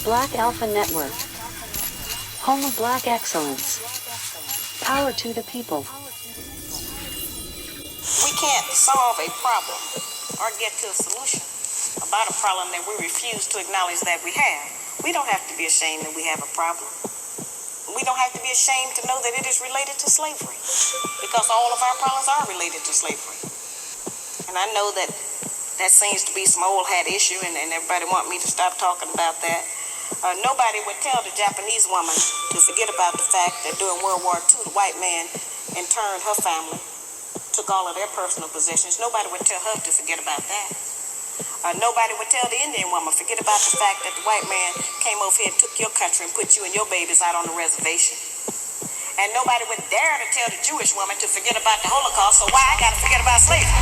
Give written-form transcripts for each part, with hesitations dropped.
Black Alpha Network. Home of Black excellence. Power to the people. We can't solve a problem or get to a solution about a problem that we refuse to acknowledge that we have. We don't have to be ashamed that we have a problem. We don't have to be ashamed to know that it is related to slavery, because all of our problems are related to slavery. And I know that seems to be some old hat issue, and everybody want me to stop talking about that. Nobody would tell the Japanese woman to forget about the fact that during World War II, the white man interned her family, took all of their personal possessions. Nobody would tell her to forget about that. Nobody would tell the Indian woman, forget about the fact that the white man came over here and took your country and put you and your babies out on the reservation. And nobody would dare to tell the Jewish woman to forget about the Holocaust, so why I gotta forget about slavery?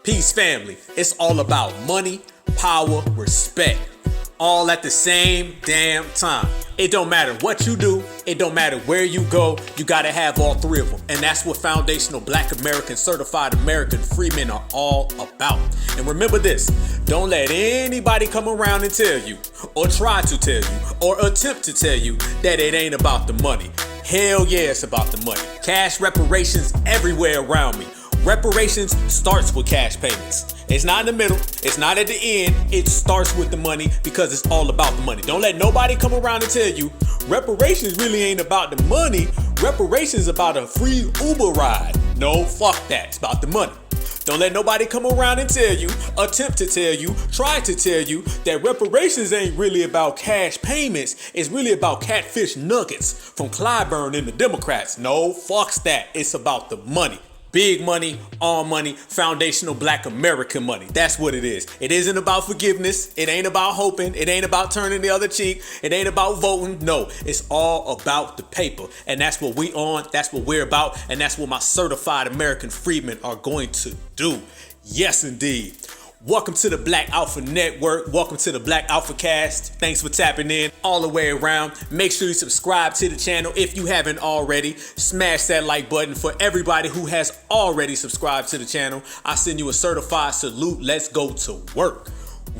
Peace, family. It's all about money, power, respect. All at the same damn time. It don't matter what you do. It don't matter where you go. You gotta have all three of them. And that's what foundational Black American certified American freemen are all about. And remember this, don't let anybody come around and tell you, or try to tell you, or attempt to tell you that it ain't about the money. Hell yeah, it's about the money. Cash reparations everywhere around me. Reparations starts with cash payments. It's not in the middle. It's not at the end. It starts with the money, because it's all about the money. Don't let nobody come around and tell you reparations really ain't about the money. Reparations is about a free Uber ride. No, fuck that. It's about the money. Don't let nobody come around and tell you, attempt to tell you, try to tell you that reparations ain't really about cash payments. It's really about catfish nuggets from Clyburn and the Democrats. No, fucks that. It's about the money. Big money, all money, foundational Black American money. That's what it is. It isn't about forgiveness. It ain't about hoping. It ain't about turning the other cheek. It ain't about voting. No, it's all about the paper. And that's what we on. That's what we're about. And that's what my certified American freedmen are going to do. Yes, indeed. Welcome to the Black Alpha Network. Welcome to the Black AlphaCast. Thanks for tapping in all the way around. Make sure you subscribe to the channel if you haven't already. Smash that like button. For everybody who has already subscribed to the channel, I send you a certified salute. Let's go to work.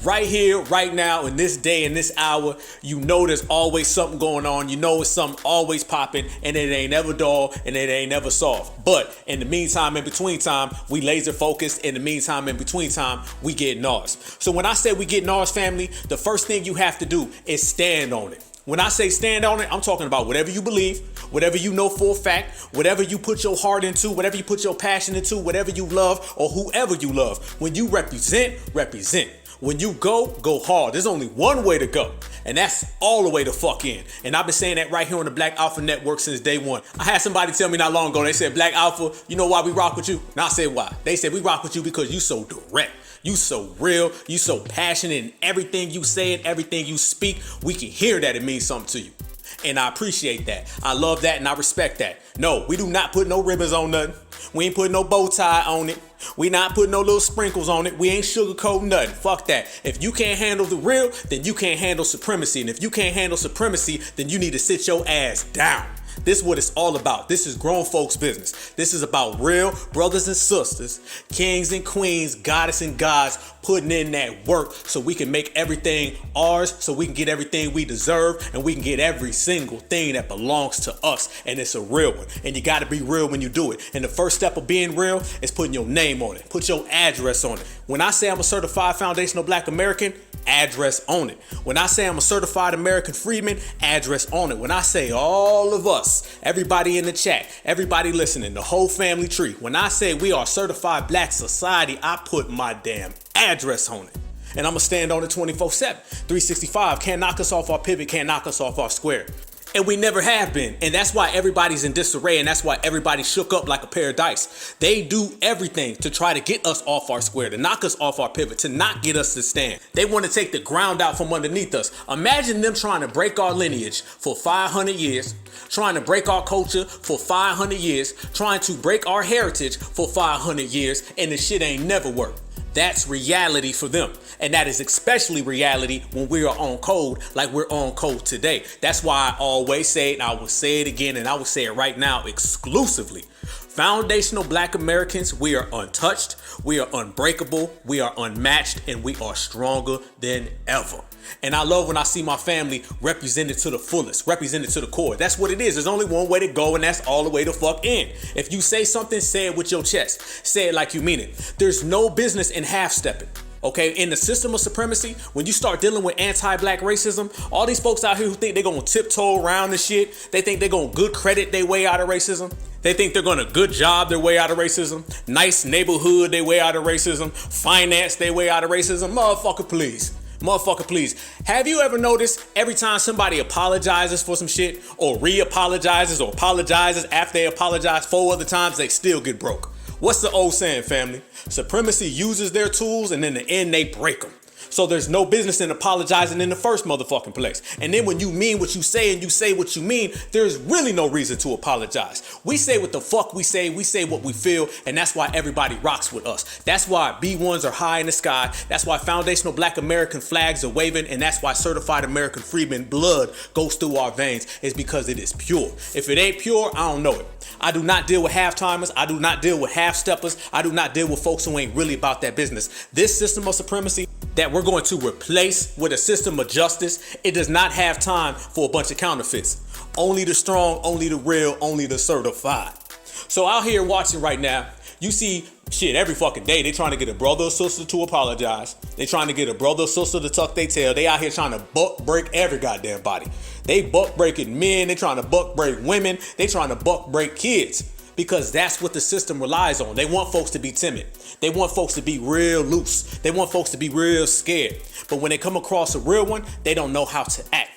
Right here, right now, in this day, in this hour, you know there's always something going on. You know it's something always popping, and it ain't never dull, and it ain't never soft. But in the meantime, in between time, we laser focused. In the meantime, in between time, we get NARS. So when I say we get NARS, family, the first thing you have to do is stand on it. When I say stand on it, I'm talking about whatever you believe, whatever you know for a fact, whatever you put your heart into, whatever you put your passion into, whatever you love, or whoever you love. When you represent, represent. When you go hard. There's only one way to go, and that's all the way to fuck in. And I've been saying that right here on the Black Alpha Network since day one. I had somebody tell me not long ago, they said, Black Alpha, you know why we rock with you? And I said, why? They said, we rock with you because you so direct. You so real. You so passionate, and everything you say and everything you speak, we can hear that it means something to you. And I appreciate that. I love that, and I respect that. No, we do not put no ribbons on nothing. We ain't putting no bow tie on it. We not putting no little sprinkles on it. We ain't sugarcoating nothing. Fuck that. If you can't handle the real, then you can't handle supremacy. And if you can't handle supremacy, then you need to sit your ass down. This is what it's all about. This is grown folks' business. This is about real brothers and sisters, kings and queens, goddess and gods, putting in that work so we can make everything ours, so we can get everything we deserve, and we can get every single thing that belongs to us. And it's a real one. And you got to be real when you do it. And the first step of being real is putting your name on it. Put your address on it. When I say I'm a certified foundational Black American, address on it. When I say I'm a certified American freedman, address on it. When I say all of us, everybody in the chat, everybody listening, the whole family tree, when I say we are certified Black society, I put my damn address on it. And I'm gonna stand on it 24/7, 365. Can't knock us off our pivot, can't knock us off our square. And we never have been. And that's why everybody's in disarray, and that's why everybody shook up like a pair of dice. They do everything to try to get us off our square, to knock us off our pivot, to not get us to stand. They want to take the ground out from underneath us. Imagine them trying to break our lineage for 500 years, trying to break our culture for 500 years, trying to break our heritage for 500 years, and the shit ain't never worked. That's reality for them. And that is especially reality when we are on code like we're on code today. That's why I always say it, and I will say it again, and I will say it right now exclusively. Foundational Black Americans, we are untouched, we are unbreakable, we are unmatched, and we are stronger than ever. And I love when I see my family represented to the fullest, represented to the core. That's what it is. There's only one way to go, and that's all the way to fuck in. If you say something, say it with your chest. Say it like you mean it. There's no business in half-stepping. Okay, in the system of supremacy, when you start dealing with anti-black racism, all these folks out here who think they're gonna tiptoe around the shit, they think they're gonna good credit their way out of racism. They think they're gonna good job their way out of racism, nice neighborhood their way out of racism, finance their way out of racism. Motherfucker, please. Motherfucker, please. Have you ever noticed every time somebody apologizes for some shit or re-apologizes or apologizes after they apologize 4 other times, they still get broke? What's the old saying, family? Supremacy uses their tools and in the end they break them. So there's no business in apologizing in the first motherfucking place. And then when you mean what you say and you say what you mean, there's really no reason to apologize. We say what the fuck we say what we feel, and that's why everybody rocks with us. That's why B1s are high in the sky. That's why foundational Black American flags are waving, and that's why certified American freedmen blood goes through our veins, is because it is pure. If it ain't pure, I don't know it. I do not deal with half-timers. I do not deal with half-steppers. I do not deal with folks who ain't really about that business. This system of supremacy that we're going to replace with a system of justice, it does not have time for a bunch of counterfeits. Only the strong, only the real, only the certified. So out here watching right now, you see shit every fucking day. They trying to get a brother or sister to apologize. They trying to get a brother or sister to tuck their tail. They out here trying to buck break every goddamn body. They buck breaking men. They trying to buck break women. They trying to buck break kids. Because that's what the system relies on. They want folks to be timid. They want folks to be real loose. They want folks to be real scared. But when they come across a real one, they don't know how to act.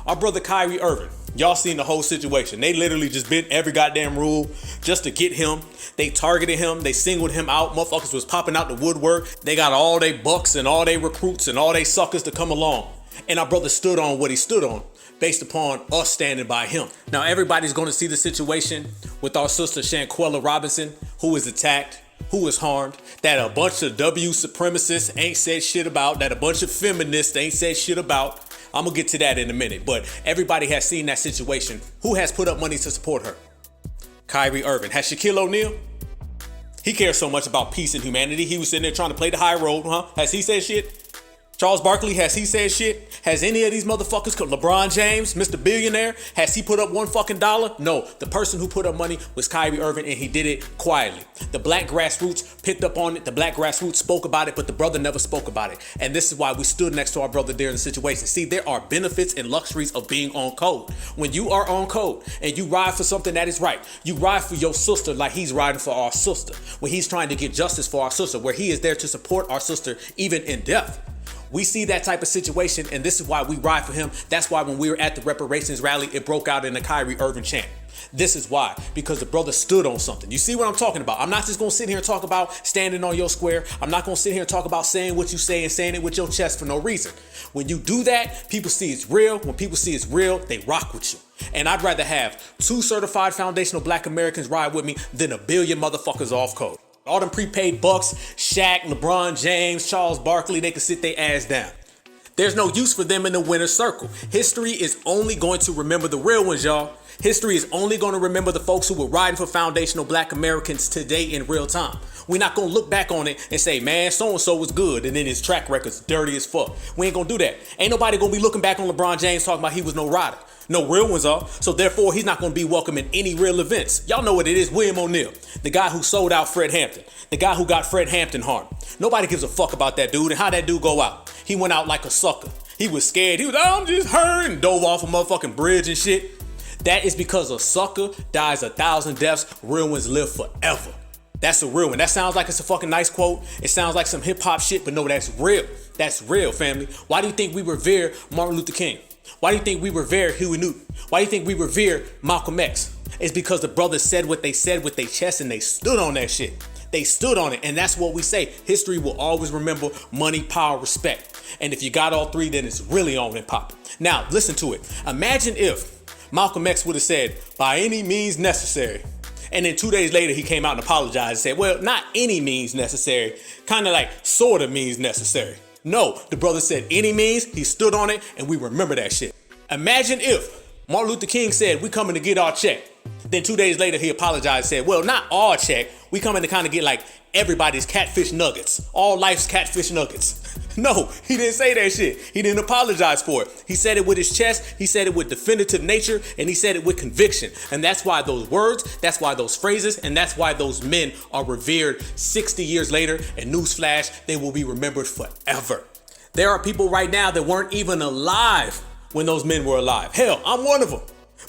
Our brother Kyrie Irving, y'all seen the whole situation. They literally just bent every goddamn rule just to get him. They targeted him. They singled him out. Motherfuckers was popping out the woodwork. They got all they bucks and all they recruits and all they suckers to come along. And our brother stood on what he stood on, based upon us standing by him. Now everybody's going to see the situation with our sister Shanquella Robinson, who is attacked, who is harmed, that a bunch of W supremacists ain't said shit about, that a bunch of feminists ain't said shit about. I'm gonna get to that in a minute, but everybody has seen that situation. Who has put up money to support her? Kyrie Irving. Has Shaquille O'Neal? He cares so much about peace and humanity. He was sitting there trying to play the high road, huh? Has he said shit? Charles Barkley, has he said shit? Has any of these motherfuckers, LeBron James, Mr. Billionaire, has he put up one fucking dollar? No, the person who put up money was Kyrie Irving, and he did it quietly. The Black grassroots picked up on it. The Black grassroots spoke about it, but the brother never spoke about it. And this is why we stood next to our brother there in the situation. See, there are benefits and luxuries of being on code. When you are on code and you ride for something that is right, you ride for your sister like he's riding for our sister. When he's trying to get justice for our sister, where he is there to support our sister even in death. We see that type of situation, and this is why we ride for him. That's why when we were at the Reparations rally, it broke out in the Kyrie Irving chant. This is why, because the brother stood on something. You see what I'm talking about? I'm not just going to sit here and talk about standing on your square. I'm not going to sit here and talk about saying what you say and saying it with your chest for no reason. When you do that, people see it's real. When people see it's real, they rock with you. And I'd rather have 2 certified foundational Black Americans ride with me than a billion motherfuckers off code. All them prepaid bucks, Shaq, LeBron James, Charles Barkley, they can sit their ass down. There's no use for them in the winner's circle. History is only going to remember the real ones, y'all. History is only going to remember the folks who were riding for foundational Black Americans today in real time. We're not going to look back on it and say, man, so-and-so was good, and then his track record's dirty as fuck. We ain't going to do that. Ain't nobody going to be looking back on LeBron James talking about he was no rider. No real ones are, so therefore he's not going to be welcome in any real events. Y'all know what it is, William O'Neal, the guy who sold out Fred Hampton, the guy who got Fred Hampton harmed. Nobody gives a fuck about that dude and how that dude go out. He went out like a sucker. He was scared. He was, I'm just hurt, and dove off a motherfucking bridge and shit. That is because a sucker dies 1,000 deaths, real ones live forever. That's a real one. That sounds like it's a fucking nice quote. It sounds like some hip hop shit, but no, that's real. That's real, family. Why do you think we revere Martin Luther King? Why do you think we revere Huey Newton? Why do you think we revere Malcolm X? It's because the brothers said what they said with their chest and they stood on that shit. They stood on it, and that's what we say. History will always remember money, power, respect. And if you got all 3, then it's really on and popping. Now, listen to it. Imagine if Malcolm X would have said, by any means necessary. And then 2 days later, he came out and apologized and said, well, not any means necessary, kind of like sort of means necessary. No, the brother said any means, he stood on it, and we remember that shit. Imagine if Martin Luther King said, we coming to get our check. Then 2 days later, he apologized and said, well, not our check, we coming to kind of get like everybody's catfish nuggets, all life's catfish nuggets. No, he didn't say that shit. He didn't apologize for it. He said it with his chest, he said it with definitive nature, and he said it with conviction. And that's why those words, that's why those phrases, and that's why those men are revered 60 years later, and newsflash, they will be remembered forever. There are people right now that weren't even alive when those men were alive. Hell, I'm one of them.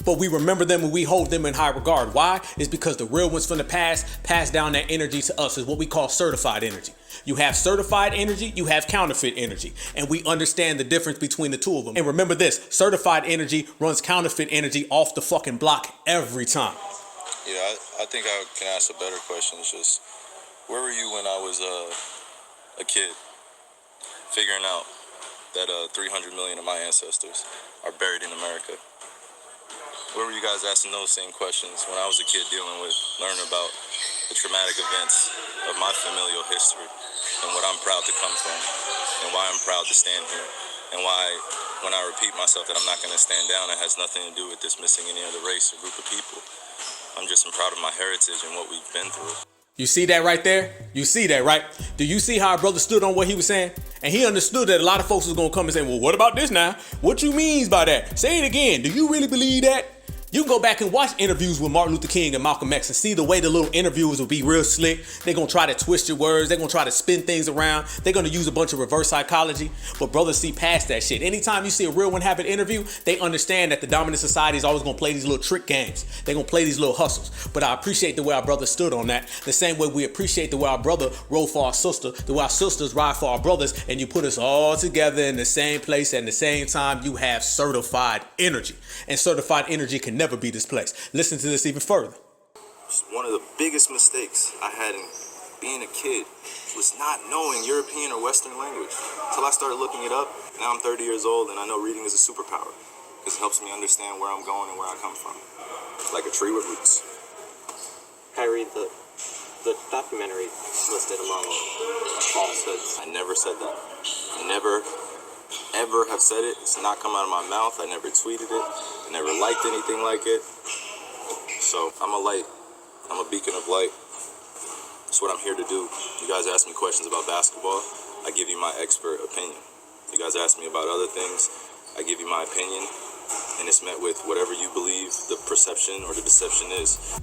But we remember them and we hold them in high regard. Why? It's because the real ones from the past pass down that energy to us. Is what we call certified energy. You have certified energy, you have counterfeit energy. And we understand the difference between the two of them. And remember this, certified energy runs counterfeit energy off the fucking block every time. Yeah, I think I can ask a better question. It's just, where were you when I was a kid, figuring out that 300 million of my ancestors are buried in America? Where were you guys asking those same questions when I was a kid learning about the traumatic events of my familial history and what I'm proud to come from and why I'm proud to stand here and why when I repeat myself that I'm not going to stand down, it has nothing to do with dismissing any other race or group of people. I'm just proud of my heritage and what we've been through. You see that right there? You see that, right? Do you see how our brother stood on what he was saying? And he understood that a lot of folks was going to come and say, well, what about this now? What you means by that? Say it again. Do you really believe that? You can go back and watch interviews with Martin Luther King and Malcolm X and see the way the little interviewers will be real slick. They're going to try to twist your words. They're going to try to spin things around. They're going to use a bunch of reverse psychology. But brothers see past that shit. Anytime you see a real one have an interview, they understand that the dominant society is always going to play these little trick games. They're going to play these little hustles. But I appreciate the way our brother stood on that. The same way we appreciate the way our brother rode for our sister, the way our sisters ride for our brothers, and you put us all together in the same place at the same time. You have certified energy. And certified energy can never be displaced. Listen to this even further. One of the biggest mistakes I had in being a kid was not knowing European or Western language until I started looking it up. Now I'm 30 years old and I know reading is a superpower because it helps me understand where I'm going and where I come from. Like a tree with roots. Kyrie, the documentary listed among falsehoods. I never said that. Never, ever have said it. It's not come out of my mouth. I never tweeted it. I never liked anything like it. So I'm a light. I'm a beacon of light. That's what I'm here to do. You guys ask me questions about basketball, I give you my expert opinion. You guys ask me about other things, I give you my opinion, and it's met with whatever you believe the perception or the deception is.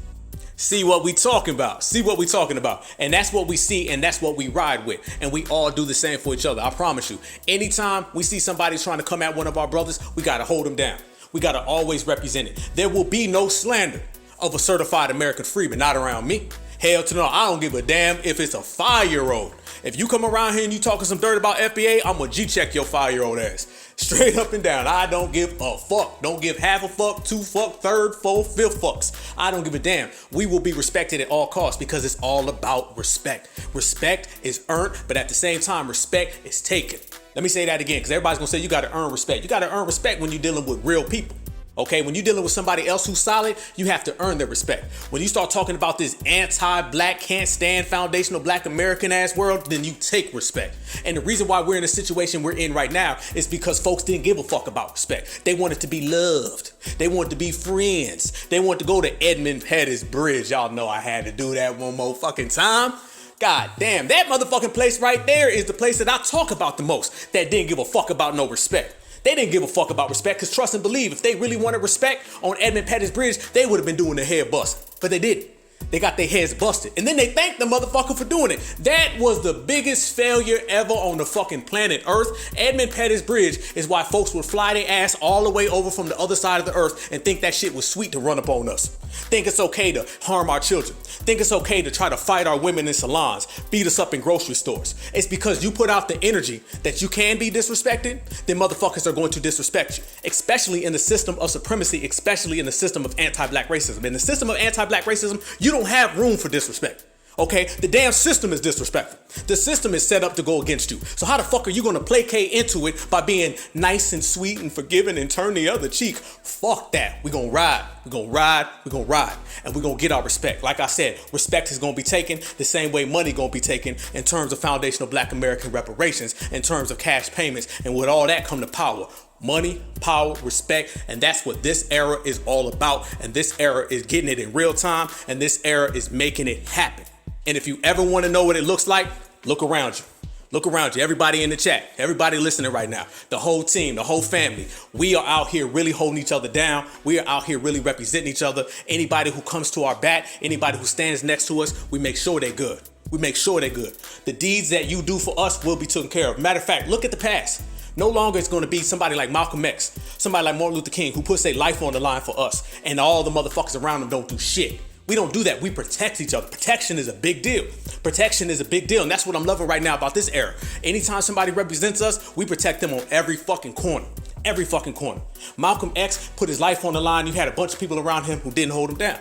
See what we talking about. See what we talking about. And that's what we see and that's what we ride with. And we all do the same for each other. I promise you. Anytime we see somebody trying to come at one of our brothers, we got to hold them down. We got to always represent it. There will be no slander of a certified American freeman, not around me. Hell to no, I don't give a damn if it's a 5-year-old. If you come around here and you talking some dirt about FBA, I'm gonna G-check your 5-year-old ass. Straight up and down. I don't give a fuck. Don't give half a fuck, 2 fuck, 3rd, 4th, 5th fucks. I don't give a damn. We will be respected at all costs because it's all about respect. Respect is earned, but at the same time, respect is taken. Let me say that again because everybody's gonna say you gotta earn respect. You gotta earn respect when you're dealing with real people. Okay, when you're dealing with somebody else who's solid, you have to earn their respect. When you start talking about this anti-black, can't stand foundational black American ass world, then you take respect. And the reason why we're in the situation we're in right now is because folks didn't give a fuck about respect. They wanted to be loved. They wanted to be friends. They wanted to go to Edmund Pettus Bridge. Y'all know I had to do that one more fucking time. God damn, that motherfucking place right there is the place that I talk about the most that didn't give a fuck about no respect. They didn't give a fuck about respect because trust and believe, if they really wanted respect on Edmund Pettus Bridge, they would have been doing their head bust. But they didn't. They got their heads busted. And then they thanked the motherfucker for doing it. That was the biggest failure ever on the fucking planet Earth. Edmund Pettus Bridge is why folks would fly their ass all the way over from the other side of the earth and think that shit was sweet to run up on us. Think it's okay to harm our children. Think it's okay to try to fight our women in salons, beat us up in grocery stores. It's because you put out the energy that you can be disrespected, then motherfuckers are going to disrespect you. Especially in the system of supremacy, especially in the system of anti-black racism. In the system of anti-black racism, you don't have room for disrespect. Okay, the damn system is disrespectful. The system is set up to go against you. So how the fuck are you gonna placate into it by being nice and sweet and forgiving and turn the other cheek? Fuck that. We gonna ride. We gonna ride. We gonna ride. And we gonna get our respect. Like I said, respect is gonna be taken the same way money gonna be taken in terms of foundational Black American reparations, in terms of cash payments, and with all that come to power. Money, power, respect, and that's what this era is all about. And this era is getting it in real time, and this era is making it happen. And if you ever want to know what it looks like, look around you. Look around you. Everybody in the chat, everybody listening right now, the whole team, the whole family. We are out here really holding each other down. We are out here really representing each other. Anybody who comes to our bat, anybody who stands next to us, we make sure they're good. We make sure they're good. The deeds that you do for us will be taken care of. Matter of fact, look at the past. No longer it's going to be somebody like Malcolm X, somebody like Martin Luther King, who puts their life on the line for us, and all the motherfuckers around them don't do shit. We don't do that. We protect each other. Protection is a big deal. Protection is a big deal. And that's what I'm loving right now about this era. Anytime somebody represents us, we protect them on every fucking corner. Every fucking corner. Malcolm X put his life on the line. You had a bunch of people around him who didn't hold him down.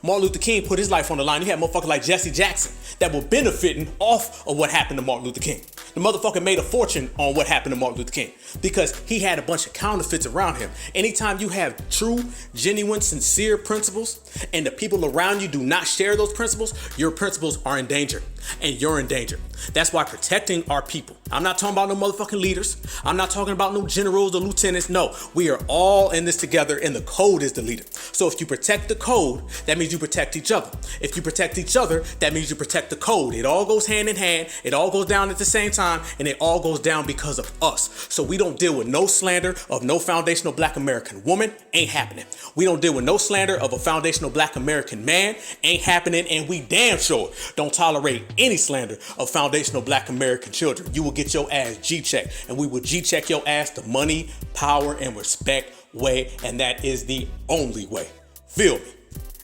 Martin Luther King put his life on the line. You had motherfuckers like Jesse Jackson that were benefiting off of what happened to Martin Luther King. The motherfucker made a fortune on what happened to Martin Luther King because he had a bunch of counterfeits around him. Anytime you have true, genuine, sincere principles and the people around you do not share those principles, your principles are in danger and you're in danger. That's why protecting our people. I'm not talking about no motherfucking leaders. I'm not talking about no generals or lieutenants. No, we are all in this together and the code is the leader. So if you protect the code, that means you protect each other. If you protect each other, that means you protect the code. It all goes hand in hand. It all goes down at the same time, and it all goes down because of us. So we don't deal with no slander of no foundational Black American woman. Ain't happening. We don't deal with no slander of a foundational Black American man. Ain't happening. And we damn sure don't tolerate any slander of foundational Black American children. You will get your ass G-checked, and we will G-check your ass the money, power, and respect way, and that is the only way. Feel me?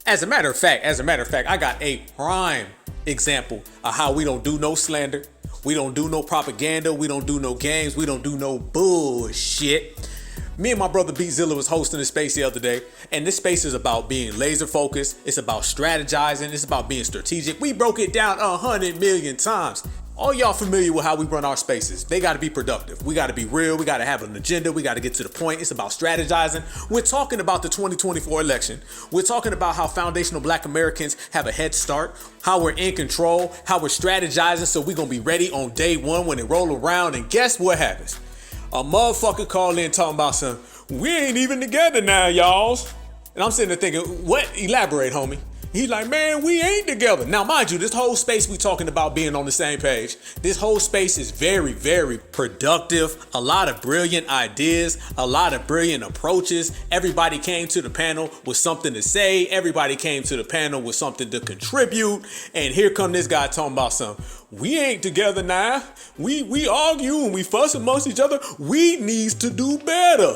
As a matter of fact, I got a prime example of how we don't do no slander. We don't do no propaganda. We don't do no games. We don't do no bullshit. Me and my brother Beatzilla was hosting a space the other day, and this space is about being laser focused. It's about strategizing. It's about being strategic. We broke it down 100 million times. All y'all familiar with how we run our spaces. They got to be productive. We got to be real. We got to have an agenda. We got to get to the point. It's about strategizing. We're talking about the 2024 election. We're talking about how foundational Black Americans have a head start, how we're in control, how we're strategizing so we're going to be ready on day one when it roll around. And guess what happens? A motherfucker called in talking about something. We ain't even together now, y'all. And I'm sitting there thinking, what? Elaborate, homie. He's like, man, we ain't together. Now, mind you, this whole space we talking about being on the same page. This whole space is very, very productive. A lot of brilliant ideas, a lot of brilliant approaches. Everybody came to the panel with something to say. Everybody came to the panel with something to contribute. And here come this guy talking about something. We ain't together now. We argue and we fuss amongst each other. We needs to do better.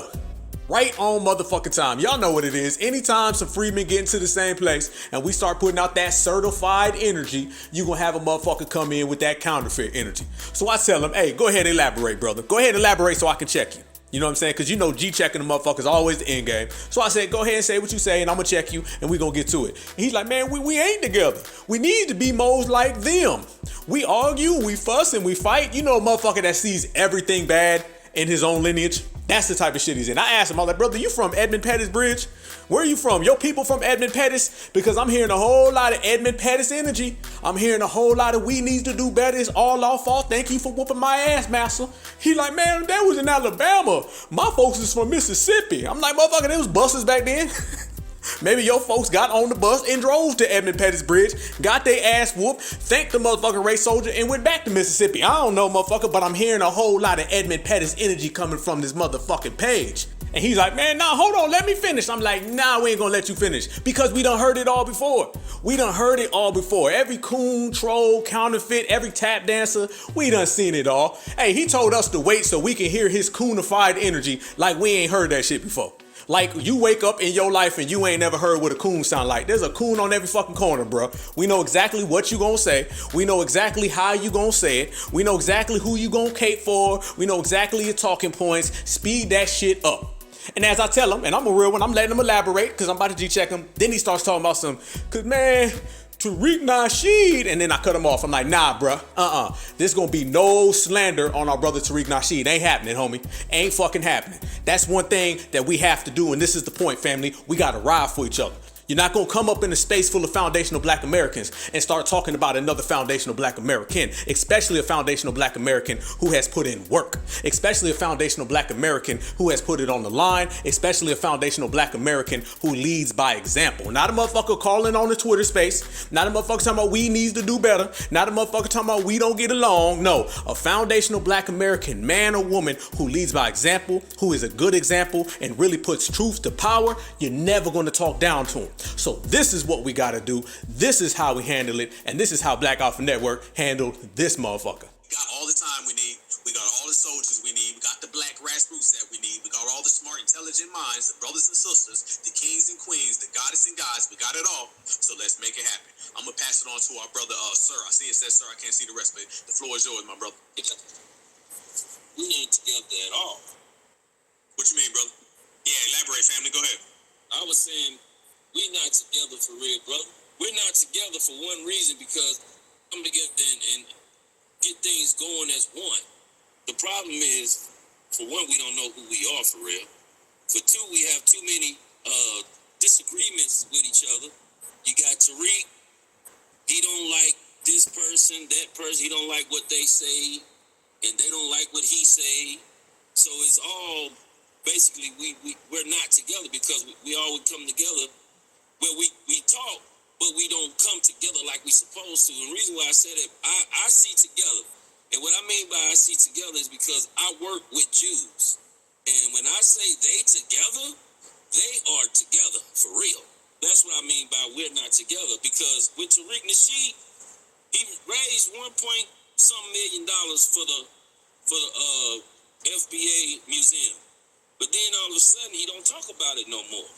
Right on motherfucking time. Y'all know what it is. Anytime some freemen get into the same place and we start putting out that certified energy, you gonna have a motherfucker come in with that counterfeit energy. So I tell him, hey, go ahead and elaborate, brother. Go ahead and elaborate so I can check you. You know what I'm saying? Because you know G-checking the motherfuckers always the end game. So I said, go ahead and say what you say and I'm gonna check you and we gonna get to it. And he's like, man, we ain't together. We need to be more like them. We argue, we fuss, and we fight. You know a motherfucker that sees everything bad in his own lineage? That's the type of shit he's in. I asked him, I'm like, brother, you from Edmund Pettus Bridge? Where are you from? Your people from Edmund Pettus? Because I'm hearing a whole lot of Edmund Pettus energy. I'm hearing a whole lot of we need to do better. It's all our fault. Thank you for whooping my ass, master. He like, man, that was in Alabama. My folks is from Mississippi. I'm like, motherfucker, there was buses back then. Maybe your folks got on the bus and drove to Edmund Pettus Bridge, got their ass whooped, thanked the motherfucking race soldier, and went back to Mississippi. I don't know, motherfucker, but I'm hearing a whole lot of Edmund Pettus energy coming from this motherfucking page. And he's like, man, nah, hold on, let me finish. I'm like, nah, we ain't gonna let you finish because we done heard it all before. We done heard it all before. Every coon, troll, counterfeit, every tap dancer, we done seen it all. Hey, he told us to wait so we can hear his coonified energy like we ain't heard that shit before. Like you wake up in your life and you ain't never heard what a coon sound like. There's a coon on every fucking corner, bro. We know exactly what you gonna say. We know exactly how you gonna say it. We know exactly who you gonna cape for. We know exactly your talking points. Speed that shit up. And as I tell him, and I'm a real one, I'm letting him elaborate because I'm about to G-check him. Then he starts talking about some, cause man, Tariq Nasheed, and then I cut him off. I'm like, nah, bruh, There's gonna be no slander on our brother Tariq Nasheed. Ain't happening, homie. Ain't fucking happening. That's one thing that we have to do, and this is the point, family. We gotta ride for each other. You're not going to come up in a space full of foundational black Americans and start talking about another foundational black American, especially a foundational black American who has put in work, especially a foundational black American who has put it on the line, especially a foundational black American who leads by example. Not a motherfucker calling on the Twitter space, not a motherfucker talking about we needs to do better, not a motherfucker talking about we don't get along. No, a foundational black American, man or woman who leads by example, who is a good example and really puts truth to power. You're never going to talk down to him. So this is what we gotta do. This is how we handle it. And this is how Black Alpha Network handled this motherfucker. We got all the time we need. We got all the soldiers we need. We got the black grassroots that we need. We got all the smart, intelligent minds, the brothers and sisters, the kings and queens, the goddess and gods. We got it all. So let's make it happen. I'm gonna pass it on to our brother, sir. I see it says sir. I can't see the rest of it. The floor is yours, my brother. We ain't together at all. What you mean, brother? Yeah, elaborate, family. Go ahead. I was saying, we not together for real, brother. We're not together for one reason, because we come together and get things going as one. The problem is, for one, we don't know who we are for real. For two, we have too many disagreements with each other. You got Tariq. He don't like this person, that person. He don't like what they say, and they don't like what he say. So it's all basically we're not together, because we all would come together. Where we talk, but we don't come together like we supposed to. And the reason why I said it, I see together. And what I mean by I see together is because I work with Jews. And when I say they together, they are together for real. That's what I mean by we're not together. Because with Tariq Nasheed, he raised $1 point some million for the FBA museum. But then all of a sudden he don't talk about it no more.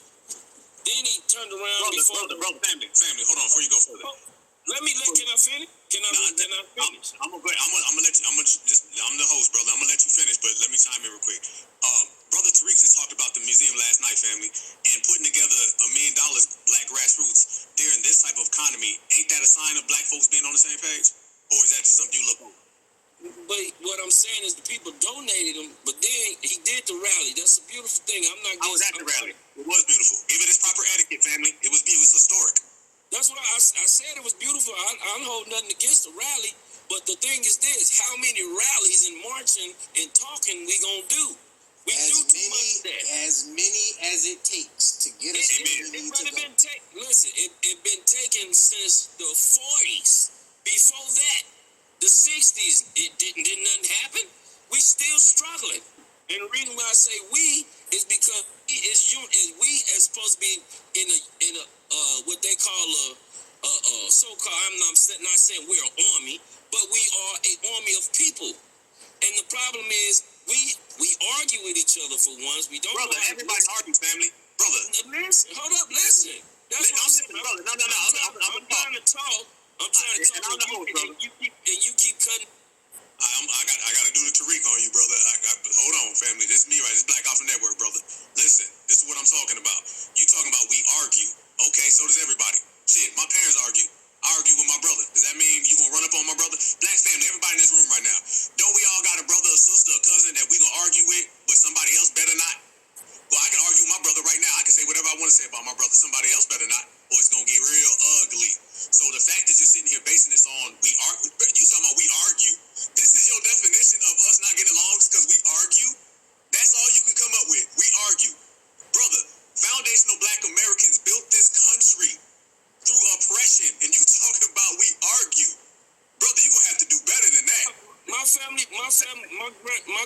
Then he turned around brother, family, hold on before you go further. Can I finish? Can I finish? I'm gonna let you. I'm the host, brother. I'm gonna let you finish, but let me chime in real quick. Brother Tariq just talked about the museum last night, family, and putting together $1 million black grassroots during this type of economy. Ain't that a sign of black folks being on the same page, or is that just something you look over? But what I'm saying is the people donated him, but then he did the rally. That's a beautiful thing. I was at the rally. It was beautiful. Give it its proper etiquette, family. It was historic. That's what I said. It was beautiful. I don't hold nothing against the rally, but the thing is this: how many rallies and marching and talking we gonna do? We do too much of that. As many as it takes to get us where we need to go. Listen, it been taken since the 40s. Before that, the 60s, it didn't nothing happen. We still struggling. And the reason why I say we is because we as supposed to be in a what they call a so-called, I'm not saying we're an army, but we are an army of people. And the problem is we argue with each other for once. We don't. Brother, everybody argues, family. Brother. Hold up, listen. That's what I'm saying. Brother, no. I'm trying to talk. I'm trying to talk, and you keep cutting. I gotta do the Tariq on you, brother. Hold on, family. This is me, right? This is Black Alpha Network, brother. Listen, this is what I'm talking about. You talking about we argue. Okay, so does everybody. Shit, my parents argue. I argue with my brother. Does that mean you gonna run up on my brother? Black family, everybody in this room right now. Don't we all got a brother, a sister, a cousin that we gonna argue with, but somebody else better not? Well, I can argue with my brother right now. I can say whatever I want to say about my brother. Somebody else better not, or it's gonna get real ugly. So the fact that you're sitting here basing this on you talking about we argue. This is your definition of us not getting along because we argue. That's all you can come up with. We argue, brother. Foundational Black Americans built this country through oppression, and you talking about we argue, brother. You gonna have to do better than that. My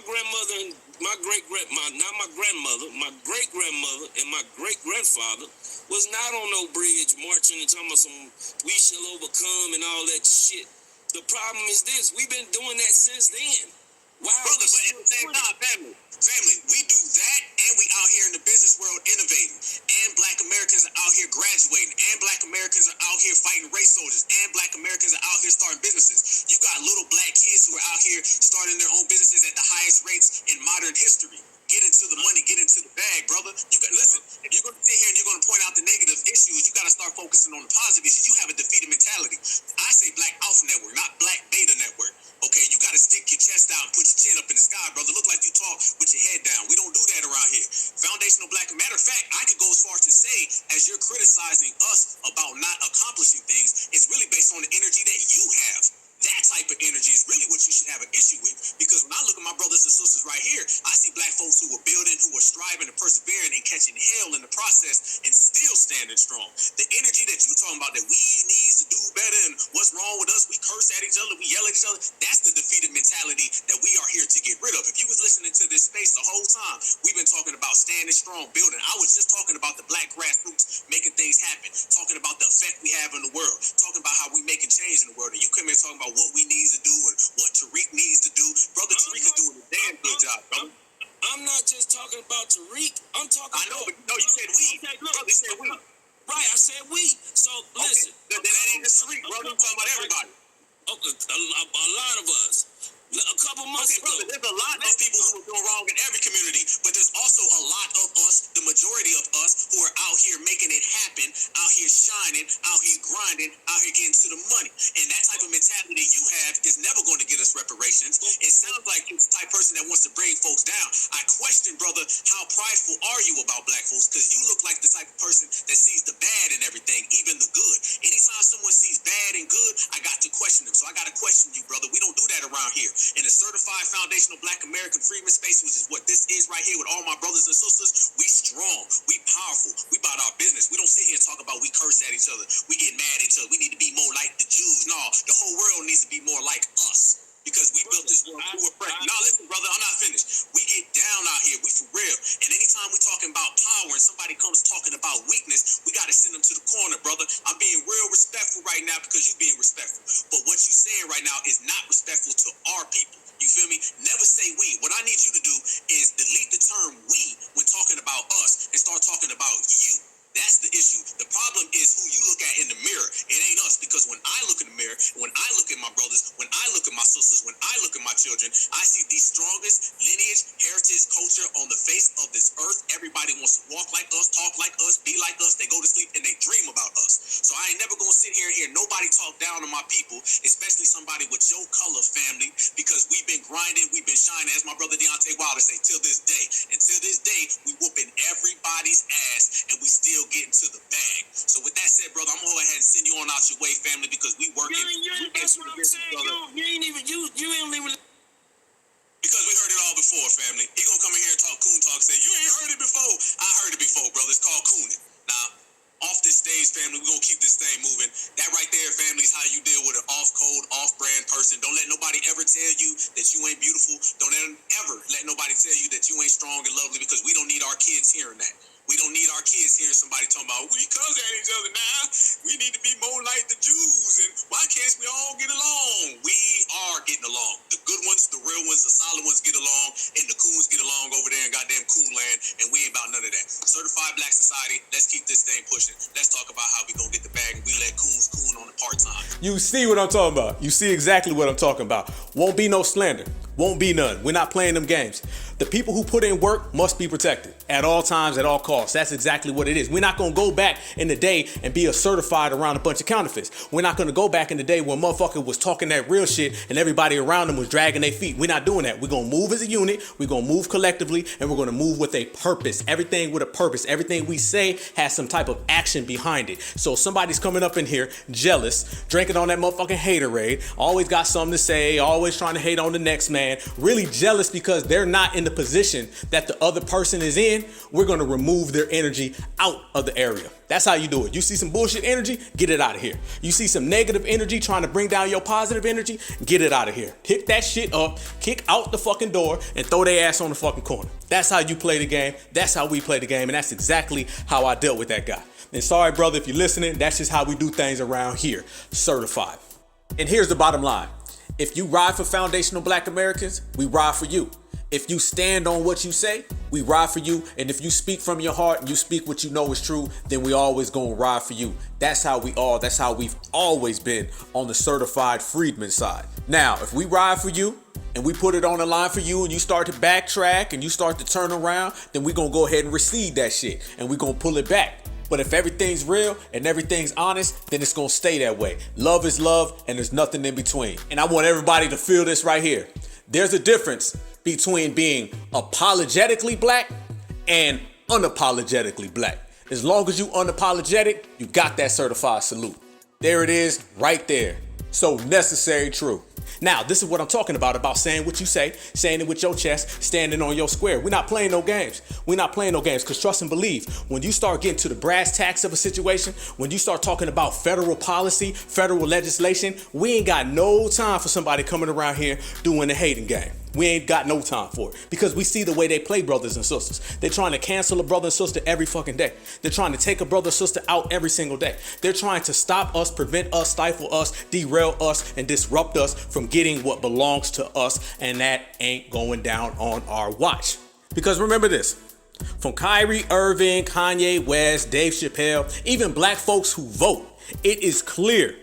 grandmother, my great-grandmother, not my grandmother, my great-grandmother and my great-grandfather was not on no bridge marching and talking about some we shall overcome and all that shit. The problem is this: we've been doing that since then. Why, brother? But at the same time, family, we do that, and we out here in the business world innovating, and Black Americans are out here graduating, and Black Americans are out here fighting race soldiers, and Black Americans are out here starting businesses. You got little Black kids who are out here starting their own businesses at the highest rates in modern history. Get into the money, get into the bag, brother. You got listen. If you're gonna sit here and you're gonna point out the negative issues, you gotta start focusing on the positive issues. You have a defeated mentality. I say Black Alpha Network, not Black Beta Network. Okay, you gotta stick your chest out and put your chin up in the sky, brother. Look like you talk with your head down. We don't do that around here. Foundational Black. Matter of fact, I could go as far as to say, as you're criticizing us about not accomplishing things, it's really based on the energy that you have. That type of energy is really what you should have an issue with. Because when I look at my brothers and sisters right here, I see Black folks who are building, who are striving and persevering and catching hell in the process and still standing strong. The energy that you talking about that we need to do better and what's wrong with us, we curse at each other, we yell at each other, that's the defeated mentality that we are here to get rid of. If you was listening to this space the whole time, we've been talking about standing strong, building. I was just talking about the Black grassroots making things happen, talking about the effect we have in the world, talking about how we making change in the world. And you come here talking about what we need to do and what Tariq needs to do. Brother Tariq is doing a damn good job, brother. I'm not just talking about Tariq. I'm talking I know, about... but no, you said we. Okay, look. Brother, you said we. Right, I said we. So, listen. Okay, then that ain't just Tariq, brother. I'm talking about everybody. Okay, a lot of us. A couple months ago. Brother, there's a lot of people who are doing wrong in every community, but there's also a lot of us, the majority of us, who are out here making it happen, out here shining, out here grinding, out here getting to the money. And that type of mentality that you have is never going to get us reparations. It sounds like you're the type of person that wants to bring folks down. I question, brother, how prideful are you about Black folks? Because you look like the type of person that sees the bad in everything, even the good. Anytime someone sees bad and good, I got to question them. So I got to question you, brother. We don't do that around here. In the certified foundational Black American freedom space, which is what this is right here with all my brothers and sisters, we strong, we powerful, we about our business. We don't sit here and talk about we curse at each other, we get mad at each other, we need to be more like the Jews. No, the whole world needs to be more like us. Because we built this world through oppression. Now listen, brother, I'm not finished. We get down out here, we for real. And anytime we talking about power and somebody comes talking about weakness, we gotta send them to the corner, brother. I'm being real respectful right now because you being respectful. But what you saying right now is not respectful to our people. You feel me? Never say we. What I need you to do is delete the term we when talking about us and start talking about you. That's the issue. The problem is who you look at in the mirror. It ain't us, because when I look in the mirror, when I look at my brothers, when I look at my sisters, when I look at my children, I see the strongest lineage, heritage, culture on the face of this earth. Everybody wants to walk like us, talk like us, be like us. They go to sleep and they dream about us. So I ain't never gonna sit here and hear nobody talk down on my people, especially somebody with your color, family, because we've been grinding, we've been shining, as my brother Deontay Wilder say, till this day. Until this day, we whooping everybody's ass and we still getting to the bag. So with that said, brother, I'm gonna go ahead and send you on out your way, family, because we working. That's what I'm saying. You ain't even. Because we heard it all before, family. He gonna come in here and talk coon talk, say you ain't heard it before. I heard it before, brother. It's called cooning. Now, off this stage, family, we're gonna keep this thing moving. That right there, family, is how you deal with an off-code, off-brand person. Don't let nobody ever tell you that you ain't beautiful. Don't ever let nobody tell you that you ain't strong and lovely, because we don't need our kids hearing that. We don't need our kids hearing somebody talking about, we cuss at each other now. We need to be more like the Jews, and why can't we all get along? We are getting along. The good ones, the real ones, the solid ones get along, and the coons get along over there in goddamn coon land, and we ain't about none of that. Certified Black Society, let's keep this thing pushing. Let's talk about how we gonna get the bag, and we let coons coon on the part-time. You see what I'm talking about. You see exactly what I'm talking about. Won't be no slander. Won't be none. We're not playing them games. The people who put in work must be protected at all times, at all costs. That's exactly what it is. We're not going to go back in the day and be a certified around a bunch of counterfeits. We're not going to go back in the day when motherfucker was talking that real shit and everybody around them was dragging their feet. We're not doing that. We're going to move as a unit. We're going to move collectively, and we're going to move with a purpose. Everything with a purpose. Everything we say has some type of action behind it. So somebody's coming up in here jealous, drinking on that motherfucking haterade, always got something to say, always trying to hate on the next man, really jealous because they're not in the position that the other person is in. We're going to remove their energy out of the area. That's how you do it. You see some bullshit energy, get it out of here. You see some negative energy trying to bring down your positive energy, get it out of here. Pick that shit up, kick out the fucking door, and throw their ass on the fucking corner. That's how you play the game. That's how we play the game. And that's exactly how I dealt with that guy. And sorry, brother, if you're listening, that's just how we do things around here. Certified. And here's the bottom line. If you ride for foundational Black Americans, we ride for you. If you stand on what you say, we ride for you. And if you speak from your heart and you speak what you know is true, then we always gonna ride for you. That's how we've always been on the certified freedman side. Now, if we ride for you and we put it on the line for you and you start to backtrack and you start to turn around, then we gonna go ahead and recede that shit and we gonna pull it back. But if everything's real and everything's honest, then it's gonna stay that way. Love is love and there's nothing in between. And I want everybody to feel this right here. There's a difference between being apologetically black and unapologetically black. As long as you unapologetic, you got that certified salute. There it is, right there. So necessary true. Now, this is what I'm talking about saying what you say, saying it with your chest, standing on your square. We're not playing no games. We're not playing no games, because trust and believe, when you start getting to the brass tacks of a situation, when you start talking about federal policy, federal legislation, we ain't got no time for somebody coming around here doing the hating game. We ain't got no time for it, because we see the way they play brothers and sisters. They're trying to cancel a brother and sister every fucking day. They're trying to take a brother or sister out every single day. They're trying to stop us, prevent us, stifle us, derail us, and disrupt us from getting what belongs to us, and that ain't going down on our watch. Because remember this, from Kyrie Irving, Kanye West, Dave Chappelle, even black folks who vote, it is clear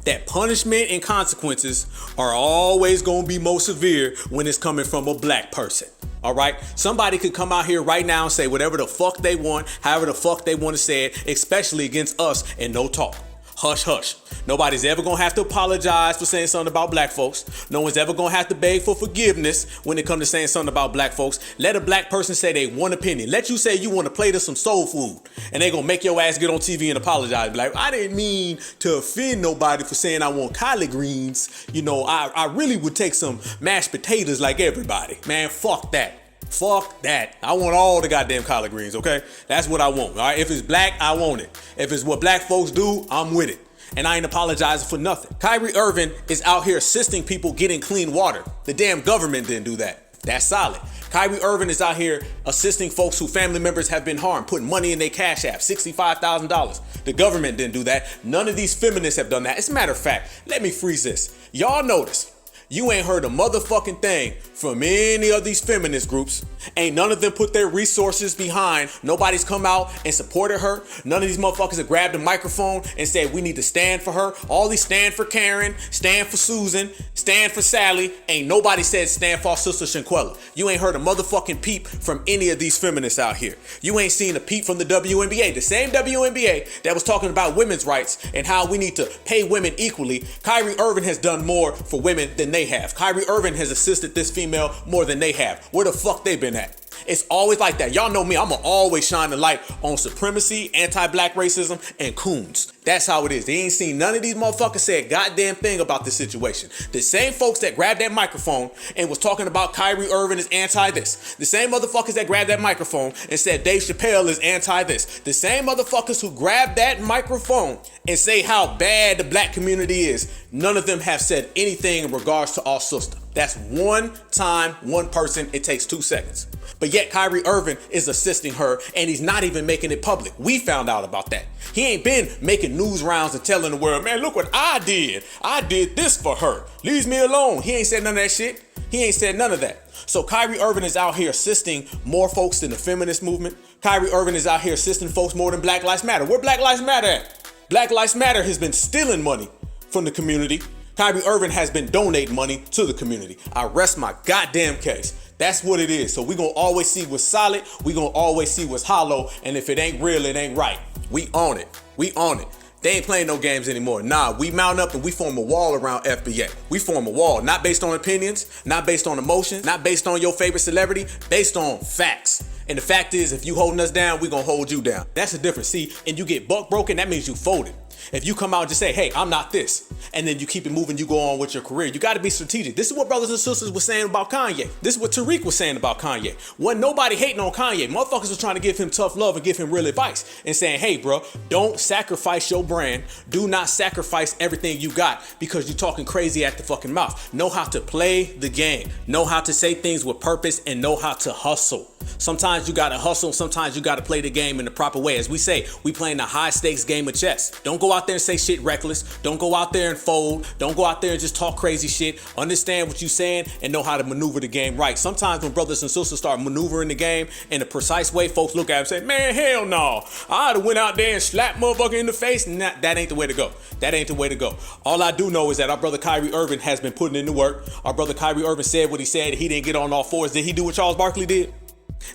that punishment and consequences are always going to be more severe when it's coming from a black person. All right? Somebody could come out here right now and say whatever the fuck they want, however the fuck they want to say it, especially against us, and no talk. Hush, hush. Nobody's ever gonna have to apologize for saying something about black folks. No one's ever gonna have to beg for forgiveness when it comes to saying something about black folks. Let a black person say they one opinion. Let you say you want to plate of some soul food, and they gonna make your ass get on TV and apologize. Be like, I didn't mean to offend nobody for saying I want collard greens. You know, I really would take some mashed potatoes like everybody. Man, fuck that. Fuck that. I want all the goddamn collard greens, okay? That's what I want, all right? If it's black, I want it. If it's what black folks do, I'm with it. And I ain't apologizing for nothing. Kyrie Irving is out here assisting people getting clean water. The damn government didn't do that. That's solid. Kyrie Irving is out here assisting folks whose family members have been harmed, putting money in their cash app, $65,000. The government didn't do that. None of these feminists have done that. As a matter of fact, let me freeze this. Y'all notice, you ain't heard a motherfucking thing from any of these feminist groups. Ain't none of them put their resources behind. Nobody's come out and supported her. None of these motherfuckers have grabbed a microphone and said we need to stand for her. All these stand for Karen, stand for Susan, stand for Sally. Ain't nobody said stand for our sister Shanquella. You ain't heard a motherfucking peep from any of these feminists out here. You ain't seen a peep from the WNBA. The same WNBA that was talking about women's rights and how we need to pay women equally. Kyrie Irving has done more for women than they have. Kyrie Irving has assisted this female more than they have. Where the fuck they been at? It's always like that. Y'all know me. I'm going to always shine the light on supremacy, anti-black racism, and coons. That's how it is. They ain't seen none of these motherfuckers say a goddamn thing about this situation. The same folks that grabbed that microphone and was talking about Kyrie Irving is anti-this. The same motherfuckers that grabbed that microphone and said Dave Chappelle is anti-this. The same motherfuckers who grabbed that microphone and say how bad the black community is. None of them have said anything in regards to our sister. That's one time, one person. It takes 2 seconds. But yet Kyrie Irving is assisting her, and he's not even making it public. We found out about that. He ain't been making news rounds and telling the world, man, look what I did. I did this for her. Leave me alone. He ain't said none of that shit. He ain't said none of that. So Kyrie Irving is out here assisting more folks than the feminist movement. Kyrie Irving is out here assisting folks more than Black Lives Matter. Where Black Lives Matter at? Black Lives Matter has been stealing money from the community. Kyrie Irving has been donating money to the community. I rest my goddamn case. That's what it is. So we're going to always see what's solid. We're going to always see what's hollow. And if it ain't real, it ain't right. We own it. We own it. They ain't playing no games anymore. Nah, we mount up and we form a wall around FBA. We form a wall, not based on opinions, not based on emotions, not based on your favorite celebrity, based on facts. And the fact is, if you holding us down, we going to hold you down. That's the difference. See, and you get buck broken, that means you folded. If you come out and just say, hey, I'm not this, and then you keep it moving, you go on with your career, you got to be strategic. This is what brothers and sisters were saying about Kanye. This is what Tariq was saying about Kanye. Wasn't nobody hating on Kanye. Motherfuckers was trying to give him tough love and give him real advice and saying, hey, bro, don't sacrifice your brand. Do not sacrifice everything you got because you're talking crazy at the fucking mouth. Know how to play the game. Know how to say things with purpose and know how to hustle. Sometimes you got to hustle. Sometimes you got to play the game in the proper way. As we say, we playing a high stakes game of chess. Don't go go out there and say shit reckless. Don't go out there and fold. Don't go out there and just talk crazy shit. Understand what you're saying and know how to maneuver the game right. Sometimes when brothers and sisters start maneuvering the game in a precise way, folks look at them and say, man, hell no. I'd have went out there and slapped motherfucker in the face. Nah, that ain't the way to go. That ain't the way to go. All I do know is that our brother Kyrie Irving has been putting in the work. Our brother Kyrie Irving said what he said. He didn't get on all fours. Did he do what Charles Barkley did?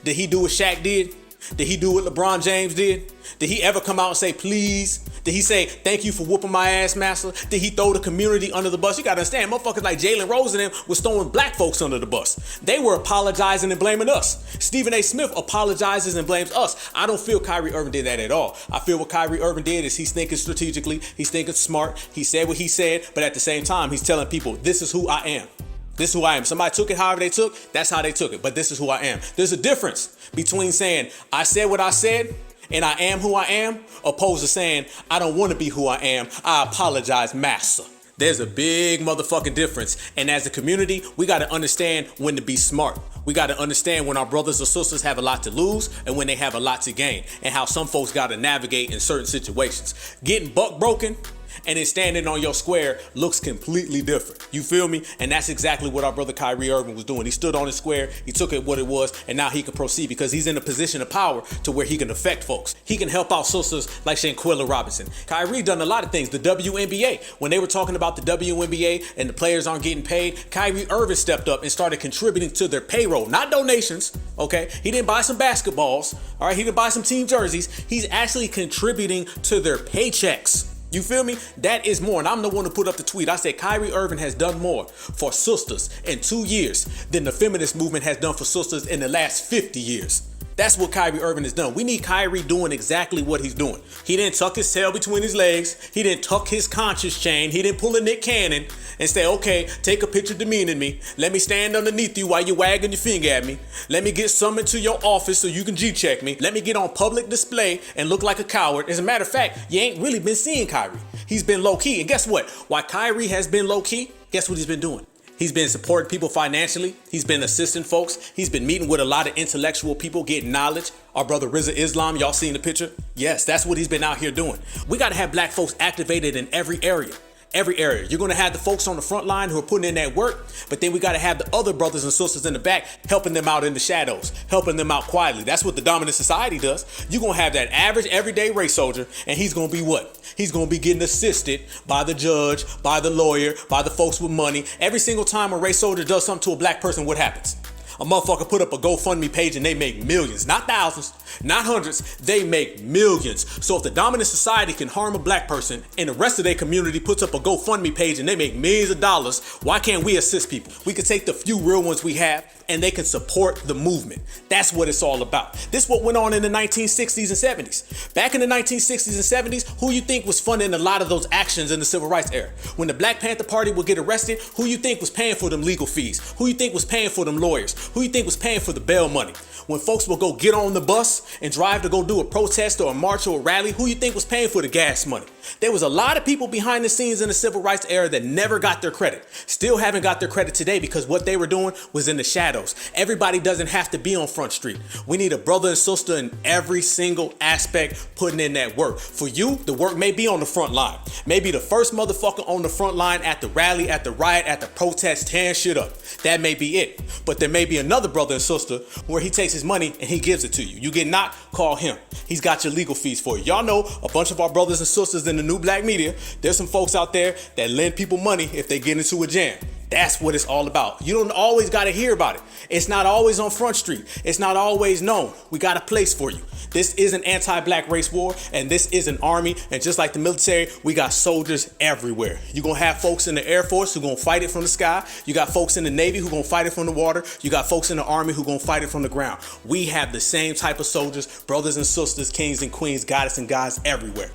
Did he do what Shaq did? Did he do what LeBron James did? Did he ever come out and say, please? Did he say, thank you for whooping my ass, master? Did he throw the community under the bus? You gotta understand, motherfuckers like Jalen Rose and them was throwing black folks under the bus. They were apologizing and blaming us. Stephen A. Smith apologizes and blames us. I don't feel Kyrie Irving did that at all. I feel what Kyrie Irving did is he's thinking strategically, he's thinking smart, he said what he said, but at the same time, he's telling people, this is who I am. This is who I am. Somebody took it however they took, that's how they took it. But this is who I am. There's a difference between saying, I said what I said, and I am who I am, opposed to saying, I don't want to be who I am. I apologize, master. There's a big motherfucking difference. And as a community, we got to understand when to be smart. We got to understand when our brothers or sisters have a lot to lose and when they have a lot to gain, and how some folks got to navigate in certain situations. Getting buck broken and then standing on your square looks completely different. You feel me? And that's exactly what our brother Kyrie Irving was doing. He stood on his square, he took it what it was, and now he can proceed because he's in a position of power to where he can affect folks. He can help out sisters like Shanquilla Robinson. Kyrie done a lot of things. The WNBA, when they were talking about the WNBA and the players aren't getting paid, Kyrie Irving stepped up and started contributing to their payroll, not donations, okay? He didn't buy some basketballs, all right? He didn't buy some team jerseys. He's actually contributing to their paychecks. You feel me? That is more. And I'm the one who put up the tweet. I said Kyrie Irving has done more for sisters in 2 years than the feminist movement has done for sisters in the last 50 years. That's what Kyrie Irving has done. We need Kyrie doing exactly what he's doing. He didn't tuck his tail between his legs. He didn't tuck his conscience chain. He didn't pull a Nick Cannon and say, okay, take a picture demeaning me. Let me stand underneath you while you're wagging your finger at me. Let me get summoned to your office so you can G-check me. Let me get on public display and look like a coward. As a matter of fact, you ain't really been seeing Kyrie. He's been low-key. And guess what? While Kyrie has been low-key, guess what he's been doing? He's been supporting people financially. He's been assisting folks. He's been meeting with a lot of intellectual people, getting knowledge. Our brother Rizza Islam, y'all seen the picture? Yes, that's what he's been out here doing. We got to have black folks activated in every area. Every area. You're going to have the folks on the front line who are putting in that work, but then we got to have the other brothers and sisters in the back helping them out in the shadows, helping them out quietly. That's what the dominant society does. You're going to have that average everyday race soldier, and he's going to be what? He's going to be getting assisted by the judge, by the lawyer, by the folks with money. Every single time a race soldier does something to a black person, what happens? A motherfucker put up a GoFundMe page and they make millions, not thousands, not hundreds, they make millions. So if the dominant society can harm a black person and the rest of their community puts up a GoFundMe page and they make millions of dollars, why can't we assist people? We could take the few real ones we have and they can support the movement. That's what it's all about. This is what went on in the 1960s and 70s. Back in the 1960s and 70s, who you think was funding a lot of those actions in the civil rights era? When the Black Panther Party would get arrested, who you think was paying for them legal fees? Who you think was paying for them lawyers? Who you think was paying for the bail money? When folks will go get on the bus and drive to go do a protest or a march or a rally, who you think was paying for the gas money? There was a lot of people behind the scenes in the civil rights era that never got their credit. Still haven't got their credit today because what they were doing was in the shadows. Everybody doesn't have to be on Front Street. We need a brother and sister in every single aspect putting in that work. For you, the work may be on the front line. Maybe the first motherfucker on the front line at the rally, at the riot, at the protest, tearing shit up. That may be it. But there may be another brother and sister where he takes his money and he gives it to you. You get knocked, call him. He's got your legal fees for you. Y'all know a bunch of our brothers and sisters in the new black media. There's some folks out there that lend people money if they get into a jam. That's what it's all about. You don't always got to hear about it. It's not always on Front Street. It's not always known. We got a place for you. This is an anti-black race war, and this is an army. And just like the military, we got soldiers everywhere. You're going to have folks in the Air Force who going to fight it from the sky. You got folks in the Navy who going to fight it from the water. You got folks in the Army who going to fight it from the ground. We have the same type of soldiers, brothers and sisters, kings and queens, goddess and gods everywhere.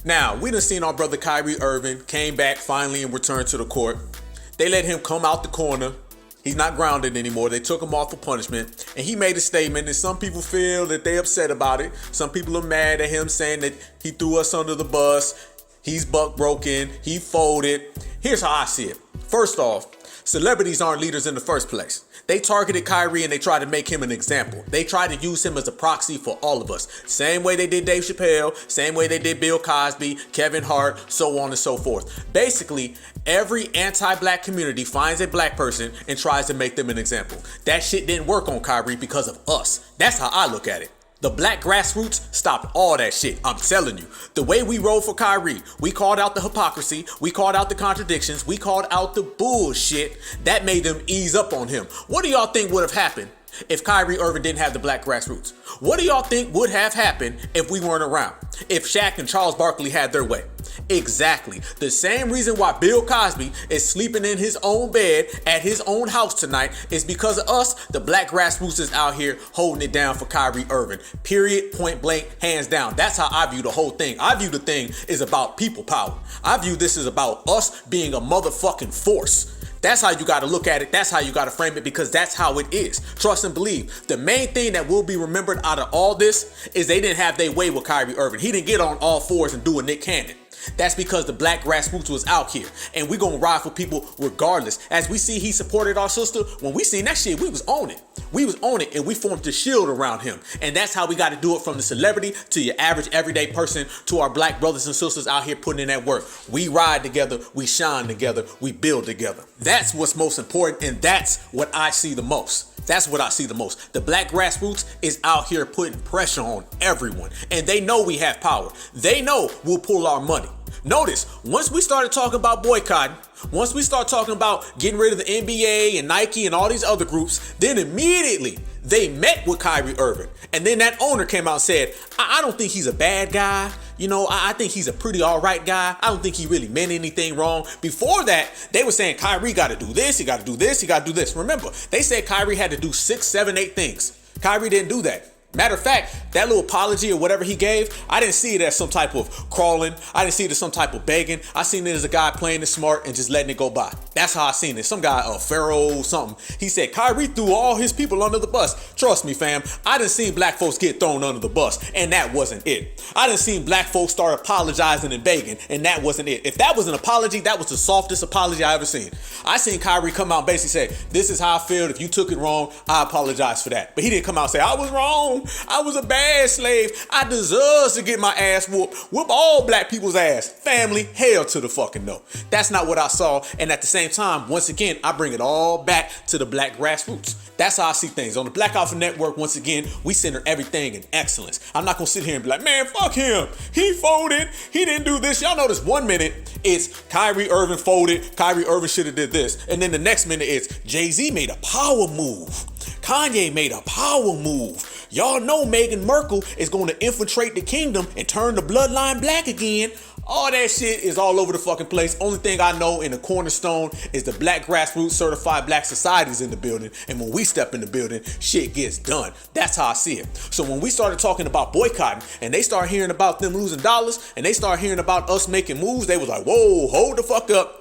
Now, we done seen our brother Kyrie Irving came back finally and returned to the court. They let him come out the corner. He's not grounded anymore. They took him off for punishment. And he made a statement, and some people feel that they upset about it. Some people are mad at him saying that he threw us under the bus. He's buck broken. He folded. Here's how I see it. First off, celebrities aren't leaders in the first place. They targeted Kyrie and they tried to make him an example. They tried to use him as a proxy for all of us. Same way they did Dave Chappelle, same way they did Bill Cosby, Kevin Hart, so on and so forth. Basically, every anti-black community finds a black person and tries to make them an example. That shit didn't work on Kyrie because of us. That's how I look at it. The black grassroots stopped all that shit, I'm telling you. The way we rolled for Kyrie, we called out the hypocrisy, we called out the contradictions, we called out the bullshit. That made them ease up on him. What do y'all think would have happened if Kyrie Irving didn't have the black grassroots? What do y'all think would have happened if we weren't around? If Shaq and Charles Barkley had their way? Exactly. The same reason why Bill Cosby is sleeping in his own bed at his own house tonight is because of us. The black grassroots is out here holding it down for Kyrie Irving. Period, point blank, hands down. That's how I view the whole thing. I view the thing is about people power. I view this as about us being a motherfucking force. That's how you got to look at it. That's how you got to frame it, because that's how it is. Trust and believe. The main thing that will be remembered out of all this is they didn't have their way with Kyrie Irving. He didn't get on all fours and do a Nick Cannon. That's because the black grassroots was out here, and we gonna ride for people regardless. As we see he supported our sister, when we seen that shit, we was on it. We was on it, and we formed a shield around him. And that's how we got to do it, from the celebrity to your average everyday person to our black brothers and sisters out here putting in that work. We ride together, we shine together, we build together. That's what's most important, and that's what I see the most. That's what I see the most. The black grassroots is out here putting pressure on everyone, and they know we have power. They know we'll pull our money. Notice, once we started talking about boycotting, once we start talking about getting rid of the NBA and Nike and all these other groups, then immediately they met with Kyrie Irving. And then that owner came out and said, I don't think he's a bad guy. You know, I think he's a pretty all right guy. I don't think he really meant anything wrong. Before that, they were saying Kyrie got to do this, he got to do this, he got to do this. Remember, they said Kyrie had to do 6, 7, 8 things. Kyrie didn't do that. Matter of fact, that little apology or whatever he gave, I didn't see it as some type of crawling. I didn't see it as some type of begging. I seen it as a guy playing it smart and just letting it go by. That's how I seen it. Some guy, Pharaoh something. He said Kyrie threw all his people under the bus. Trust me, fam. I done seen black folks get thrown under the bus, and that wasn't it. I done seen black folks start apologizing and begging, and that wasn't it. If that was an apology, that was the softest apology I ever seen. I seen Kyrie come out and basically say, this is how I feel. If you took it wrong, I apologize for that. But he didn't come out and say, I was wrong. I was a bad slave. I deserve to get my ass whooped. Whoop all black people's ass. Family, hell to the fucking no. That's not what I saw. And at the same time, once again, I bring it all back to the black grassroots. That's how I see things. On the Black Alpha Network, once again, we center everything in excellence. I'm not going to sit here and be like, man, fuck him. He folded. He didn't do this. Y'all notice 1 minute it's Kyrie Irving folded. Kyrie Irving should have did this. And then the next minute it's Jay-Z made a power move. Kanye made a power move. Y'all know Meghan Markle is going to infiltrate the kingdom and turn the bloodline black again. All that shit is all over the fucking place. Only thing I know in the cornerstone is the black grassroots certified black societies in the building. And when we step in the building, shit gets done. That's how I see it. So when we started talking about boycotting and they start hearing about them losing dollars and they start hearing about us making moves, they was like, whoa, hold the fuck up.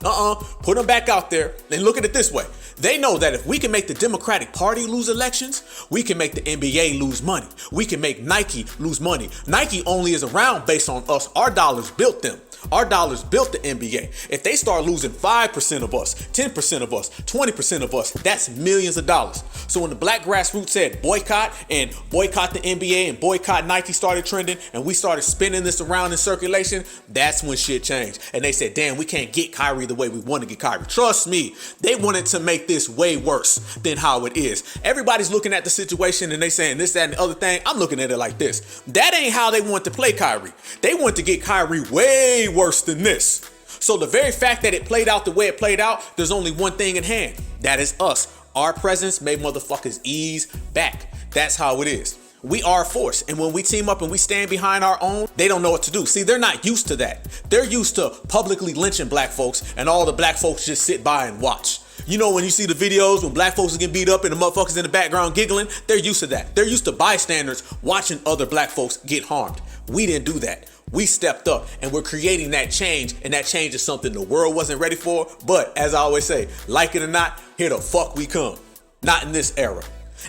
Put them back out there. And look at it this way. They know that if we can make the Democratic Party lose elections, we can make the NBA lose money. We can make Nike lose money. Nike only is around based on us. Our dollars built them. Our dollars built the NBA. If they start losing 5% of us, 10% of us, 20% of us, that's millions of dollars. So when the black grassroots said boycott and boycott the NBA and boycott Nike started trending and we started spinning this around in circulation, that's when shit changed. And they said, damn, we can't get Kyrie the way we want to get Kyrie. Trust me, they wanted to make this way worse than how it is. Everybody's looking at the situation and they saying this, that, and the other thing. I'm looking at it like this. That ain't how they want to play Kyrie. They want to get Kyrie way worse than this. So the very fact that it played out the way it played out, there's only one thing in hand. That is us. Our presence made motherfuckers ease back. That's how it is. We are a force. And when we team up and we stand behind our own, they don't know what to do. See, they're not used to that. They're used to publicly lynching black folks and all the black folks just sit by and watch. You know, when you see the videos when black folks get beat up and the motherfuckers in the background giggling, they're used to that. They're used to bystanders watching other black folks get harmed. We didn't do that. We stepped up and we're creating that change, and that change is something the world wasn't ready for. But as I always say, like it or not, here the fuck we come. Not in this era.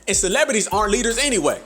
And celebrities aren't leaders anyway.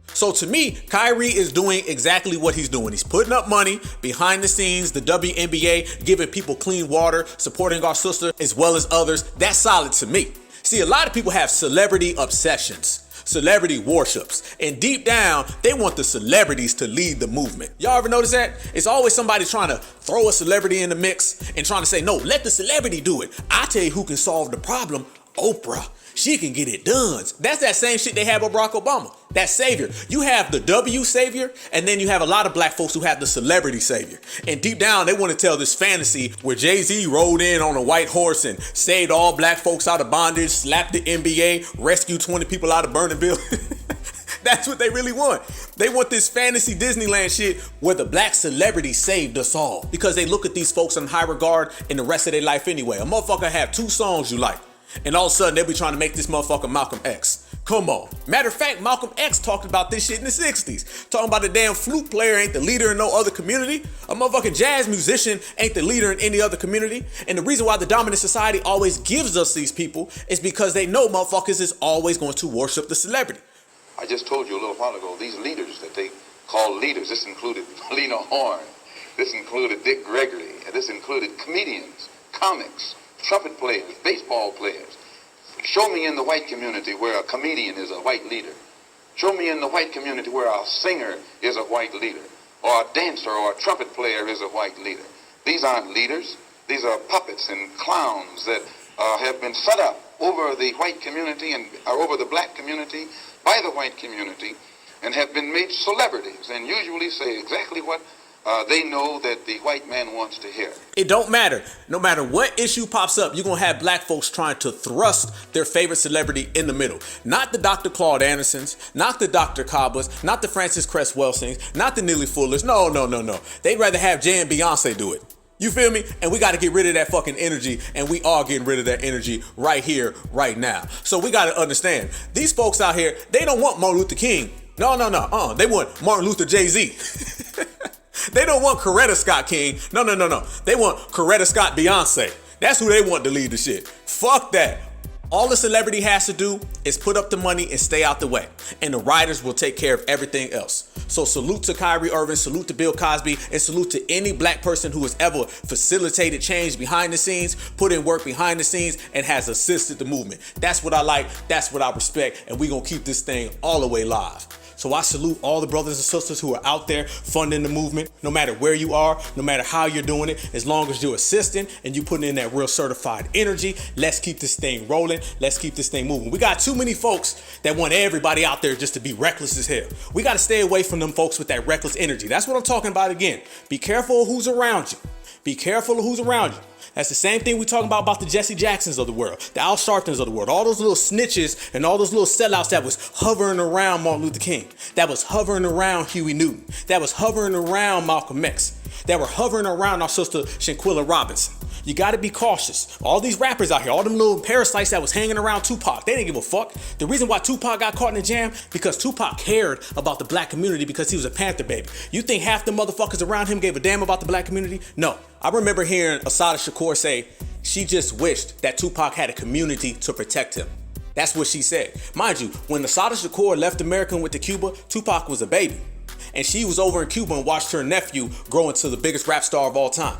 So to me, Kyrie is doing exactly what he's doing. He's putting up money behind the scenes, the WNBA, giving people clean water, supporting our sister as well as others. That's solid to me. See, a lot of people have celebrity obsessions, celebrity worships, and deep down, they want the celebrities to lead the movement. Y'all ever notice that? It's always somebody trying to throw a celebrity in the mix and trying to say, no, let the celebrity do it. I tell you who can solve the problem, Oprah. She can get it done. That's that same shit they have with Barack Obama. That savior. You have the W savior, and then you have a lot of black folks who have the celebrity savior. And deep down, they want to tell this fantasy where Jay-Z rode in on a white horse and saved all black folks out of bondage, slapped the NBA, rescued 20 people out of Burningville. That's what they really want. They want this fantasy Disneyland shit where the black celebrity saved us all. Because they look at these folks in high regard in the rest of their life anyway. A motherfucker have 2 songs you like. And all of a sudden, they'll be trying to make this motherfucker Malcolm X. Come on. Matter of fact, Malcolm X talked about this shit in the 60s. Talking about the damn flute player ain't the leader in no other community. A motherfucking jazz musician ain't the leader in any other community. And the reason why the dominant society always gives us these people is because they know motherfuckers is always going to worship the celebrity. I just told you a little while ago, these leaders that they call leaders, this included Lena Horne, this included Dick Gregory, and this included comedians, comics, trumpet players, baseball players. Show me in the white community where a comedian is a white leader. Show me in the white community where a singer is a white leader, or a dancer or a trumpet player is a white leader. These aren't leaders. These are puppets and clowns that have been set up over the white community and over the black community by the white community and have been made celebrities and usually say exactly what they know that the white man wants to hear. It don't matter. No matter what issue pops up, you're going to have black folks trying to thrust their favorite celebrity in the middle. Not the Dr. Claude Andersons, not the Dr. Cobbas, not the Francis Cress Welsings, not the Neely Fullers. No. They'd rather have Jay and Beyonce do it. You feel me? And we got to get rid of that fucking energy, and we are getting rid of that energy right here, right now. So we got to understand, these folks out here, they don't want Martin Luther King. No. They want Martin Luther Jay-Z. They don't want Coretta Scott King. No. They want Coretta Scott Beyonce. That's who they want to lead the shit. Fuck that. All the celebrity has to do is put up the money and stay out the way. And the writers will take care of everything else. So salute to Kyrie Irving, salute to Bill Cosby, and salute to any black person who has ever facilitated change behind the scenes, put in work behind the scenes, and has assisted the movement. That's what I like, that's what I respect, and we're gonna keep this thing all the way live. So I salute all the brothers and sisters who are out there funding the movement, no matter where you are, no matter how you're doing it, as long as you're assisting and you putting in that real certified energy. Let's keep this thing rolling. Let's keep this thing moving. We got too many folks that want everybody out there just to be reckless as hell. We got to stay away from them folks with that reckless energy. That's what I'm talking about again. Be careful of who's around you. Be careful of who's around you. That's the same thing we talking about the Jesse Jacksons of the world, the Al Sharptons of the world, all those little snitches and all those little sellouts that was hovering around Martin Luther King, that was hovering around Huey Newton, that was hovering around Malcolm X, that were hovering around our sister Shanquilla Robinson. You got to be cautious. All these rappers out here, all them little parasites that was hanging around Tupac, they didn't give a fuck. The reason why Tupac got caught in the jam, because Tupac cared about the black community because he was a Panther baby. You think half the motherfuckers around him gave a damn about the black community? No. I remember hearing Assata Shakur say she just wished that Tupac had a community to protect him. That's what she said. Mind you, when Assata Shakur left America and went to Cuba, Tupac was a baby. And she was over in Cuba and watched her nephew grow into the biggest rap star of all time.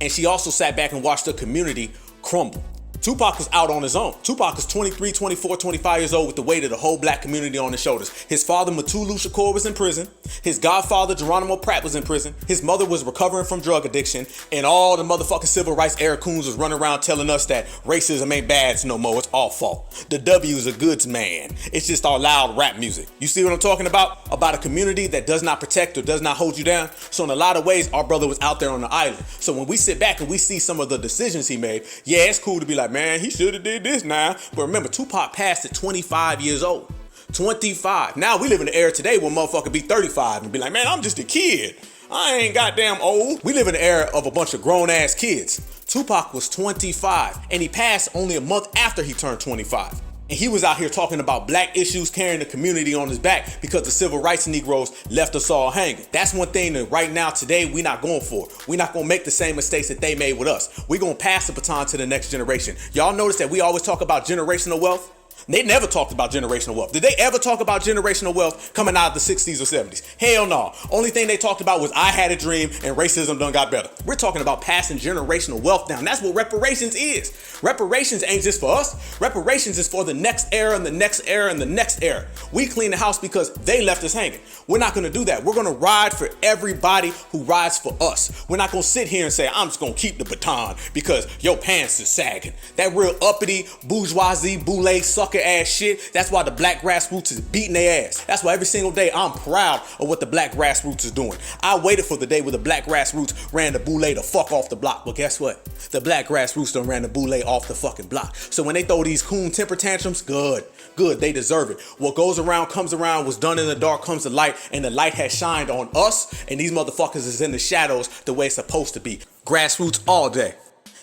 And she also sat back and watched the community crumble. Tupac was out on his own. Tupac was 23, 24, 25 years old with the weight of the whole black community on his shoulders. His father, Mutulu Shakur, was in prison. His godfather, Geronimo Pratt, was in prison. His mother was recovering from drug addiction. And all the motherfucking civil rights era coons was running around telling us that racism ain't bad no more. It's all fault. The W is a goods man. It's just our loud rap music. You see what I'm talking about? About a community that does not protect or does not hold you down. So in a lot of ways, our brother was out there on the island. So when we sit back and we see some of the decisions he made, yeah, it's cool to be like, man, he should have did this now. But remember, Tupac passed at 25 years old. 25. Now we live in the era today where motherfucker be 35 and be like, man, I'm just a kid. I ain't goddamn old. We live in the era of a bunch of grown ass kids. Tupac was 25 and he passed only a month after he turned 25. And he was out here talking about black issues, carrying the community on his back because the civil rights Negroes left us all hanging. That's one thing that right now, today, we're not going for. We're not going to make the same mistakes that they made with us. We're going to pass the baton to the next generation. Y'all notice that we always talk about generational wealth? They never talked about generational wealth. Did they ever talk about generational wealth coming out of the 60s or 70s? Hell no. Only thing they talked about was I had a dream and racism done got better. We're talking about passing generational wealth down. That's what reparations is. Reparations ain't just for us. Reparations is for the next era and the next era and the next era. We clean the house because they left us hanging. We're not going to do that. We're going to ride for everybody who rides for us. We're not going to sit here and say, I'm just going to keep the baton because your pants is sagging. That real uppity, bourgeoisie, boule, sucker ass shit. That's why the black grassroots is beating their ass. That's why every single day I'm proud of what the black grassroots is doing. I waited for the day where the black grassroots ran the boule the fuck off the block. But guess what? The black grassroots done ran the boule off the fucking block. So when they throw these coon temper tantrums, good, they deserve it. What goes around comes around, what's done in the dark comes to light, and the light has shined on us, and these motherfuckers is in the shadows the way it's supposed to be. Grassroots all day.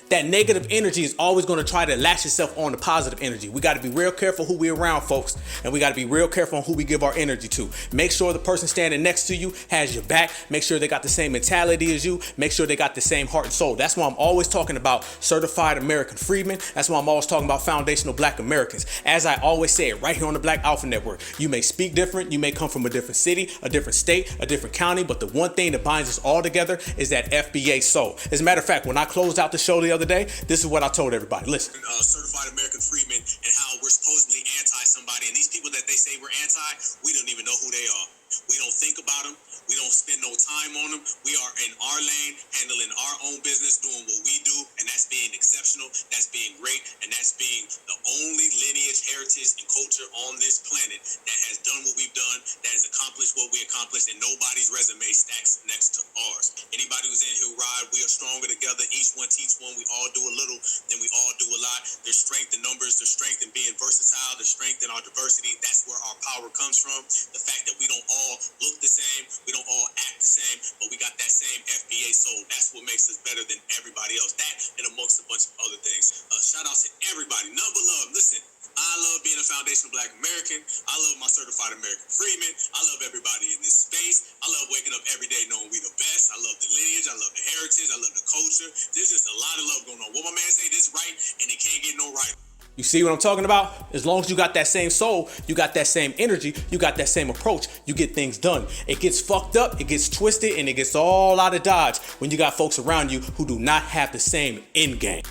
That negative energy is always going to try to latch itself on the positive energy. We got to be real careful who we're around, folks, and we got to be real careful on who we give our energy to. Make sure the person standing next to you has your back. Make sure they got the same mentality as you. Make sure they got the same heart and soul. That's why I'm always talking about certified American freedmen. That's why I'm always talking about foundational black Americans. As I always say it right here on the Black Alpha Network, you may speak different, you may come from a different city, a different state, a different county, but the one thing that binds us all together is that FBA soul. As a matter of fact, when I closed out the show the other day, this is what I told everybody. Listen. Certified American freedmen and how we're supposedly anti somebody. And these people that they say we're anti, we don't even know who they are. We don't think about them. We don't spend no time on them. We are in our lane, handling our own business, doing what we do. And that's being exceptional. That's being great. And that's being the only lineage, heritage, and culture on this planet that has done what we've done, that has accomplished what we accomplished, and nobody's resume stacks next to ours. Anybody who's in here ride, we are stronger together. Each one teach one. We all do a little, then we all do a lot. There's strength in numbers. There's strength in being versatile. There's strength in our diversity. That's where our power comes from. The fact that we don't all look the same, we don't all act the same, but we got that same FBA soul. That's what makes us better than everybody else. That and amongst a bunch of other things. Shout out to everybody. None but love. Listen, I love being a foundational black American. I love my certified American freedmen. I love everybody in this space. I love waking up every day knowing we the best. I love the lineage. I love the heritage. I love the culture. There's just a lot of love going on. What my man say, this right, and it can't get no right. You see what I'm talking about? As long as you got that same soul, you got that same energy, you got that same approach, you get things done. It gets fucked up, it gets twisted, and it gets all out of dodge when you got folks around you who do not have the same end game.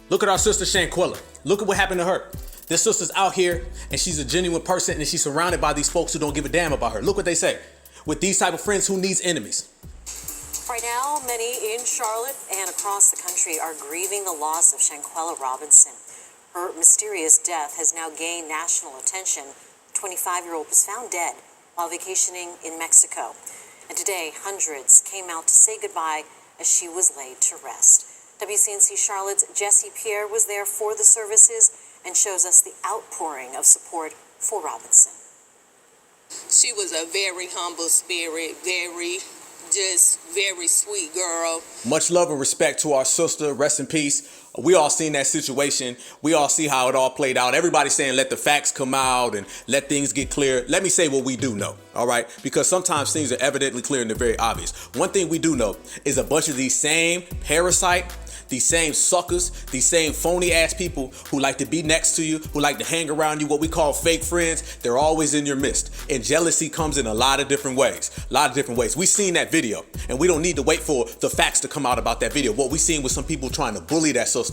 Look at our sister Shanquella. Look at what happened to her. This sister's out here, and she's a genuine person, and she's surrounded by these folks who don't give a damn about her. Look what they say. With these type of friends, who needs enemies? Right now, many in Charlotte and across the country are grieving the loss of Shanquella Robinson. Her mysterious death has now gained national attention. The 25-year-old was found dead while vacationing in Mexico. And today, hundreds came out to say goodbye as she was laid to rest. WCNC Charlotte's Jesse Pierre was there for the services and shows us the outpouring of support for Robinson. She was a very humble spirit, very sweet girl. Much love and respect to our sister. Rest in peace. We all seen that situation. We all see how it all played out. Everybody's saying let the facts come out and let things get clear. Let me say what we do know, all right? Because sometimes things are evidently clear and they're very obvious. One thing we do know is a bunch of these same parasite, these same suckers, these same phony ass people who like to be next to you, who like to hang around you, what we call fake friends, they're always in your midst. And jealousy comes in a lot of different ways. We seen that video, and we don't need to wait for the facts to come out about that video. What we seen was some people trying to bully that sister.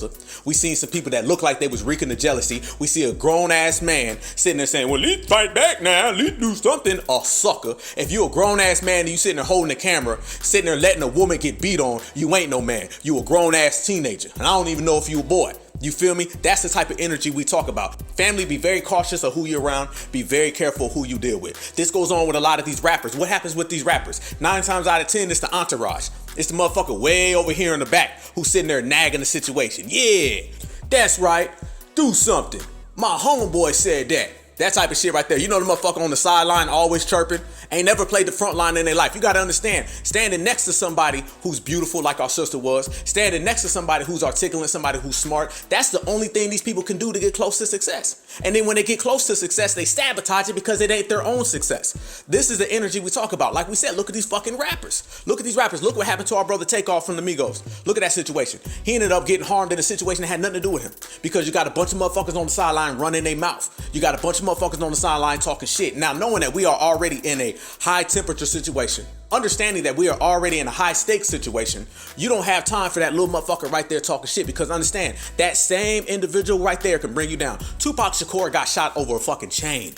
We seen some people that look like they was reeking of jealousy. We see a grown ass man sitting there saying, well, let's fight back now, let's do something. A sucker. If you a grown ass man and you sitting there holding the camera, sitting there letting a woman get beat on, you ain't no man. You a grown ass teenager. And I don't even know if you a boy. You feel me? That's the type of energy we talk about. Family, be very cautious of who you're around. Be very careful of who you deal with. This goes on with a lot of these rappers. What happens with these rappers? 9 times out of 10, it's the entourage. It's the motherfucker way over here in the back who's sitting there nagging the situation. Yeah, that's right. Do something. My homeboy said that. That type of shit right there. You know the motherfucker on the sideline always chirping, ain't never played the front line in their life. You got to understand, standing next to somebody who's beautiful like our sister was, standing next to somebody who's articulate, somebody who's smart, that's the only thing these people can do to get close to success. And then when they get close to success, they sabotage it because it ain't their own success. This is the energy we talk about. Like we said, look at these fucking rappers. Look at these rappers. Look what happened to our brother Takeoff from the Migos. Look at that situation. He ended up getting harmed in a situation that had nothing to do with him because you got a bunch of motherfuckers on the sideline running their mouth. You got a bunch of motherfuckers on the sideline talking shit. Now, knowing that we are already in a high temperature situation, understanding that we are already in a high stakes situation, you don't have time for that little motherfucker right there talking shit, because understand, that same individual right there can bring you down. Tupac Shakur got shot over a fucking chain.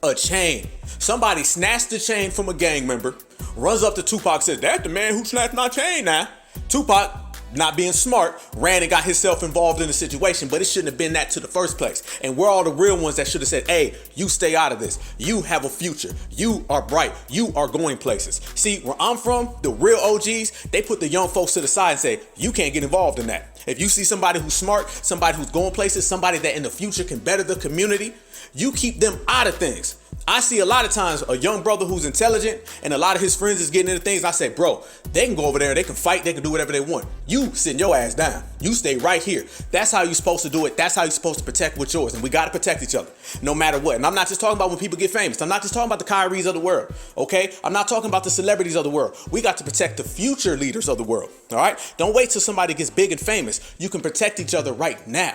A chain. Somebody snatched the chain from a gang member, runs up to Tupac, says, "That's the man who snatched my chain now." Tupac, not being smart, ran and got himself involved in the situation, but it shouldn't have been that to the first place. And we're all the real ones that should have said, "Hey, you stay out of this. You have a future. You are bright. You are going places." See, where I'm from, the real OGs, they put the young folks to the side and say, "You can't get involved in that." If you see somebody who's smart, somebody who's going places, somebody that in the future can better the community, you keep them out of things. I see a lot of times a young brother who's intelligent and a lot of his friends is getting into things. I say, bro, they can go over there, they can fight, they can do whatever they want. You sit your ass down. You stay right here. That's how you're supposed to do it. That's how you're supposed to protect what's yours. And we got to protect each other no matter what. And I'm not just talking about when people get famous. I'm not just talking about the Kyries of the world. Okay? I'm not talking about the celebrities of the world. We got to protect the future leaders of the world. All right? Don't wait till somebody gets big and famous. You can protect each other right now.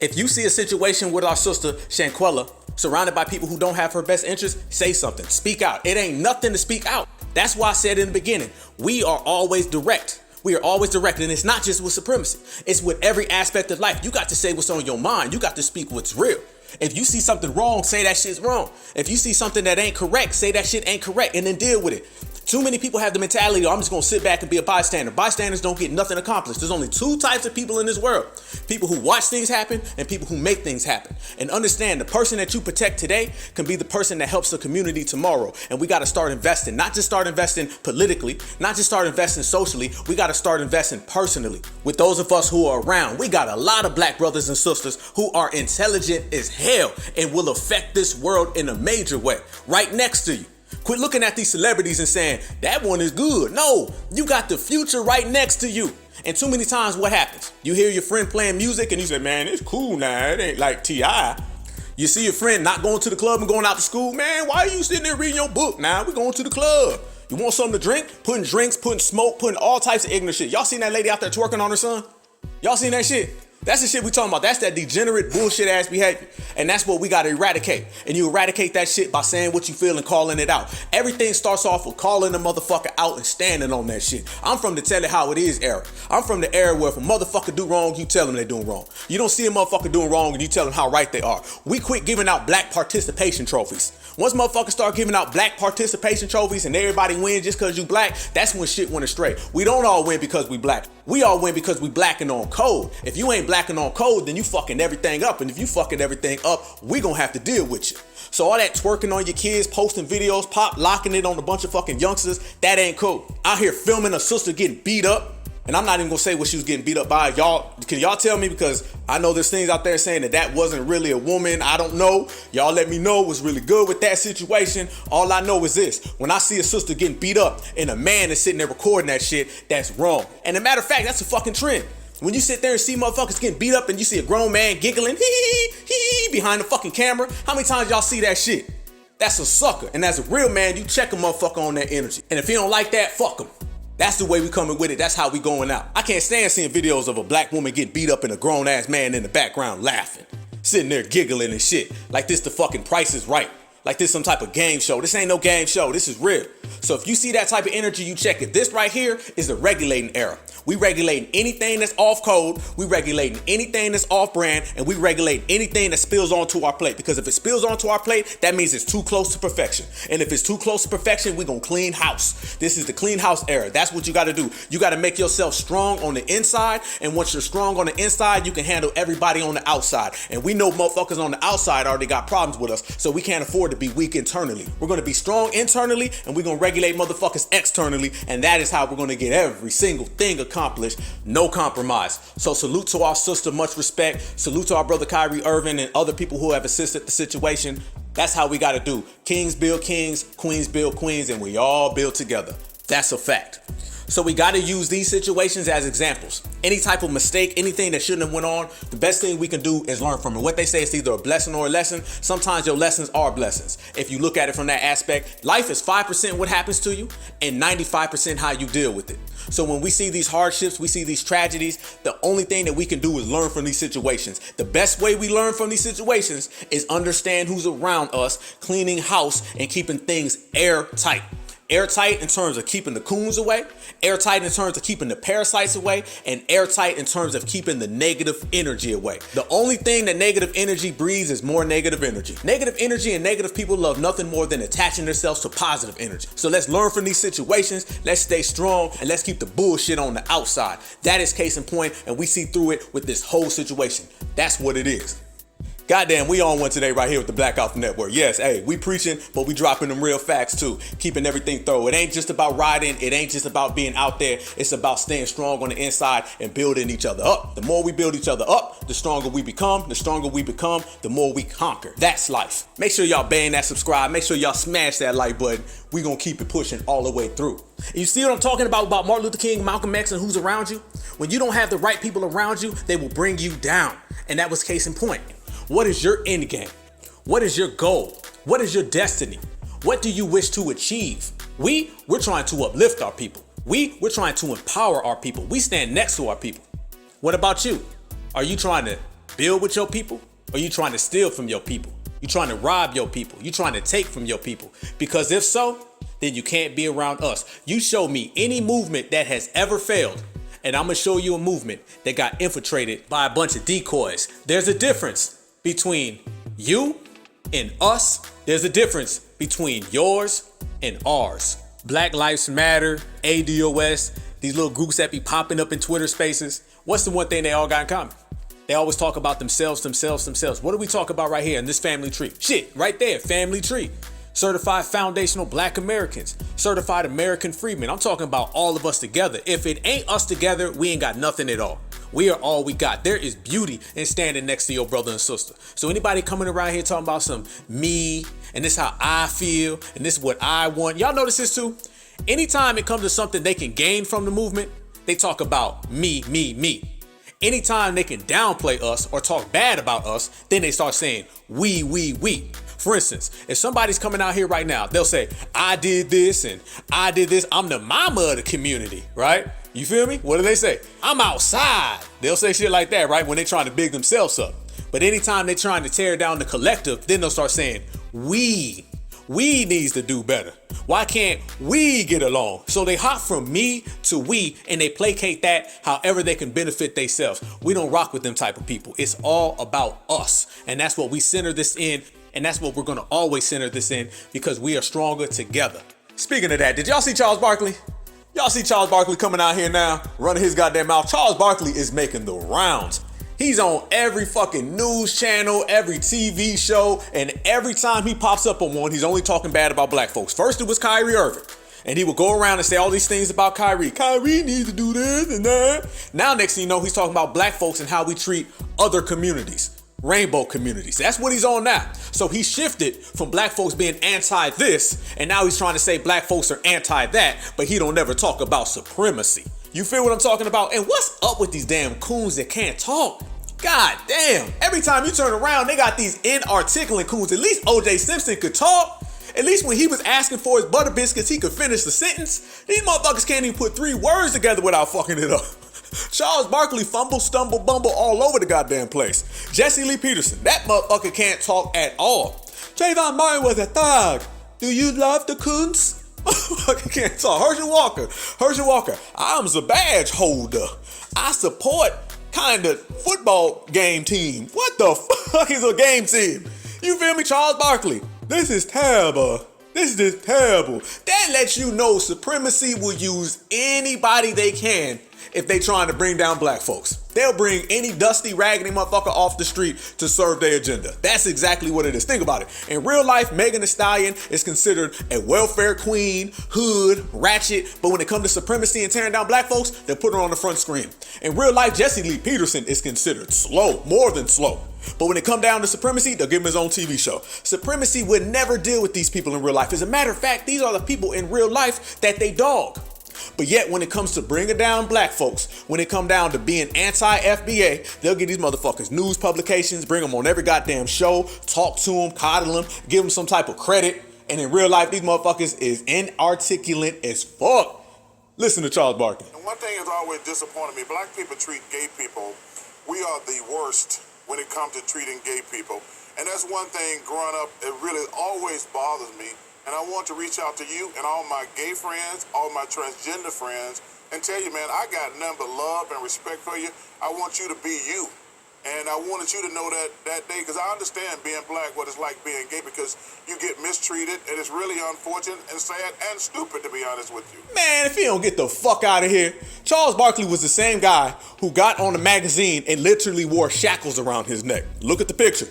If you see a situation with our sister, Shanquella, surrounded by people who don't have her best interest, say something. Speak out. It ain't nothing to speak out. That's why I said in the beginning, we are always direct. We are always direct, and it's not just with supremacy. It's with every aspect of life. You got to say what's on your mind. You got to speak what's real. If you see something wrong, say that shit's wrong. If you see something that ain't correct, say that shit ain't correct, and then deal with it. Too many people have the mentality, I'm just going to sit back and be a bystander. Bystanders don't get nothing accomplished. There's only two types of people in this world. People who watch things happen and people who make things happen. And understand, the person that you protect today can be the person that helps the community tomorrow. And we got to start investing. Not just start investing politically, not just start investing socially. We got to start investing personally. With those of us who are around, we got a lot of black brothers and sisters who are intelligent as hell and will affect this world in a major way. Right next to you. Quit looking at these celebrities and saying, that one is good. No, you got the future right next to you. And too many times what happens? You hear your friend playing music and you say, man, it's cool now. It ain't like T.I. You see your friend not going to the club and going out to school. Man, why are you sitting there reading your book now? We're going to the club. You want something to drink? Putting drinks, putting smoke, putting all types of ignorant shit. Y'all seen that lady out there twerking on her son? Y'all seen that shit? That's the shit we talking about. That's that degenerate bullshit ass behavior. And that's what we got to eradicate. And you eradicate that shit by saying what you feel and calling it out. Everything starts off with calling the motherfucker out and standing on that shit. I'm from the tell it how it is era. I'm from the era where if a motherfucker do wrong, you tell them they doing wrong. You don't see a motherfucker doing wrong and you tell them how right they are. We quit giving out black participation trophies. Once motherfuckers start giving out black participation trophies and everybody wins just because you black, that's when shit went astray. We don't all win because we black. We all win because we blacking on code. If you ain't blacking on code, then you fucking everything up. And if you fucking everything up, we gonna have to deal with you. So all that twerking on your kids, posting videos, pop locking it on a bunch of fucking youngsters, that ain't cool. Out here filming a sister getting beat up. And I'm not even gonna say what she was getting beat up by. Y'all, can y'all tell me? Because I know there's things out there saying that wasn't really a woman. I don't know. Y'all let me know what's really good with that situation. All I know is this. When I see a sister getting beat up and a man is sitting there recording that shit, that's wrong. And a matter of fact, that's a fucking trend. When you sit there and see motherfuckers getting beat up and you see a grown man giggling behind the fucking camera, how many times y'all see that shit? That's a sucker. And as a real man, you check a motherfucker on that energy. And if he don't like that, fuck him. That's the way we coming with it. That's how we going out. I can't stand seeing videos of a black woman getting beat up and a grown ass man in the background laughing, sitting there giggling and shit. Like this the fucking Price is Right. Like this some type of game show. This ain't no game show. This is real. So if you see that type of energy, you check it. This right here is the regulating era. We regulating anything that's off code. We regulating anything that's off brand. And we regulate anything that spills onto our plate. Because if it spills onto our plate, that means it's too close to perfection. And if it's too close to perfection, we're going to clean house. This is the clean house era. That's what you got to do. You got to make yourself strong on the inside. And once you're strong on the inside, you can handle everybody on the outside. And we know motherfuckers on the outside already got problems with us. So we can't afford to be weak internally. We're going to be strong internally and we're going to regulate motherfuckers externally, and that is how we're going to get every single thing accomplished. No compromise. So salute to our sister, much respect. Salute to our brother Kyrie Irving and other people who have assisted the situation. That's how we got to do. Kings build kings, queens build queens, and we all build together. That's a fact. So we got to use these situations as examples. Any type of mistake, anything that shouldn't have went on, the best thing we can do is learn from it. What they say is either a blessing or a lesson. Sometimes your lessons are blessings. If you look at it from that aspect, life is 5% what happens to you and 95% how you deal with it. So when we see these hardships, we see these tragedies, the only thing that we can do is learn from these situations. The best way we learn from these situations is understand who's around us, cleaning house and keeping things airtight. Airtight in terms of keeping the coons away, airtight in terms of keeping the parasites away, and airtight in terms of keeping the negative energy away. The only thing that negative energy breeds is more negative energy. Negative energy and negative people love nothing more than attaching themselves to positive energy. So let's learn from these situations, let's stay strong, and let's keep the bullshit on the outside. That is case in point, and we see through it with this whole situation. That's what it is. Goddamn, we on one today right here with the Black Alpha Network. Yes, hey, we preaching, but we dropping them real facts too. Keeping everything thorough. It ain't just about riding. It ain't just about being out there. It's about staying strong on the inside and building each other up. The more we build each other up, the stronger we become. The stronger we become, the more we conquer. That's life. Make sure y'all bang that subscribe. Make sure y'all smash that like button. We gonna keep it pushing all the way through. And you see what I'm talking about Martin Luther King, Malcolm X, and who's around you? When you don't have the right people around you, they will bring you down. And that was case in point. What is your end game? What is your goal? What is your destiny? What do you wish to achieve? We're trying to uplift our people. We're trying to empower our people. We stand next to our people. What about you? Are you trying to build with your people? Or are you trying to steal from your people? You trying to rob your people? You trying to take from your people? Because if so, then you can't be around us. You show me any movement that has ever failed, and I'm gonna show you a movement that got infiltrated by a bunch of decoys. There's a difference between you and us. There's a difference between yours and ours. Black Lives Matter, ADOS, these little groups that be popping up in Twitter spaces. What's the one thing they all got in common? They always talk about themselves. What do we talk about right here in this family tree? Shit, right there, family tree. Certified foundational Black Americans, certified American freedmen. I'm talking about all of us together. If it ain't us together, we ain't got nothing at all. We are all we got. There is beauty in standing next to your brother and sister. So anybody coming around here talking about some me, and this how I feel, and this is what I want. Y'all notice this too? Anytime it comes to something they can gain from the movement, they talk about me. Anytime they can downplay us or talk bad about us, then they start saying we. For instance, if somebody's coming out here right now, they'll say, I did this and I did this. I'm the mama of the community, right? You feel me? What do they say? I'm outside. They'll say shit like that, right? When they're trying to big themselves up. But anytime they're trying to tear down the collective, then they'll start saying, we needs to do better. Why can't we get along? So they hop from me to we, and they placate that however they can benefit themselves. We don't rock with them type of people. It's all about us. And that's what we center this in. And that's what we're going to always center this in, because we are stronger together. Speaking of that, did y'all see Charles Barkley? Y'all see Charles Barkley coming out here now, running his goddamn mouth? Charles Barkley is making the rounds. He's on every fucking news channel, every TV show, and every time he pops up on one, he's only talking bad about black folks. First it was Kyrie Irving, and he would go around and say all these things about Kyrie. Kyrie needs to do this and that. Now next thing you know, he's talking about black folks and how we treat other communities. Rainbow communities. That's what he's on now. So he shifted from black folks being anti this, and now he's trying to say black folks are anti that, but he don't never talk about supremacy. You feel what I'm talking about? And what's up with these damn coons that can't talk? God damn. Every time you turn around, they got these inarticulate coons. At least O.J. Simpson could talk. At least when he was asking for his butter biscuits, he could finish the sentence. These motherfuckers can't even put 3 words together without fucking it up. Charles Barkley fumble, stumble, bumble all over the goddamn place. Jesse Lee Peterson, that motherfucker can't talk at all. Trayvon Martin was a thug. Do you love the coons? Motherfucker can't talk. Herschel Walker, I'm the badge holder. I support kind of football game team. What the fuck is a game team? You feel me? Charles Barkley, this is terrible. That lets you know supremacy will use anybody they can if they trying to bring down black folks. They'll bring any dusty, raggedy motherfucker off the street to serve their agenda. That's exactly what it is. Think about it. In real life, Megan Thee Stallion is considered a welfare queen, hood, ratchet, but when it comes to supremacy and tearing down black folks, they'll put her on the front screen. In real life, Jesse Lee Peterson is considered slow, more than slow. But when it come down to supremacy, they'll give him his own TV show. Supremacy would never deal with these people in real life. As a matter of fact, these are the people in real life that they dog. But yet, when it comes to bringing down black folks, when it come down to being anti-FBA, they'll get these motherfuckers news publications, bring them on every goddamn show, talk to them, coddle them, give them some type of credit. And in real life, these motherfuckers is inarticulate as fuck. Listen to Charles Barkley. And one thing has always disappointed me. Black people treat gay people. We are the worst when it comes to treating gay people. And that's one thing growing up, it really always bothers me. And I want to reach out to you and all my gay friends, all my transgender friends, and tell you, man, I got nothing but love and respect for you. I want you to be you. And I wanted you to know that day, because I understand being black, what it's like being gay, because you get mistreated, and it's really unfortunate and sad and stupid, to be honest with you. Man, if he don't get the fuck out of here. Charles Barkley was the same guy who got on the magazine and literally wore shackles around his neck. Look at the picture.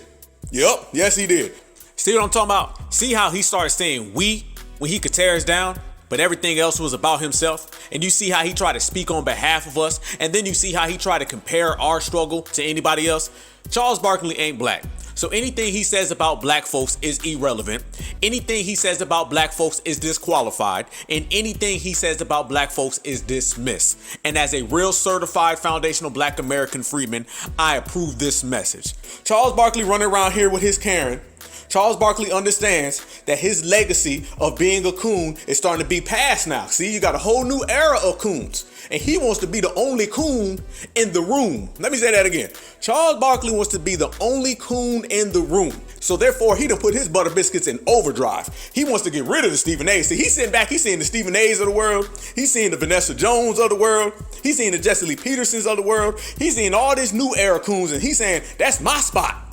Yup, yes he did. See what I'm talking about? See how he started saying we when he could tear us down, but everything else was about himself? And you see how he tried to speak on behalf of us, and then you see how he tried to compare our struggle to anybody else? Charles Barkley ain't black. So anything he says about black folks is irrelevant. Anything he says about black folks is disqualified. And anything he says about black folks is dismissed. And as a real certified foundational black American freedman, I approve this message. Charles Barkley running around here with his Karen. Charles Barkley understands that his legacy of being a coon is starting to be past now. See, you got a whole new era of coons. And he wants to be the only coon in the room. Let me say that again. Charles Barkley wants to be the only coon in the room. So therefore, he done put his butter biscuits in overdrive. He wants to get rid of the Stephen A's. See, he's sitting back, he's seeing the Stephen A's of the world. He's seeing the Vanessa Jones of the world. He's seeing the Jesse Lee Petersons of the world. He's seeing all these new era coons, and he's saying, that's my spot.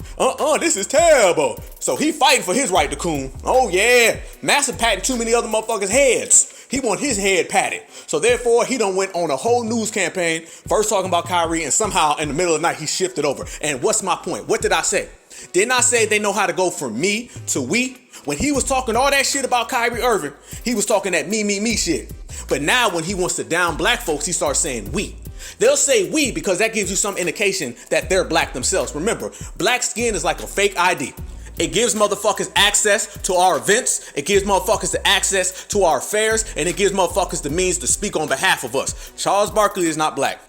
This is terrible. So he fighting for his right to coon. Oh yeah, Master patting too many other motherfuckers' heads. He want his head patted. So therefore, he done went on a whole news campaign, first talking about Kyrie, and somehow in the middle of the night, he shifted over. And what's my point? What did I say? Didn't I say they know how to go from me to we? When he was talking all that shit about Kyrie Irving, he was talking that me shit. But now when he wants to down black folks, he starts saying we. They'll say we because that gives you some indication that they're black themselves. Remember, black skin is like a fake ID. It gives motherfuckers access to our events. It gives motherfuckers the access to our affairs. And it gives motherfuckers the means to speak on behalf of us. Charles Barkley is not black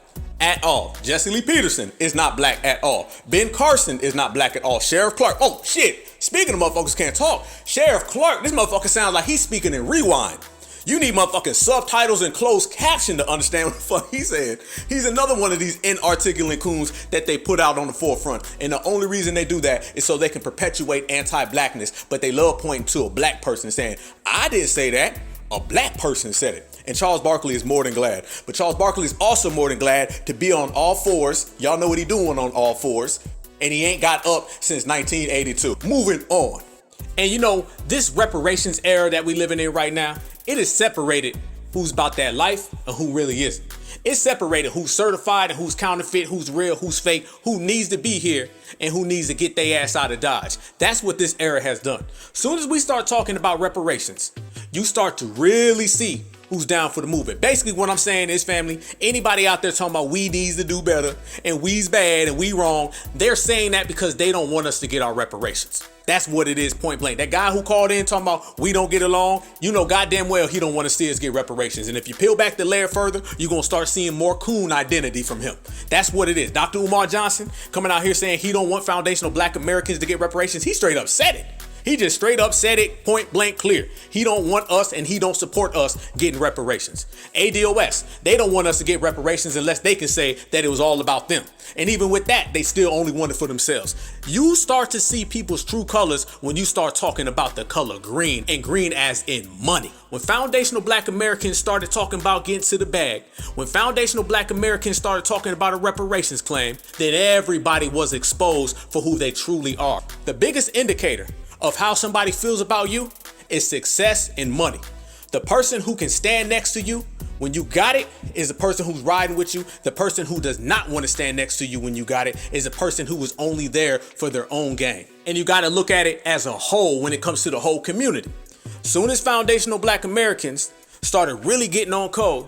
at all. Jesse Lee Peterson is not black at all. Ben Carson is not black at all. Sheriff Clark. Oh, shit. Speaking of motherfuckers can't talk. Sheriff Clark, this motherfucker sounds like he's speaking in rewind. You need motherfucking subtitles and closed caption to understand what the fuck he's saying. He's another one of these inarticulate coons that they put out on the forefront. And the only reason they do that is so they can perpetuate anti-blackness. But they love pointing to a black person saying, I didn't say that. A black person said it. And Charles Barkley is more than glad. But Charles Barkley is also more than glad to be on all fours. Y'all know what he doing on all fours. And he ain't got up since 1982. Moving on. And you know, this reparations era that we living in right now, it is separated who's about that life and who really isn't. It's separated who's certified and who's counterfeit, who's real, who's fake, who needs to be here and who needs to get their ass out of Dodge. That's what this era has done. Soon as we start talking about reparations, you start to really see who's down for the movement. Basically what I'm saying is, family, anybody out there talking about we needs to do better and we's bad and we wrong, they're saying that because they don't want us to get our reparations. That's what it is, point blank. That guy who called in talking about we don't get along, you know goddamn well he don't want to see us get reparations. And if you peel back the layer further, you're going to start seeing more coon identity from him. That's what it is. Dr. Umar Johnson coming out here saying he don't want foundational black Americans to get reparations. He straight up said it. He just straight up said it point blank clear. He don't want us and he don't support us getting reparations. ADOS, they don't want us to get reparations unless they can say that it was all about them. And even with that, they still only want it for themselves. You start to see people's true colors when you start talking about the color green, and green as in money. When foundational black Americans started talking about getting to the bag, when foundational black Americans started talking about a reparations claim, then everybody was exposed for who they truly are. The biggest indicator of how somebody feels about you is success and money. The person who can stand next to you When you got it is the person who's riding with you. The person who does not want to stand next to you when you got it is a person who is only there for their own gain. And you got to look at it as a whole when it comes to the whole community. Soon as foundational Black Americans started really getting on code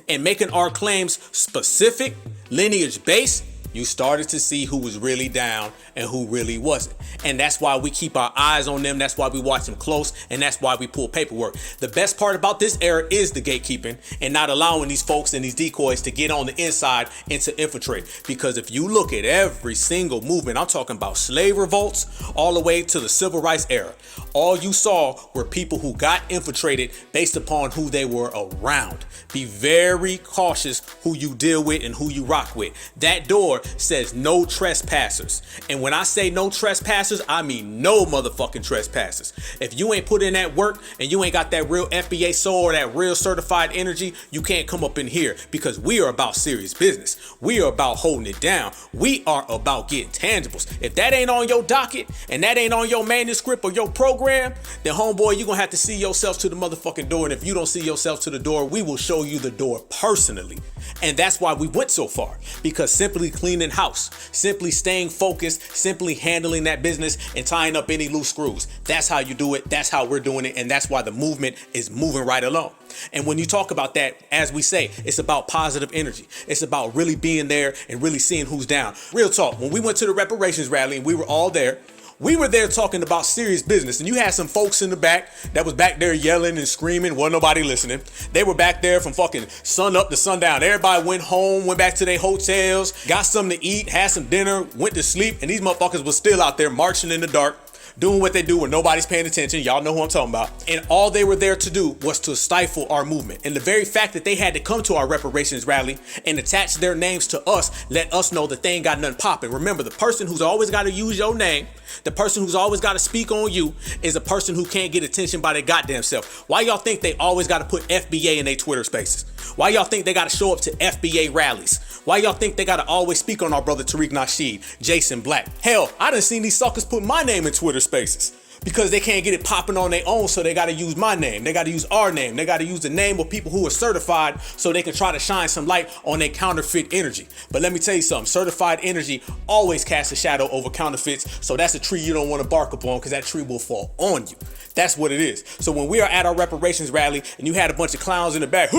and making our claims specific, lineage based, you started to see who was really down and who really wasn't. And that's why we keep our eyes on them. That's why we watch them close. And that's why we pull paperwork. The best part about this era is the gatekeeping and not allowing these folks and these decoys to get on the inside and to infiltrate. Because if you look at every single movement, I'm talking about slave revolts all the way to the civil rights era, all you saw were people who got infiltrated based upon who they were around. Be very cautious who you deal with and who you rock with. That door says no trespassers. And when I say no trespassers, I mean no motherfucking trespassers. If you ain't put in that work and you ain't got that real FBA soul or that real certified energy, you can't come up in here, because we are about serious business. We are about holding it down. We are about getting tangibles. If that ain't on your docket and that ain't on your manuscript or your program, then homeboy, you're gonna have to see yourself to the motherfucking door. And if you don't see yourself to the door, we will show you the door personally. And that's why we went so far, because simply cleaning house, simply staying focused, simply handling that business and tying up any loose screws. That's how you do it. That's how we're doing it. And that's why the movement is moving right along. And when you talk about that, as we say, it's about positive energy. It's about really being there and really seeing who's down. Real talk. When we went to the Reparations rally and we were all there, we were there talking about serious business, and you had some folks in the back that was back there yelling and screaming. Wasn't nobody listening. They were back there from fucking sun up to sundown. Everybody went home, went back to their hotels, got something to eat, had some dinner, went to sleep, and these motherfuckers were still out there marching in the dark, doing what they do when nobody's paying attention. Y'all know who I'm talking about. And all they were there to do was to stifle our movement. And the very fact that they had to come to our reparations rally and attach their names to us let us know that they ain't got nothing popping. Remember, the person who's always got to use your name, the person who's always got to speak on you, is a person who can't get attention by their goddamn self. Why y'all think they always got to put FBA in their Twitter spaces? Why y'all think they got to show up to FBA rallies? Why y'all think they got to always speak on our brother Tariq Nasheed, Jason Black? Hell, I done seen these suckers put my name in Twitter spaces because they can't get it popping on their own, so they got to use my name. They got to use our name. They got to use the name of people who are certified so they can try to shine some light on their counterfeit energy. But let me tell you something. Certified energy always casts a shadow over counterfeits, so that's a tree you don't want to bark upon, because that tree will fall on you. That's what it is. So when we are at our reparations rally and you had a bunch of clowns in the back,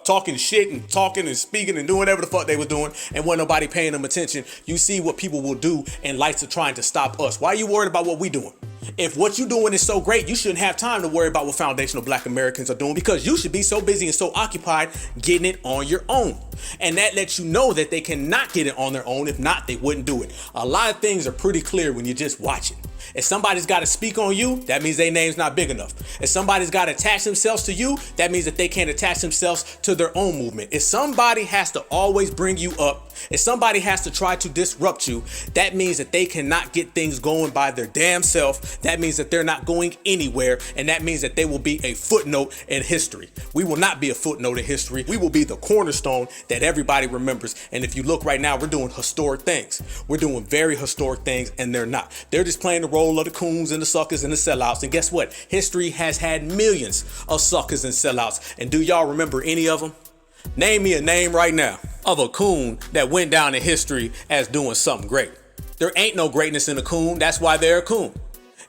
talking shit and talking and speaking and doing whatever the fuck they were doing, and wasn't nobody paying them attention, you see what people will do in lights of trying to stop us. Why are you worried about what we doing? If what you doing is so great, you shouldn't have time to worry about what foundational Black Americans are doing, because you should be so busy and so occupied getting it on your own. And that lets you know that they cannot get it on their own. If not, they wouldn't do it. A lot of things are pretty clear when you just watch it. If somebody's got to speak on you, that means their name's not big enough. If somebody's got to attach themselves to you, that means that they can't attach themselves to their own movement. If somebody has to always bring you up, if somebody has to try to disrupt you, that means that they cannot get things going by their damn self. That means that they're not going anywhere, and that means that they will be a footnote in history. We will not be a footnote in history. We will be the cornerstone that everybody remembers. And if you look right now, we're doing historic things. We're doing very historic things, and they're not. They're just playing the role of the coons and the suckers and the sellouts. And guess what? History has had millions of suckers and sellouts. And do y'all remember any of them? Name me a name right now of a coon that went down in history as doing something great. There ain't no greatness in a coon. That's why they're a coon.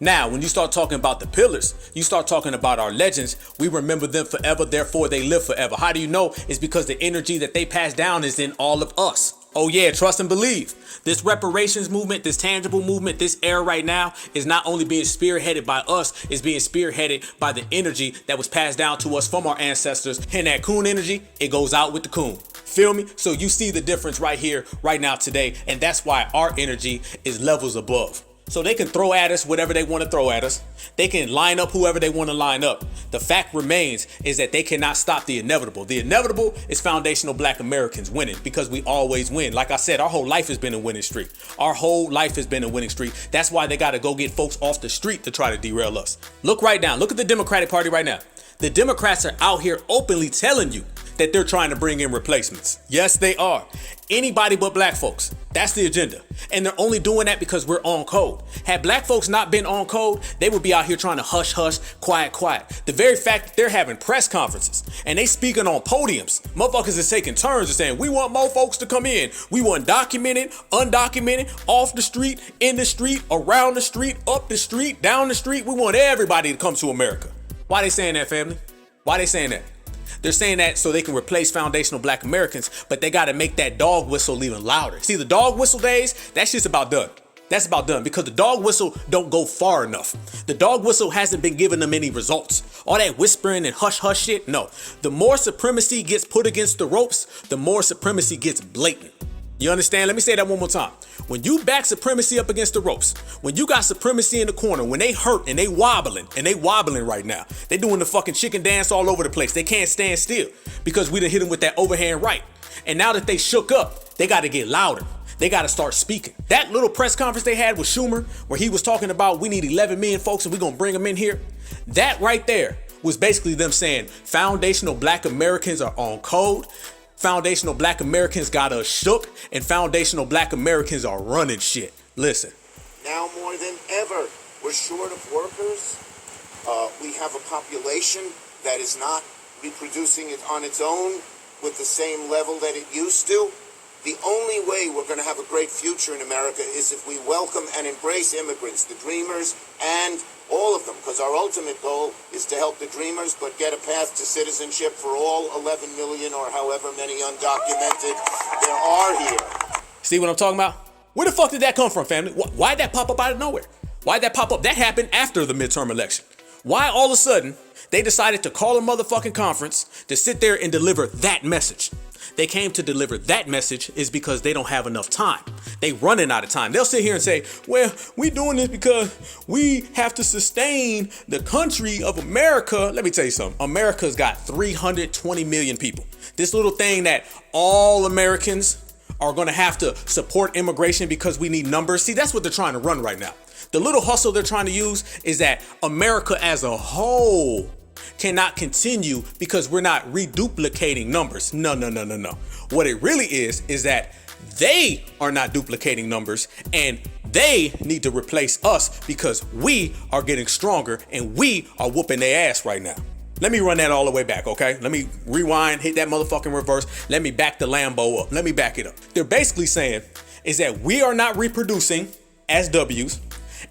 Now, when you start talking about the pillars, you start talking about our legends, we remember them forever, therefore they live forever. How do you know? It's because the energy that they pass down is in all of us. Oh yeah, trust and believe. This reparations movement, this tangible movement, this era right now is not only being spearheaded by us, it's being spearheaded by the energy that was passed down to us from our ancestors. And that coon energy, it goes out with the coon. Feel me? So you see the difference right here, right now, today. And that's why our energy is levels above. So they can throw at us whatever they want to throw at us. They can line up whoever they want to line up. The fact remains is that they cannot stop the inevitable. The inevitable is foundational Black Americans winning, because we always win. Like I said, our whole life has been a winning streak. Our whole life has been a winning streak. That's why they got to go get folks off the street to try to derail us. Look right now. Look at the Democratic Party right now. The Democrats are out here openly telling you that they're trying to bring in replacements. Yes, they are. Anybody but black folks. That's the agenda. And they're only doing that because we're on code. Had black folks not been on code, they would be out here trying to hush, hush, quiet, quiet. The very fact that they're having press conferences and they speaking on podiums, motherfuckers is taking turns and saying, we want more folks to come in. We want documented, undocumented, off the street, in the street, around the street, up the street, down the street. We want everybody to come to America. Why they saying that, family? Why they saying that? They're saying that so they can replace foundational black Americans, but they got to make that dog whistle even louder. See, the dog whistle days, that shit's about done. That's about done because the dog whistle don't go far enough. The dog whistle hasn't been giving them any results. All that whispering and hush hush shit, no. The more supremacy gets put against the ropes, the more supremacy gets blatant. You understand? Let me say that one more time. When you back supremacy up against the ropes, when you got supremacy in the corner, when they hurt and they wobbling right now, they doing the fucking chicken dance all over the place. They can't stand still because we done hit them with that overhand right. And now that they shook up, they got to get louder. They got to start speaking. That little press conference they had with Schumer, where he was talking about we need 11 million folks and we're going to bring them in here. That right there was basically them saying foundational black Americans are on code. Foundational black Americans got us shook, and foundational black Americans are running shit. Listen. Now more than ever, we're short of workers. We have a population that is not reproducing it on its own with the same level that it used to. The only way we're going to have a great future in America is if we welcome and embrace immigrants, the dreamers, and all of them, because our ultimate goal is to help the dreamers, but get a path to citizenship for all 11 million or however many undocumented there are here. See what I'm talking about? Where the fuck did that come from, family? Why'd that pop up out of nowhere? Why'd that pop up? That happened after the midterm election. Why all of a sudden they decided to call a motherfucking conference to sit there and deliver that message? They came to deliver that message is because they don't have enough time. They running out of time. They'll sit here and say, well, we doing this because we have to sustain the country of America. Let me tell you something. America's got 320 million people. This little thing that all Americans are going to have to support immigration because we need numbers. See, that's what they're trying to run right now. The little hustle they're trying to use is that America as a whole cannot continue because we're not reduplicating numbers. No. What it really is that they are not duplicating numbers and they need to replace us because we are getting stronger and we are whooping their ass right now. Let me run that all the way back, okay? Let me rewind, hit that motherfucking reverse. Let me back the Lambo up. Let me back it up. They're basically saying is that we are not reproducing as W's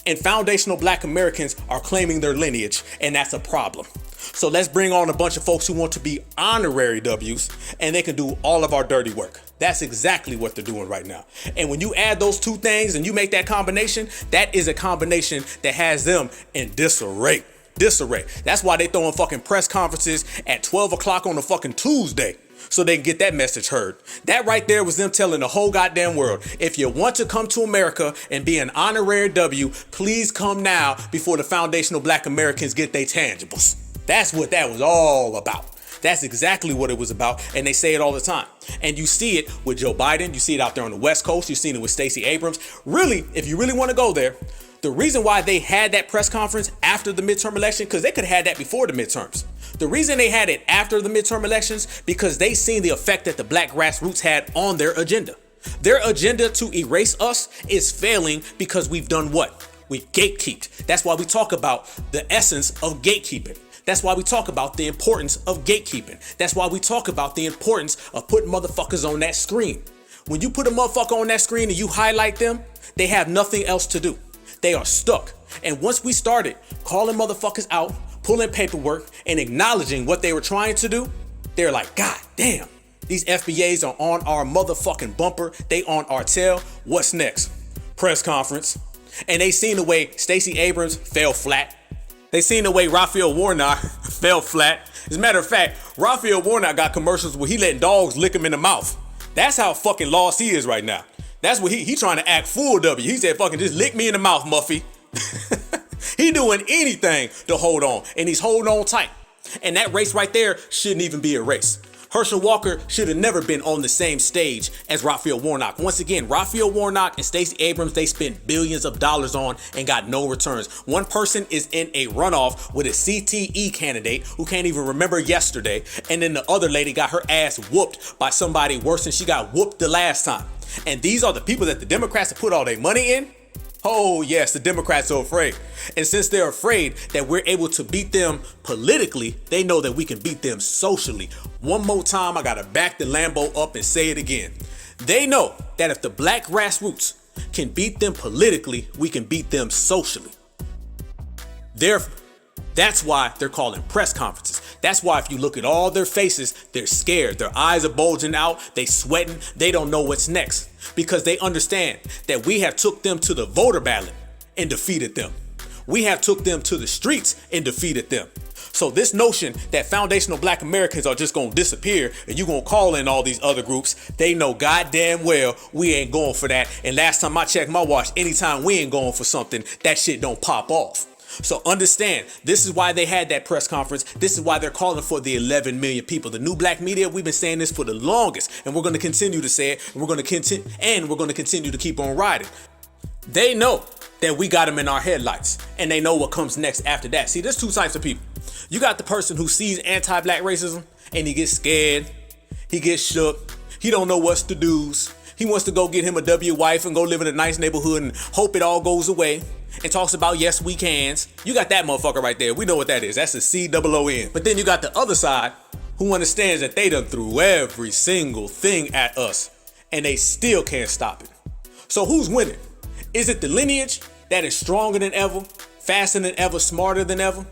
and foundational black Americans are claiming their lineage, and that's a problem. So let's bring on a bunch of folks who want to be honorary W's and they can do all of our dirty work. That's exactly what they're doing right now. And when you add those two things and you make that combination, that is a combination that has them in disarray. That's why they throwing fucking press conferences at 12 o'clock on a fucking Tuesday so they can get that message heard. That right there was them telling the whole goddamn world, if you want to come to America and be an honorary W, please come now before the foundational black Americans get their tangibles. That's what that was all about. That's exactly what it was about. And they say it all the time. And you see it with Joe Biden. You see it out there on the West Coast. You've seen it with Stacey Abrams. Really, if you really want to go there, the reason why they had that press conference after the midterm election, because they could have had that before the midterms. The reason they had it after the midterm elections, because they seen the effect that the black grassroots had on their agenda. Their agenda to erase us is failing because we've done what? We've gatekeeped. That's why we talk about the essence of gatekeeping. That's why we talk about the importance of gatekeeping. That's why we talk about the importance of putting motherfuckers on that screen. When you put a motherfucker on that screen and you highlight them, they have nothing else to do. They are stuck. And once we started calling motherfuckers out, pulling paperwork, and acknowledging what they were trying to do, they're like, God damn, these FBAs are on our motherfucking bumper. They on our tail. What's next? Press conference. And they seen the way Stacey Abrams fell flat. They seen the way Raphael Warnock fell flat. As a matter of fact, Raphael Warnock got commercials where he letting dogs lick him in the mouth. That's how fucking lost he is right now. That's what he trying to act full W. He said, fucking just lick me in the mouth, Muffy. He doing anything to hold on, and he's holding on tight. And that race right there shouldn't even be a race. Herschel Walker should have never been on the same stage as Raphael Warnock. Once again, Raphael Warnock and Stacey Abrams, they spent billions of dollars on and got no returns. One person is in a runoff with a CTE candidate who can't even remember yesterday. And then the other lady got her ass whooped by somebody worse than she got whooped the last time. And these are the people that the Democrats have put all their money in? Oh yes, the Democrats are afraid. And since they're afraid that we're able to beat them politically, they know that we can beat them socially. One more time, I gotta back the Lambo up and say it again. They know that if the black grassroots can beat them politically, we can beat them socially. That's why they're calling press conferences. That's why if you look at all their faces, they're scared. Their eyes are bulging out. They sweating. They don't know what's next because they understand that we have took them to the voter ballot and defeated them. We have took them to the streets and defeated them. So this notion that foundational black Americans are just going to disappear and you're going to call in all these other groups, they know goddamn well we ain't going for that. And last time I checked my watch, anytime we ain't going for something, that shit don't pop off. So understand, this is why they had that press conference. This is why they're calling for the 11 million people. The new black media, we've been saying this for the longest, and we're going to continue to say it, and we're going to continue to keep on riding. They know that we got them in our headlights, and they know what comes next after that. See, there's two types of people. You got the person who sees anti-black racism, and he gets scared, he gets shook, he don't know what's to do's. He wants to go get him a W wife and go live in a nice neighborhood and hope it all goes away. And talks about yes we cans. You got that motherfucker right there. We know what that is. That's a COON. But then you got the other side who understands that they done threw every single thing at us and they still can't stop it. So who's winning? Is it the lineage that is stronger than ever, faster than ever, smarter than ever?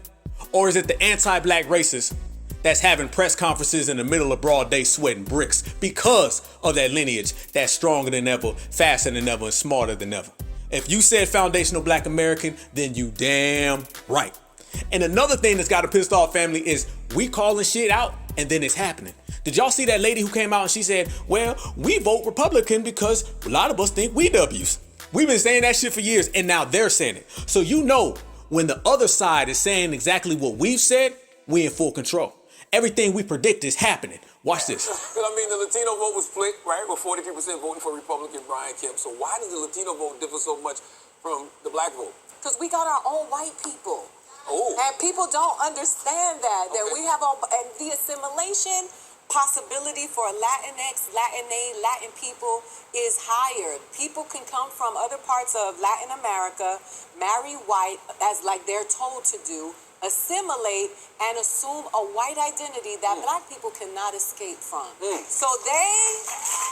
Or is it the anti-black racists that's having press conferences in the middle of broad day sweating bricks because of that lineage that's stronger than ever, faster than ever, and smarter than ever? If you said foundational black American, then you damn right. And another thing that's got a pissed off family is we calling shit out and then it's happening. Did y'all see that lady who came out and she said, well, we vote Republican because a lot of us think we W's. We've been saying that shit for years and now they're saying it. So you know when the other side is saying exactly what we've said, we in full control. Everything we predict is happening. Watch this. Because I mean, the Latino vote was split, right? With 43% voting for Republican Brian Kemp. So why does the Latino vote differ so much from the black vote? Because we got our own white people. Oh. And people don't understand that we have all, and the assimilation possibility for Latinx, Latin people is higher. People can come from other parts of Latin America, marry white, as like they're told to do, assimilate and assume a white identity that black people cannot escape from. So they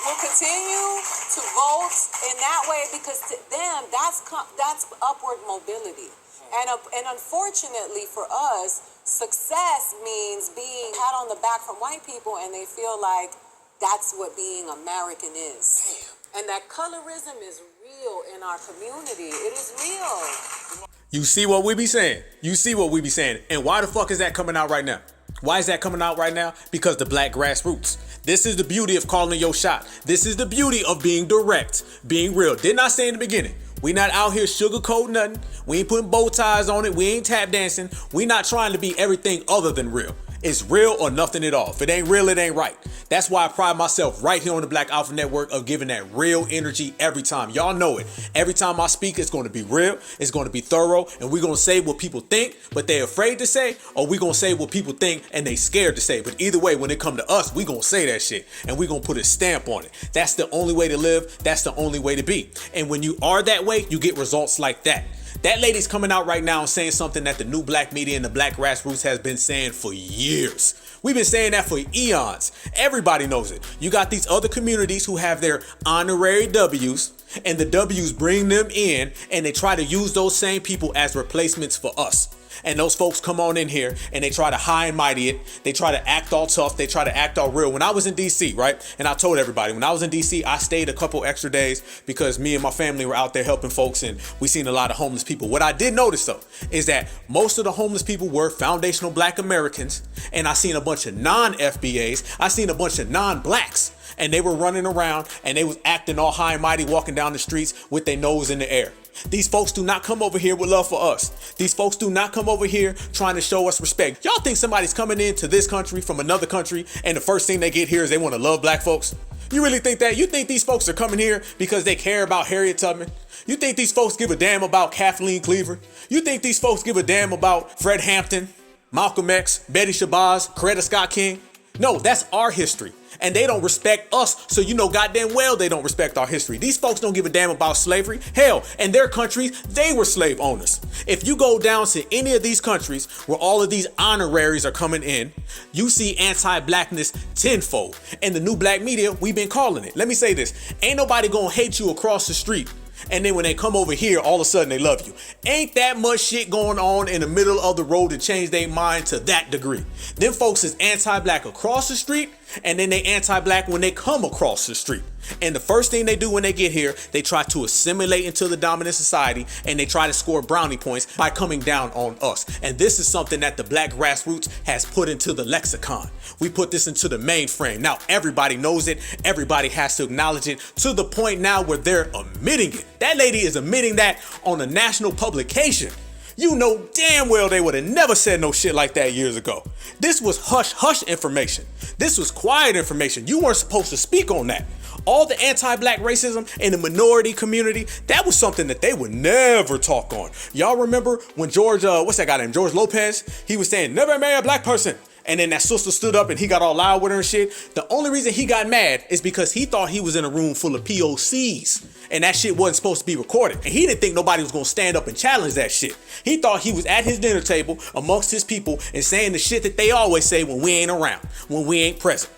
will continue to vote in that way because to them that's upward mobility. And unfortunately for us, success means being pat on the back from white people and they feel like that's what being American is. And that colorism is real in our community. It is real. You see what we be saying. You see what we be saying. And why the fuck is that coming out right now? Why is that coming out right now? Because the black grassroots. This is the beauty of calling your shot. This is the beauty of being direct, being real. Didn't I say in the beginning? We not out here sugarcoating nothing. We ain't putting bow ties on it. We ain't tap dancing. We not trying to be everything other than real. It's real or nothing at all. If it ain't real, it ain't right. That's why I pride myself right here on the Black Alpha Network of giving that real energy every time. Y'all know it. Every time I speak, it's going to be real. It's going to be thorough. And we're going to say what people think, but they're afraid to say, or we're going to say what people think and they scared to say. But either way, when it come to us, we're going to say that shit and we're going to put a stamp on it. That's the only way to live. That's the only way to be. And when you are that way, you get results like that. That lady's coming out right now and saying something that the new black media and the black grassroots has been saying for years. We've been saying that for eons. Everybody knows it. You got these other communities who have their honorary W's, and the W's bring them in, and they try to use those same people as replacements for us. And those folks come on in here and they try to high and mighty it. They try to act all tough. They try to act all real. When I was in DC, right? And I told everybody, when I was in DC, I stayed a couple extra days because me and my family were out there helping folks and we seen a lot of homeless people. What I did notice though, is that most of the homeless people were foundational black Americans. And I seen a bunch of non-FBAs. I seen a bunch of non-blacks. And they were running around and they was acting all high and mighty, walking down the streets with their nose in the air. These folks do not come over here with love for us. These folks do not come over here trying to show us respect. Y'all think somebody's coming into this country from another country and the first thing they get here is they want to love black folks? You really think that? You think these folks are coming here because they care about Harriet Tubman? You think these folks give a damn about Kathleen Cleaver? You think these folks give a damn about Fred Hampton, Malcolm X, Betty Shabazz, Coretta Scott King? No, that's our history. And they don't respect us, so you know goddamn well they don't respect our history. These folks don't give a damn about slavery. Hell, in their countries, they were slave owners. If you go down to any of these countries where all of these honoraries are coming in, you see anti-blackness tenfold. And the new black media, we've been calling it. Let me say this. Ain't nobody gonna hate you across the street, and then when they come over here, all of a sudden they love you. Ain't that much shit going on in the middle of the road to change their mind to that degree. Them folks is anti-black across the street, and then they anti-black when they come across the street. And the first thing they do when they get here, they try to assimilate into the dominant society, and they try to score brownie points by coming down on us. And this is something that the black grassroots has put into the lexicon. We put this into the mainframe. Now everybody knows it. Everybody has to acknowledge it, to the point now where they're admitting it. That lady is admitting that on a national publication. You know damn well they would have never said no shit like that years ago. This was hush-hush information. This was quiet information. You weren't supposed to speak on that. All the anti-black racism in the minority community, that was something that they would never talk on. Y'all remember when George, what's that guy named? George Lopez? He was saying, never marry a black person. And then that sister stood up and he got all loud with her and shit. The only reason he got mad is because he thought he was in a room full of POCs and that shit wasn't supposed to be recorded. And he didn't think nobody was gonna stand up and challenge that shit. He thought he was at his dinner table amongst his people and saying the shit that they always say when we ain't around, when we ain't present.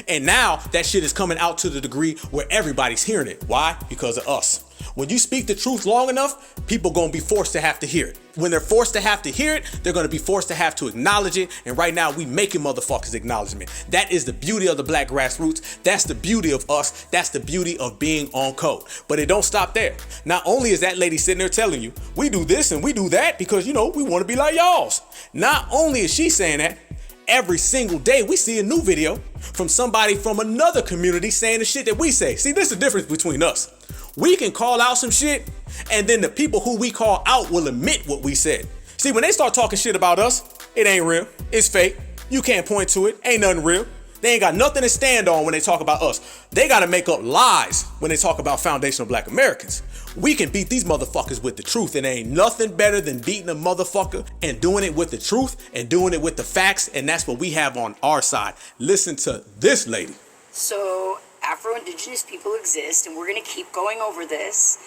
And now that shit is coming out to the degree where everybody's hearing it. Why? Because of us. When you speak the truth long enough, people gonna be forced to have to hear it. When they're forced to have to hear it, they're gonna be forced to have to acknowledge it. And right now, we making motherfuckers acknowledgement. That is the beauty of the black grassroots. That's the beauty of us. That's the beauty of being on code. But it don't stop there. Not only is that lady sitting there telling you, we do this and we do that because, you know, we wanna be like y'all's. Not only is she saying that, every single day we see a new video from somebody from another community saying the shit that we say. See, this is the difference between us. We can call out some shit, and then the people who we call out will admit what we said. See, when they start talking shit about us, it ain't real. It's fake. You can't point to it. Ain't nothing real. They ain't got nothing to stand on when they talk about us. They got to make up lies when they talk about foundational black Americans. We can beat these motherfuckers with the truth, and there ain't nothing better than beating a motherfucker and doing it with the truth and doing it with the facts, and that's what we have on our side. Listen to this lady. So Afro-Indigenous people exist, and we're going to keep going over this.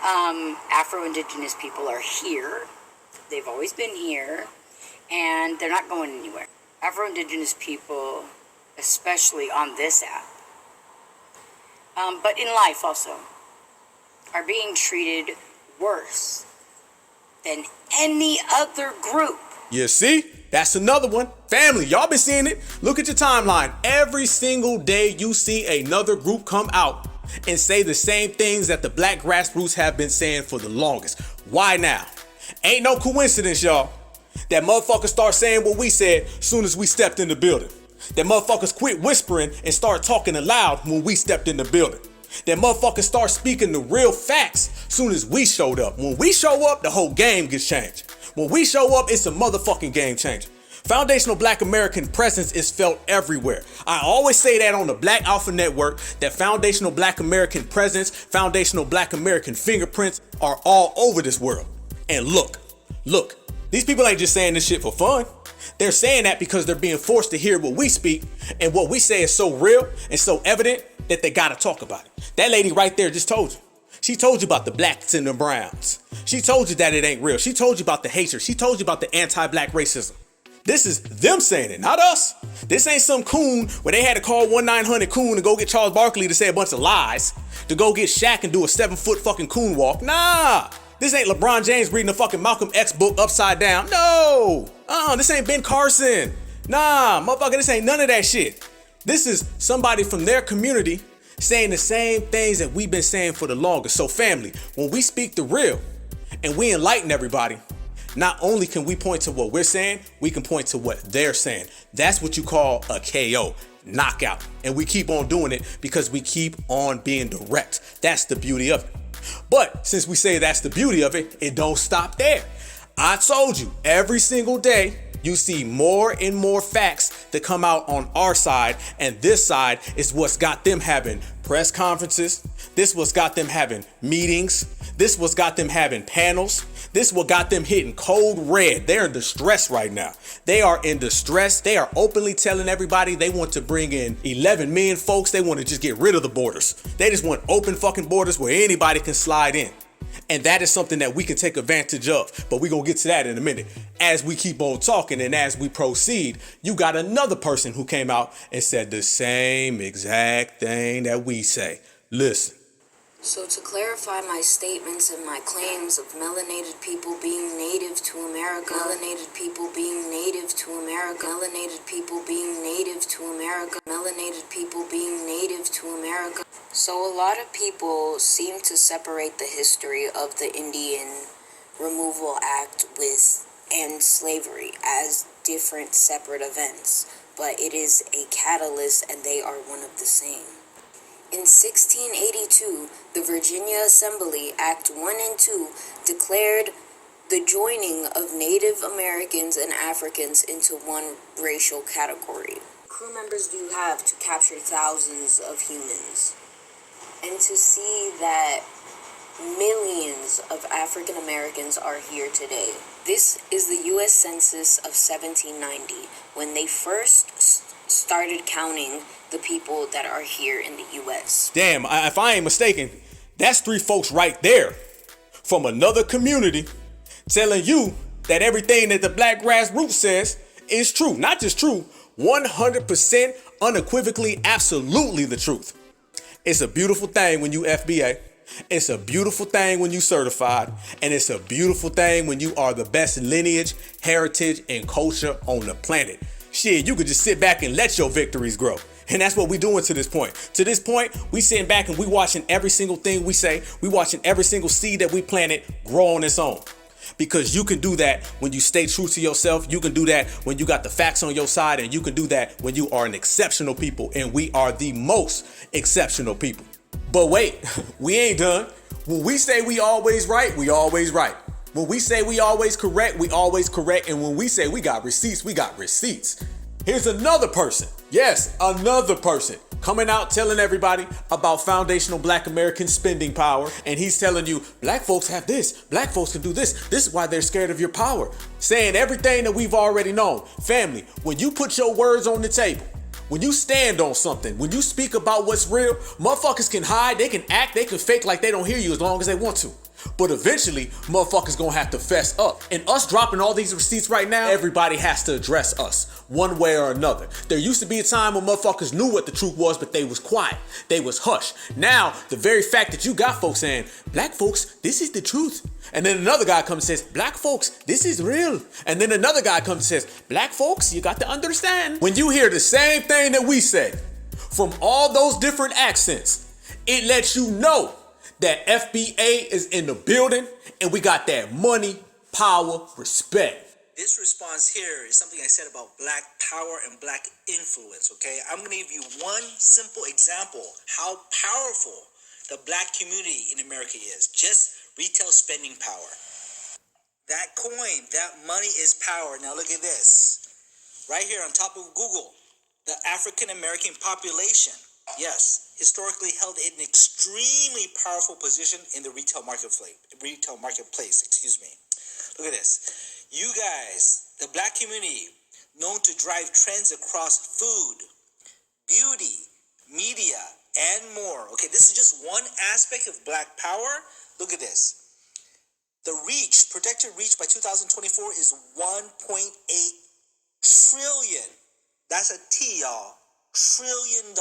Afro-Indigenous people are here. They've always been here, and they're not going anywhere. Afro-Indigenous people, especially on this app, but in life also, are being treated worse than any other group. You see? That's another one. Family, y'all been seeing it. Look at your timeline. Every single day you see another group come out and say the same things that the black grassroots have been saying for the longest. Why now? Ain't no coincidence, y'all. That motherfuckers start saying what we said soon as we stepped in the building. That motherfuckers quit whispering and start talking aloud when we stepped in the building. That motherfuckers start speaking the real facts soon as we showed up. When we show up, the whole game gets changed. When we show up, it's a motherfucking game changer. Foundational Black American presence is felt everywhere. I always say that on the Black Alpha Network, that foundational Black American presence, foundational Black American fingerprints are all over this world. And look, these people ain't just saying this shit for fun. They're saying that because they're being forced to hear what we speak, and what we say is so real and so evident that they gotta talk about it. That lady right there just told you. She told you about the blacks and the browns. She told you that it ain't real. She told you about the hatred. She told you about the anti-black racism. This is them saying it, not us. This ain't some coon where they had to call 1-900-COON and go get Charles Barkley to say a bunch of lies, to go get Shaq and do a 7-foot fucking coon walk. Nah, this ain't LeBron James reading a fucking Malcolm X book upside down. No, this ain't Ben Carson. Nah, motherfucker, this ain't none of that shit. This is somebody from their community saying the same things that we've been saying for the longest. So family, when we speak the real and we enlighten everybody, not only can we point to what we're saying, we can point to what they're saying. That's what you call a KO, knockout. And we keep on doing it because we keep on being direct. That's the beauty of it. But since we say that's the beauty of it, it don't stop there. I told you, every single day, you see more and more facts that come out on our side, and this side is what's got them having press conferences. This what's got them having meetings. This what's got them having panels. This what got them hitting code red. They're in distress right now. They are in distress. They are openly telling everybody they want to bring in 11 million folks. They want to just get rid of the borders. They just want open fucking borders where anybody can slide in. And that is something that we can take advantage of. But we're going to get to that in a minute. As we keep on talking and as we proceed, you got another person who came out and said the same exact thing that we say. Listen. So to clarify my statements and my claims of melanated people being native to America, melanated people being native to America, melanated people being native to America, melanated people being native to America. So a lot of people seem to separate the history of the Indian Removal Act and slavery as different separate events, but it is a catalyst and they are one of the same. In 1682, the Virginia Assembly, Act 1 and 2, declared the joining of Native Americans and Africans into one racial category. Crew members do have to capture thousands of humans. And to see that millions of African Americans are here today. This is the U.S. Census of 1790, when they first started counting the people that are here in the U.S. Damn, if I ain't mistaken, that's 3 folks right there from another community telling you that everything that the black grassroots says is true. Not just true, 100% unequivocally, absolutely the truth. It's a beautiful thing when you FBA. It's a beautiful thing when you certified. And it's a beautiful thing when you are the best lineage, heritage, and culture on the planet. Shit, you could just sit back and let your victories grow. And that's what we doing to this point. To this point, we sitting back and we watching every single thing we say. We watching every single seed that we planted grow on its own. Because you can do that when you stay true to yourself. You can do that when you got the facts on your side. And you can do that when you are an exceptional people. And we are the most exceptional people. But wait, we ain't done. When we say we always right, we always right. When we say we always correct, we always correct. And when we say we got receipts, we got receipts. Here's another person. Yes, another person coming out telling everybody about foundational black American spending power. And he's telling you, black folks have this. Black folks can do this. This is why they're scared of your power. Saying everything that we've already known. Family, when you put your words on the table, when you stand on something, when you speak about what's real, motherfuckers can hide, they can act, they can fake like they don't hear you as long as they want to. But eventually, motherfuckers gonna have to fess up. And us dropping all these receipts right now, everybody has to address us one way or another. There used to be a time when motherfuckers knew what the truth was, but they was quiet. They was hush. Now, the very fact that you got folks saying, black folks, this is the truth. And then another guy comes and says, black folks, this is real. And then another guy comes and says, black folks, you got to understand. When you hear the same thing that we say from all those different accents, it lets you know that FBA is in the building and we got that money, power, respect. This response here is something I said about black power and black influence, okay? I'm gonna give you one simple example how powerful the black community in America is. Just retail spending power. That coin, that money is power. Now look at this. Right here on top of Google, the African American population, yes, historically held an extremely powerful position in the retail marketplace. Look at this. You guys, the black community, known to drive trends across food, beauty, media, and more. Okay, this is just one aspect of black power. Look at this. The reach, projected reach by 2024 is 1.8 trillion. That's a T, y'all. $1 trillion.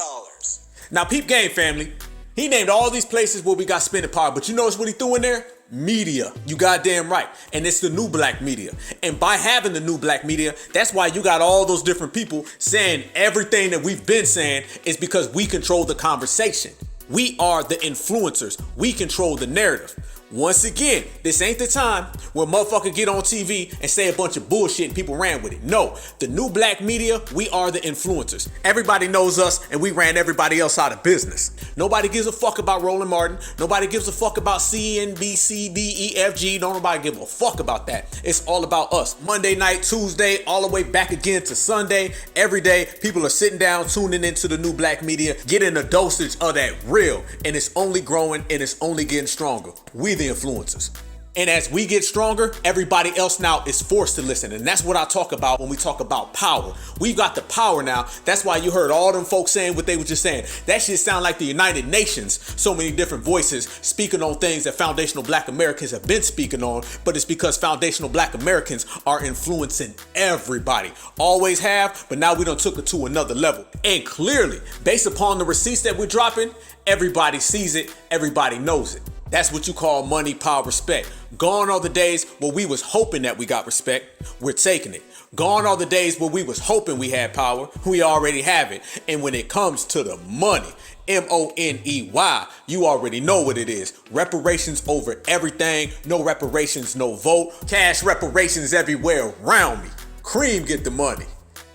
Now, peep game, family. He named all these places where we got spending power, but you notice what he threw in there? Media. You goddamn right. And it's the new black media. And by having the new black media, that's why you got all those different people saying everything that we've been saying is because we control the conversation. We are the influencers. We control the narrative. Once again, this ain't the time where motherfucker get on TV and say a bunch of bullshit and people ran with it. No, the new black media, we are the influencers. Everybody knows us and we ran everybody else out of business. Nobody gives a fuck about Roland Martin. Nobody gives a fuck about CNBC, Don't nobody give a fuck about that. It's all about us. Monday night, Tuesday, all the way back again to Sunday. Every day, people are sitting down, tuning into the new black media, getting a dosage of that real. And it's only growing and it's only getting stronger. We the influencers. And as we get stronger, everybody else now is forced to listen. And that's what I talk about when we talk about power. We've got the power now. That's why you heard all them folks saying what they were just saying. That shit sound like the United Nations. So many different voices speaking on things that foundational black Americans have been speaking on. But it's because foundational black Americans are influencing everybody. Always have, but now we done took it to another level. And clearly, based upon the receipts that we're dropping, everybody sees it, everybody knows it. That's what you call money, power, respect. Gone are the days where we was hoping that we got respect. We're taking it. Gone are the days where we was hoping we had power. We already have it. And when it comes to the money, MONEY, you already know what it is. Reparations over everything. No reparations, no vote. Cash reparations everywhere around me. Cream get the money.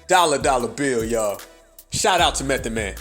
Dollar bill, y'all. Shout out to Method Man.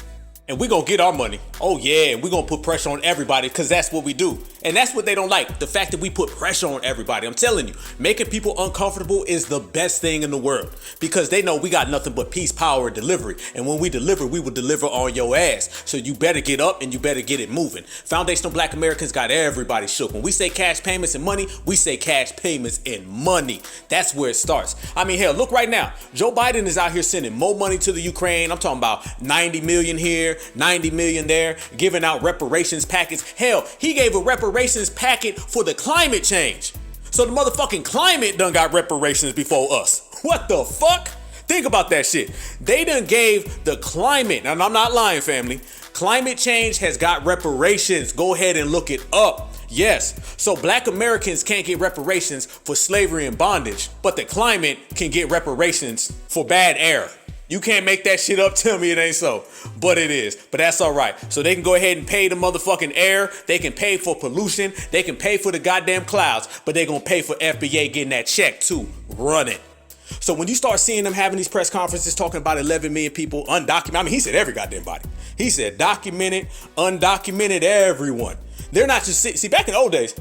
And we're going to get our money. Oh yeah, we're going to put pressure on everybody because that's what we do. And that's what they don't like. The fact that we put pressure on everybody. I'm telling you, making people uncomfortable is the best thing in the world because they know we got nothing but peace, power, and delivery. And when we deliver, we will deliver on your ass. So you better get up and you better get it moving. Foundational black Americans got everybody shook. When we say cash payments and money, we say cash payments and money. That's where it starts. I mean, hell, look right now. Joe Biden is out here sending more money to the Ukraine. I'm talking about 90 million here, 90 million there, giving out reparations packets. Hell, he gave a reparations packet for the climate change. So the motherfucking climate done got reparations before us. What the fuck? Think about that shit. They done gave the climate, and I'm not lying, family. Climate change has got reparations. Go ahead and look it up. Yes, so black Americans can't get reparations for slavery and bondage, but the climate can get reparations for bad air. You can't make that shit up. Tell me it ain't so. But it is. But that's all right. So they can go ahead and pay the motherfucking air. They can pay for pollution. They can pay for the goddamn clouds. But they gonna pay for FBA getting that check too. Run it. So when you start seeing them having these press conferences talking about 11 million people undocumented. I mean, he said every goddamn body. He said documented, undocumented, everyone. They're not just, see, back in the old days,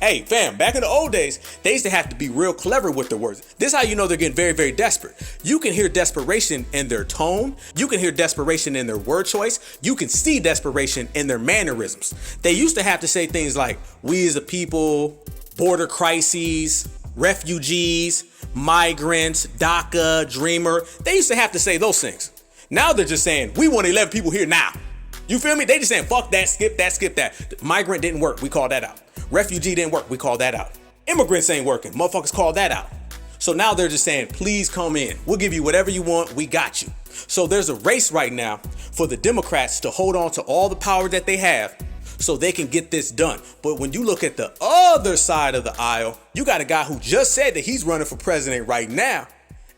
hey, fam, back in the old days, they used to have to be real clever with their words. This is how you know they're getting very, very desperate. You can hear desperation in their tone. You can hear desperation in their word choice. You can see desperation in their mannerisms. They used to have to say things like, we as a people, border crises, refugees, migrants, DACA, dreamer. They used to have to say those things. Now they're just saying, we want 11 people here now. You feel me? They just saying, fuck that, skip that, skip that. Migrant didn't work. We call that out. Refugee didn't work. We call that out. Immigrants ain't working. Motherfuckers call that out. So now they're just saying, please come in. We'll give you whatever you want. We got you. So there's a race right now for the Democrats to hold on to all the power that they have so they can get this done. But when you look at the other side of the aisle, you got a guy who just said that he's running for president right now,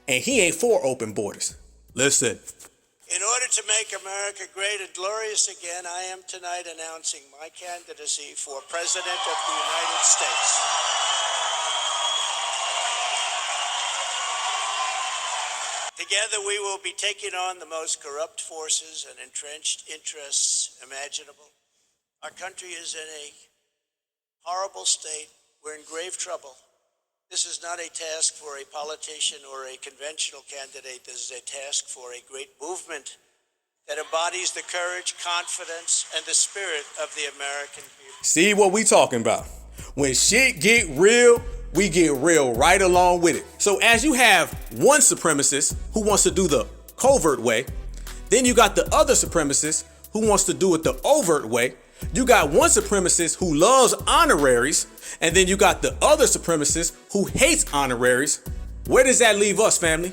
and he ain't for open borders. Listen. In order to make America great and glorious again, I am tonight announcing my candidacy for President of the United States. Together we will be taking on the most corrupt forces and entrenched interests imaginable. Our country is in a horrible state. We're in grave trouble. This is not a task for a politician or a conventional candidate. This is a task for a great movement that embodies the courage, confidence, and the spirit of the American people. See what we talking about? When shit get real, we get real right along with it. So as you have one supremacist who wants to do the covert way, then you got the other supremacist who wants to do it the overt way. You got one supremacist who loves honoraries, and then you got the other supremacist who hates honoraries. Where does that leave us, family?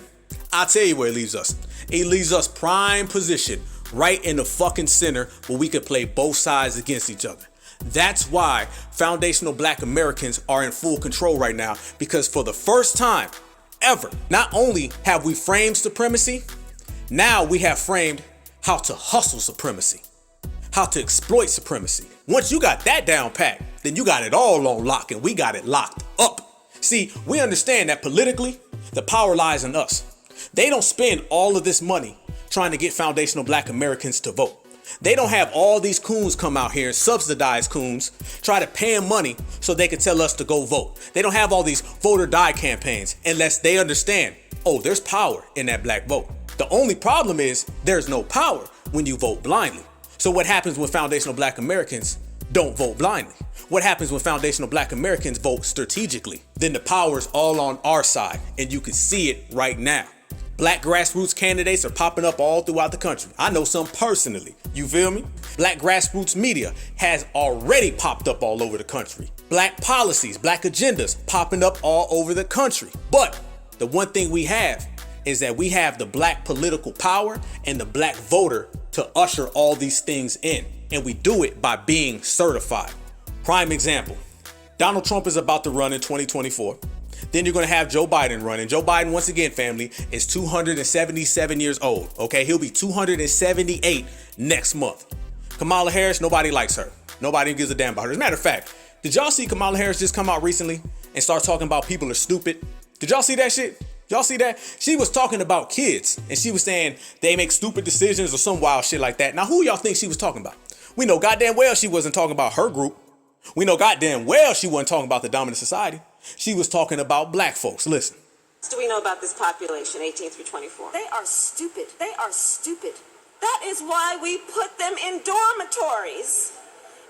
I'll tell you where it leaves us. It leaves us prime position, right in the fucking center where we could play both sides against each other. That's why foundational black Americans are in full control right now, because for the first time ever, not only have we framed supremacy, now we have framed how to hustle supremacy. How to exploit supremacy. Once you got that down pat, then you got it all on lock and we got it locked up. See, we understand that politically, the power lies in us. They don't spend all of this money trying to get foundational Black Americans to vote. They don't have all these coons come out here and subsidize coons, try to pay them money so they can tell us to go vote. They don't have all these vote or die campaigns unless they understand, oh, there's power in that black vote. The only problem is there's no power when you vote blindly. So what happens when foundational Black Americans don't vote blindly? What happens when foundational Black Americans vote strategically? Then the power's all on our side, and you can see it right now. Black grassroots candidates are popping up all throughout the country. I know some personally. You feel me? Black grassroots media has already popped up all over the country. Black policies, black agendas popping up all over the country. But the one thing we have is that we have the black political power and the black voter to usher all these things in. And we do it by being certified. Prime example, Donald Trump is about to run in 2024. Then you're going to have Joe Biden running. Joe Biden, once again, family, is 277 years old. Okay, he'll be 278 next month. Kamala Harris, nobody likes her. Nobody gives a damn about her. As a matter of fact, did y'all see Kamala Harris just come out recently and start talking about people are stupid? Did y'all see that shit? Y'all see that? She was talking about kids and she was saying they make stupid decisions or some wild shit like that. Now, who y'all think she was talking about? We know goddamn well she wasn't talking about her group. We know goddamn well she wasn't talking about the dominant society. She was talking about black folks. Listen. What do we know about this population, 18 through 24? They are stupid. They are stupid. That is why we put them in dormitories.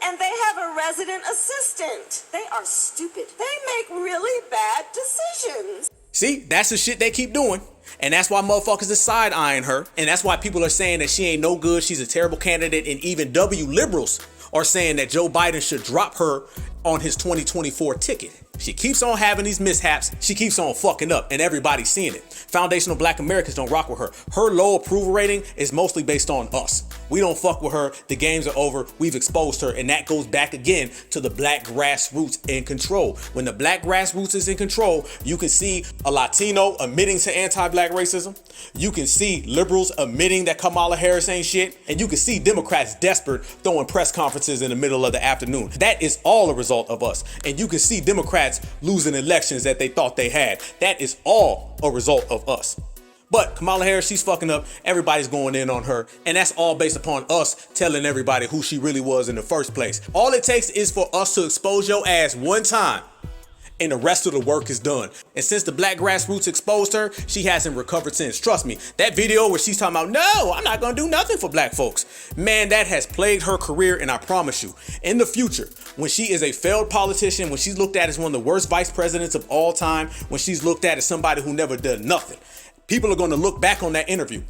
And they have a resident assistant. They are stupid. They make really bad decisions. See, that's the shit they keep doing. And that's why motherfuckers are side-eyeing her. And that's why people are saying that she ain't no good. She's a terrible candidate. And even W liberals are saying that Joe Biden should drop her on his 2024 ticket. She keeps on having these mishaps. She keeps on fucking up and everybody's seeing it. Foundational Black Americans don't rock with her. Her low approval rating is mostly based on us. We don't fuck with her. The games are over. We've exposed her. And that goes back again to the black grassroots in control. When the black grassroots is in control, you can see a Latino admitting to anti-black racism. You can see liberals admitting that Kamala Harris ain't shit. And you can see Democrats desperate throwing press conferences in the middle of the afternoon. That is all a result of us. And you can see Democrats losing elections that they thought they had. That is all a result of us. But Kamala Harris, she's fucking up. Everybody's going in on her. And that's all based upon us telling everybody who she really was in the first place. All it takes is for us to expose your ass one time and the rest of the work is done. And since the black grassroots exposed her, she hasn't recovered since. Trust me, that video where she's talking about, no, I'm not gonna do nothing for black folks. Man, that has plagued her career. And I promise you, in the future, when she is a failed politician, when she's looked at as one of the worst vice presidents of all time, when she's looked at as somebody who never did nothing, people are going to look back on that interview.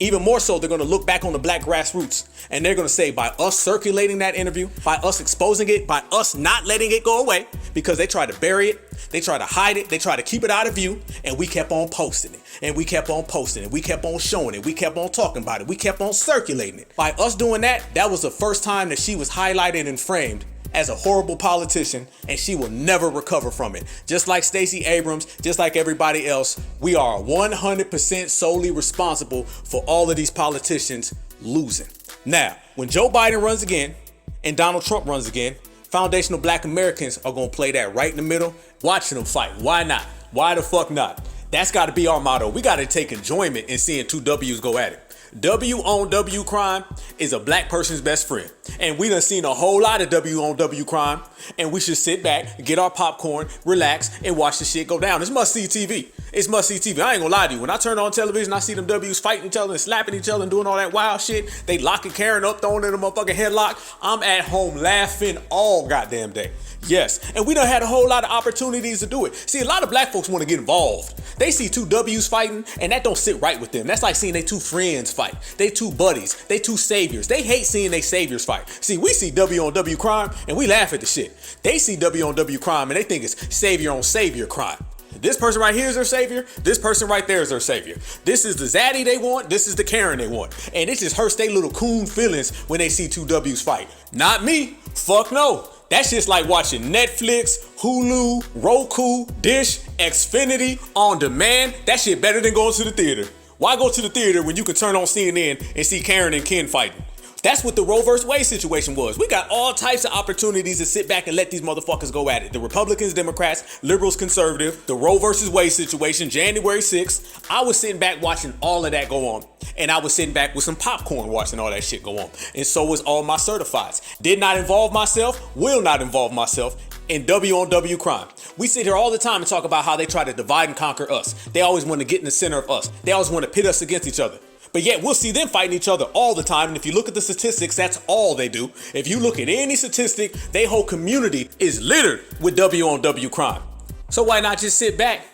Even more so, they're going to look back on the black grassroots and they're going to say, by us circulating that interview, by us exposing it, by us not letting it go away, because they tried to bury it, they tried to hide it, they tried to keep it out of view, and we kept on posting it, and we kept on posting it, we kept on showing it, we kept on talking about it, we kept on circulating it. By us doing that, that was the first time that she was highlighted and framed as a horrible politician, and she will never recover from it. Just like Stacey Abrams, just like everybody else, we are 100% solely responsible for all of these politicians losing. Now, when Joe Biden runs again and Donald Trump runs again, foundational black Americans are gonna play that right in the middle, watching them fight. Why not? Why the fuck not? That's gotta be our motto. We gotta take enjoyment in seeing two W's go at it. W on W crime is a black person's best friend. And we done seen a whole lot of W on W crime. And we should sit back, get our popcorn, relax, and watch the shit go down. It's must-see TV. It's must-see TV. I ain't gonna lie to you. When I turn on television, I see them W's fighting each other and slapping each other and doing all that wild shit. They locking Karen up, throwing in a motherfucking headlock. I'm at home laughing all goddamn day. Yes, and we done had a whole lot of opportunities to do it. See, a lot of black folks want to get involved. They see two W's fighting, and that don't sit right with them. That's like seeing they two friends fight. They two buddies. They two saviors. They hate seeing they saviors fight. See, we see W on W crime, and we laugh at the shit. They see W on W crime, and they think it's savior on savior crime. This person right here is their savior. This person right there is their savior. This is the zaddy they want. This is the Karen they want. And it just hurts their little coon feelings when they see two W's fight. Not me. Fuck no. That's just like watching Netflix, Hulu, Roku, Dish, Xfinity on demand. That shit better than going to the theater. Why go to the theater when you can turn on CNN and see Karen and Ken fighting? That's what the Roe vs. Wade situation was. We got all types of opportunities to sit back and let these motherfuckers go at it. The Republicans, Democrats, liberals, conservative, the Roe vs. Wade situation, January 6th. I was sitting back watching all of that go on. And I was sitting back with some popcorn watching all that shit go on. And so was all my certifieds. Did not involve myself, will not involve myself in W on W crime. We sit here all the time and talk about how they try to divide and conquer us. They always want to get in the center of us. They always want to pit us against each other. But yet we'll see them fighting each other all the time. And if you look at the statistics, that's all they do. If you look at any statistic, their whole community is littered with W on W crime. So why not just sit back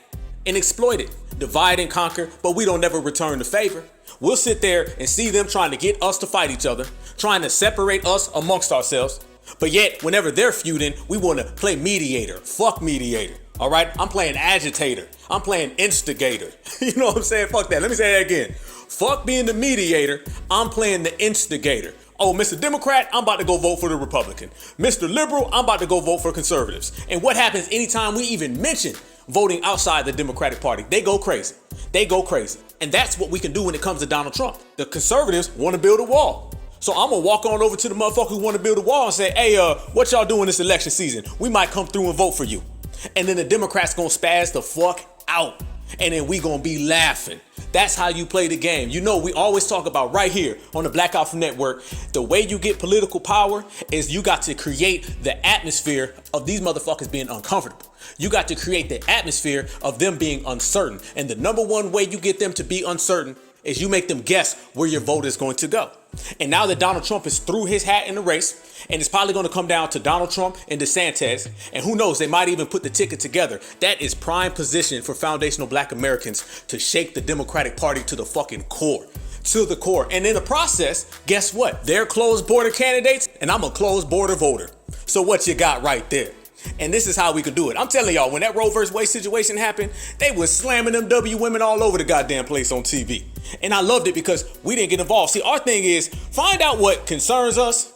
and exploit it? Divide and conquer, but we don't never return the favor. We'll sit there and see them trying to get us to fight each other, trying to separate us amongst ourselves. But yet, whenever they're feuding, we want to play mediator. Fuck mediator. All right? I'm playing agitator. I'm playing instigator. You know what I'm saying? Fuck that. Let me say that again. Fuck being the mediator. I'm playing the instigator. Oh, Mr. Democrat, I'm about to go vote for the Republican. Mr. Liberal, I'm about to go vote for conservatives. And what happens anytime we even mention voting outside the Democratic Party? They go crazy. They go crazy. And that's what we can do when it comes to Donald Trump. The conservatives want to build a wall. So I'm going to walk on over to the motherfucker who want to build a wall and say, hey, what y'all doing this election season? We might come through and vote for you. And then the Democrats going to spaz the fuck out. And then we going to be laughing. That's how you play the game. You know, we always talk about right here on the Black Alpha Network, the way you get political power is you got to create the atmosphere of these motherfuckers being uncomfortable. You got to create the atmosphere of them being uncertain. And the number one way you get them to be uncertain is you make them guess where your vote is going to go. And now that Donald Trump is through his hat in the race, and it's probably going to come down to Donald Trump and DeSantis, and who knows, they might even put the ticket together. That is prime position for foundational Black Americans to shake the Democratic Party to the fucking core. To the core. And in the process, guess what? They're closed border candidates, and I'm a closed border voter. So what you got right there? And this is how we could do it. I'm telling y'all, when that Roe vs. Wade situation happened, they was slamming them W women all over the goddamn place on TV. And I loved it because we didn't get involved. See, our thing is find out what concerns us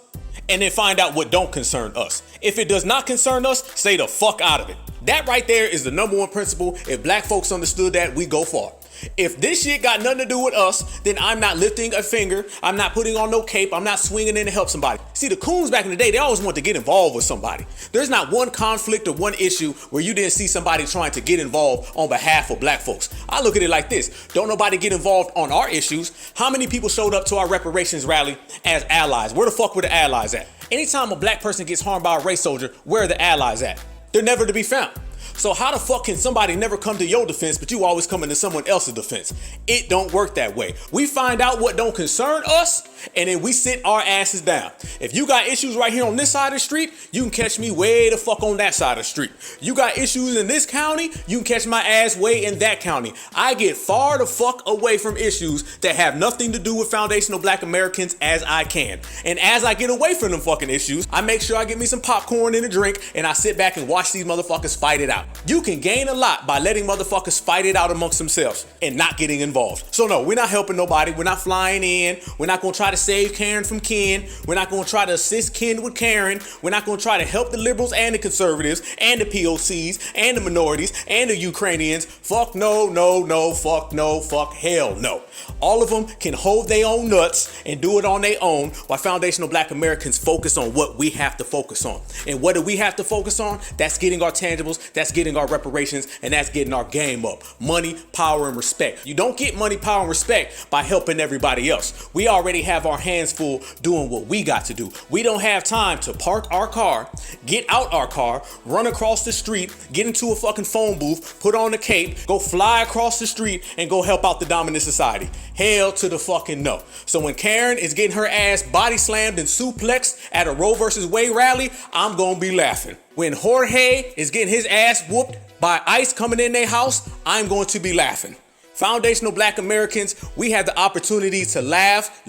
and then find out what don't concern us. If it does not concern us, stay the fuck out of it. That right there is the number one principle. If Black folks understood that, we go far. If this shit got nothing to do with us, then I'm not lifting a finger. I'm not putting on no cape. I'm not swinging in to help somebody. See, the coons back in the day, they always want to get involved with somebody. There's not one conflict or one issue where you didn't see somebody trying to get involved on behalf of Black folks. I look at it like this. Don't nobody get involved on our issues. How many people showed up to our reparations rally as allies? Where the fuck were the allies at? Anytime a Black person gets harmed by a race soldier, where are the allies at? They're never to be found. So how the fuck can somebody never come to your defense, but you always come into someone else's defense? It don't work that way. We find out what don't concern us, and then we sit our asses down. If you got issues right here on this side of the street, you can catch me way the fuck on that side of the street. You got issues in this county, you can catch my ass way in that county. I get far the fuck away from issues that have nothing to do with foundational Black Americans as I can. And as I get away from them fucking issues, I make sure I get me some popcorn and a drink, and I sit back and watch these motherfuckers fight it out. You can gain a lot by letting motherfuckers fight it out amongst themselves and not getting involved. So no, we're not helping nobody. We're not flying in. We're not going to try to save Karen from Ken. We're not going to try to assist Ken with Karen. We're not going to try to help the liberals and the conservatives and the POCs and the minorities and the Ukrainians. Fuck no, no, no, fuck no, fuck hell no. All of them can hold their own nuts and do it on their own while foundational Black Americans focus on what we have to focus on. And what do we have to focus on? That's getting our tangibles. That's getting our reparations, and that's getting our game up. Money, power, and respect. You don't get money, power, and respect by helping everybody else. We already have our hands full doing what we got to do. We don't have time to park our car, get out our car, run across the street, get into a fucking phone booth, put on a cape, go fly across the street, and go help out the dominant society. Hell to the fucking no. So when Karen is getting her ass body slammed and suplexed at a Roe versus Wade rally, I'm gonna be laughing. When Jorge is getting his ass whooped by ICE coming in their house, I'm going to be laughing. Foundational Black Americans, we have the opportunity to laugh,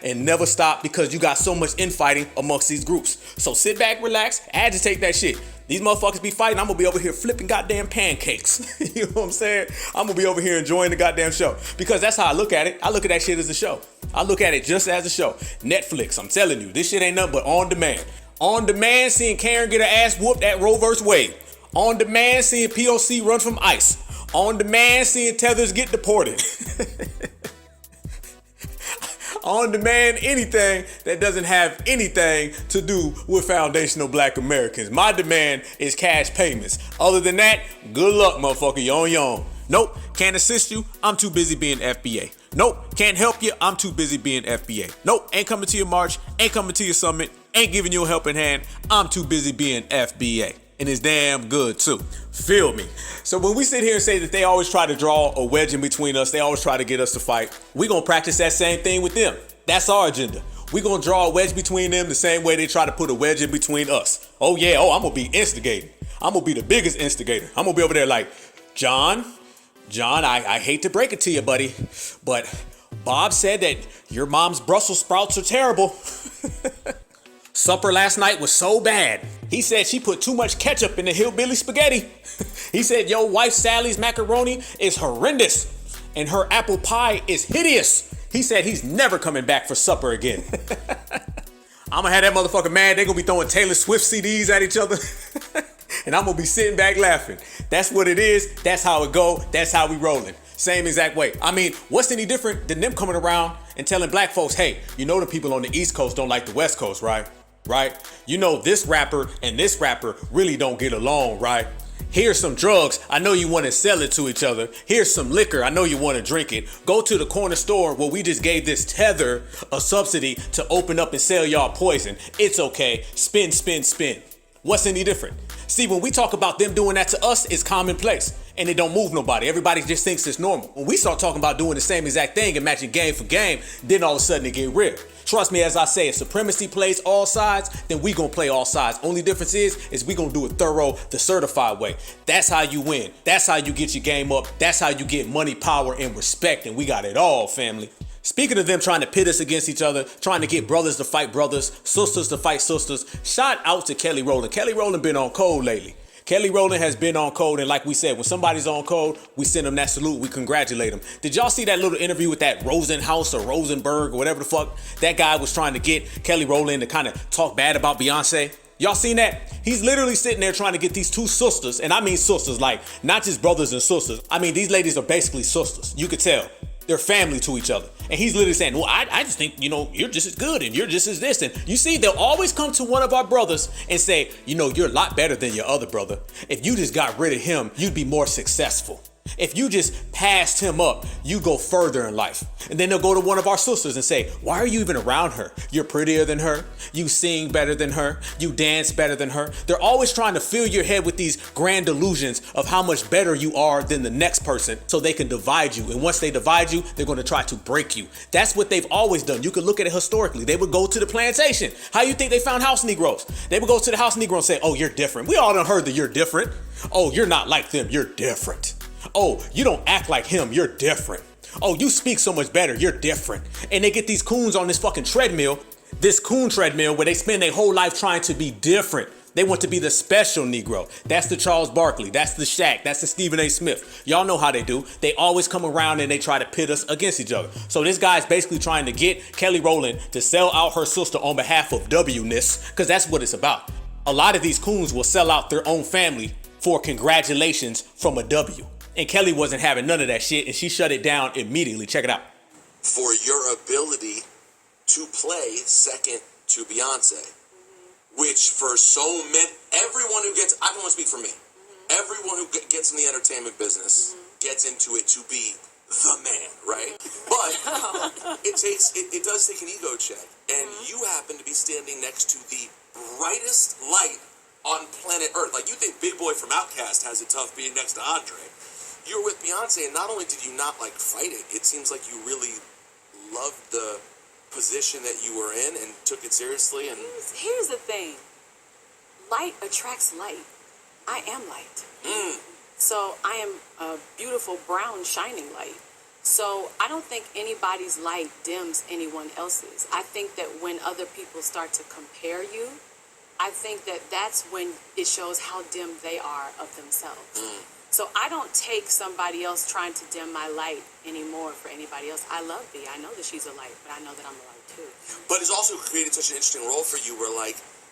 and never stop because you got so much infighting amongst these groups. So sit back, relax, agitate that shit. These motherfuckers be fighting, I'm gonna be over here flipping goddamn pancakes. You know what I'm saying? I'm gonna be over here enjoying the goddamn show. Because that's how I look at it. I look at that shit as a show. I look at it just as a show. Netflix, I'm telling you, this shit ain't nothing but on demand. On demand, seeing Karen get her ass whooped at Roe vs. Wade. On demand, seeing POC run from ICE. On demand, seeing tethers get deported. On demand anything that doesn't have anything to do with foundational black Americans. My demand is cash payments. Other than that, good luck, motherfucker. You're on your own. Nope, can't assist you. I'm too busy being FBA. Nope, can't help you. I'm too busy being FBA. Nope, ain't coming to your march, ain't coming to your summit, ain't giving you a helping hand. I'm too busy being FBA. And it's damn good too. Feel me? So when we sit here and say that they always try to draw a wedge in between us, they always try to get us to fight, we gonna practice that same thing with them. That's our agenda. We gonna draw a wedge between them the same way they try to put a wedge in between us. Oh yeah, I'm gonna be instigating. I'm gonna be the biggest instigator. I'm gonna be over there like, John, I hate to break it to you, buddy, but Bob said that your mom's Brussels sprouts are terrible. Supper last night was so bad. He said she put too much ketchup in the hillbilly spaghetti. He said your wife Sally's macaroni is horrendous and her apple pie is hideous. He said he's never coming back for supper again. I'm gonna have that motherfucker mad. They gonna be throwing Taylor Swift CDs at each other. And I'm gonna be sitting back laughing. That's what it is. That's how it go. That's how we rolling. Same exact way. I mean, what's any different than them coming around and telling black folks, hey, you know the people on the East Coast don't like the West Coast, right? Right? You know this rapper and this rapper really don't get along, right? Here's some drugs. I know you want to sell it to each other. Here's some liquor. I know you want to drink it. Go to the corner store where we just gave this tether a subsidy to open up and sell y'all poison. It's okay. Spin, spin, spin. What's any different? See, when we talk about them doing that to us, it's commonplace and it don't move nobody. Everybody just thinks it's normal. When we start talking about doing the same exact thing and matching game for game, then all of a sudden it get real. Trust me, as I say, if supremacy plays all sides, then we gonna play all sides. Only difference is we gonna do it thorough, the certified way. That's how you win. That's how you get your game up. That's how you get money, power, and respect. And we got it all, family. Speaking of them trying to pit us against each other, trying to get brothers to fight brothers, sisters to fight sisters, shout out to Kelly Rowland. Kelly Rowland been on code lately. Kelly Rowland has been on code, and like we said, when somebody's on code, we send them that salute, we congratulate them. Did y'all see that little interview with that Rosenhaus or Rosenberg or whatever the fuck? That guy was trying to get Kelly Rowland to kind of talk bad about Beyonce. Y'all seen that? He's literally sitting there trying to get these two sisters, and I mean sisters, like not just brothers and sisters. I mean, these ladies are basically sisters. You could tell. They're family to each other. And he's literally saying, well, I just think, you're just as good and you're just as this. And you see, they'll always come to one of our brothers and say, you're a lot better than your other brother. If you just got rid of him, you'd be more successful. If you just passed him up, you go further in life. And then they'll go to one of our sisters and say, why are you even around her? You're prettier than her. You sing better than her. You dance better than her. They're always trying to fill your head with these grand delusions of how much better you are than the next person so they can divide you. And once they divide you, they're going to try to break you. That's what they've always done. You can look at it historically. They would go to the plantation. How you think they found house Negroes? They would go to the house Negro and say, oh, you're different. We all done heard that you're different. Oh, you're not like them. You're different. Oh, you don't act like him, you're different. Oh, you speak so much better, you're different. And they get these coons on this fucking treadmill, this coon treadmill where they spend their whole life trying to be different. They want to be the special Negro. That's the Charles Barkley, that's the Shaq, that's the Stephen A. Smith. Y'all know how they do. They always come around and they try to pit us against each other. So this guy's basically trying to get Kelly Rowland to sell out her sister on behalf of W-ness, because that's what it's about. A lot of these coons will sell out their own family for congratulations from a W. And Kelly wasn't having none of that shit, and she shut it down immediately. Check it out. For your ability to play second to Beyonce, which for so many, everyone who gets, I can only speak for me, everyone who gets in the entertainment business gets into it to be the man, right? But it does take an ego check, and you happen to be standing next to the brightest light on planet Earth. Like, you think Big Boy from Outkast has it tough being next to Andre. You're with Beyonce, and not only did you not fight it, it seems like you really loved the position that you were in and took it seriously. And here's the thing: light attracts light. I am light, so I am a beautiful brown shining light. So I don't think anybody's light dims anyone else's. I think that when other people start to compare you, I think that that's when it shows how dim they are of themselves. So I don't take somebody else trying to dim my light anymore for anybody else. I love B. I know that she's a light, but I know that I'm a light too. But it's also created such an interesting role for you where,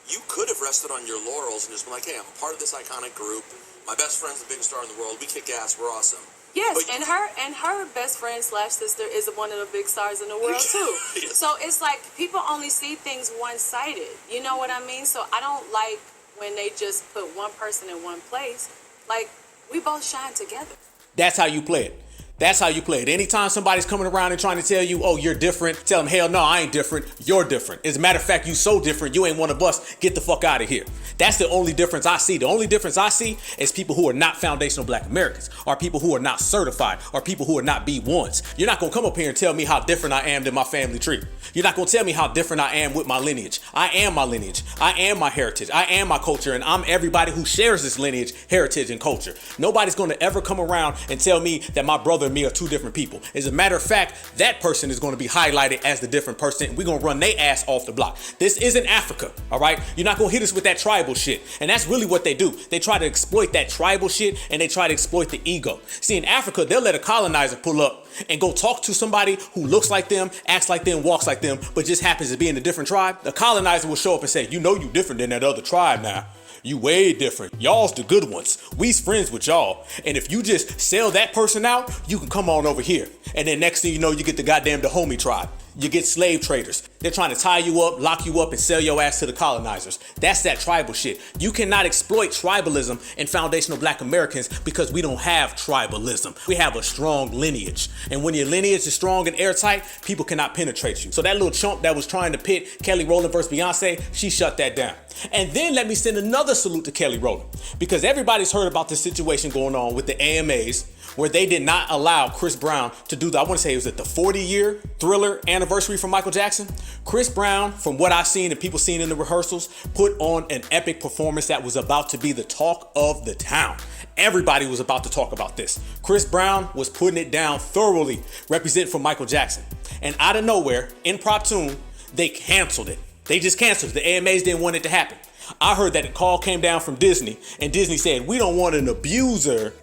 you could have rested on your laurels and just been like, hey, I'm a part of this iconic group. My best friend's the biggest star in the world. We kick ass. We're awesome. Yes, and her best friend / sister is one of the big stars in the world too. So it's like people only see things one-sided. You know what I mean? So I don't like when they just put one person in one place. Like, we both shine together. That's how you play it. That's how you play it. Anytime somebody's coming around and trying to tell you, oh, you're different, tell them, hell no, I ain't different. You're different. As a matter of fact, you so different, you ain't one of us. Get the fuck out of here. That's the only difference I see. The only difference I see is people who are not foundational Black Americans, or people who are not certified, or people who are not B1s. You're not going to come up here and tell me how different I am than my family tree. You're not going to tell me how different I am with my lineage. I am my lineage. I am my heritage. I am my culture, and I'm everybody who shares this lineage, heritage, and culture. Nobody's going to ever come around and tell me that my brother and me are two different people. As a matter of fact, that person is going to be highlighted as the different person. We're going to run their ass off the block. This isn't Africa, all right? You're not going to hit us with that tribal shit. And that's really what they do. They try to exploit that tribal shit, and they try to exploit the ego. See, in Africa, they'll let a colonizer pull up and go talk to somebody who looks like them, acts like them, walks like them, but just happens to be in a different tribe. The colonizer will show up and say, you know you different than that other tribe now. You way different. Y'all's the good ones. We's friends with y'all. And if you just sell that person out, you can come on over here. And then next thing you know, you get the goddamn Dahomey tribe. You get slave traders. They're trying to tie you up, lock you up, and sell your ass to the colonizers. That's that tribal shit. You cannot exploit tribalism in foundational Black Americans because we don't have tribalism. We have a strong lineage. And when your lineage is strong and airtight, people cannot penetrate you. So that little chump that was trying to pit Kelly Rowland versus Beyonce, she shut that down. And then let me send another salute to Kelly Rowland, because everybody's heard about the situation going on with the AMAs, where they did not allow Chris Brown to do I want to say it was at the 40-year Thriller anniversary from Michael Jackson. Chris Brown, from what I've seen and people seen in the rehearsals, put on an epic performance that was about to be the talk of the town. Everybody was about to talk about this. Chris Brown was putting it down thoroughly, representing for Michael Jackson. And out of nowhere, in Prop Tune, they canceled it. They just canceled it. The AMAs didn't want it to happen. I heard that a call came down from Disney, and Disney said, we don't want an abuser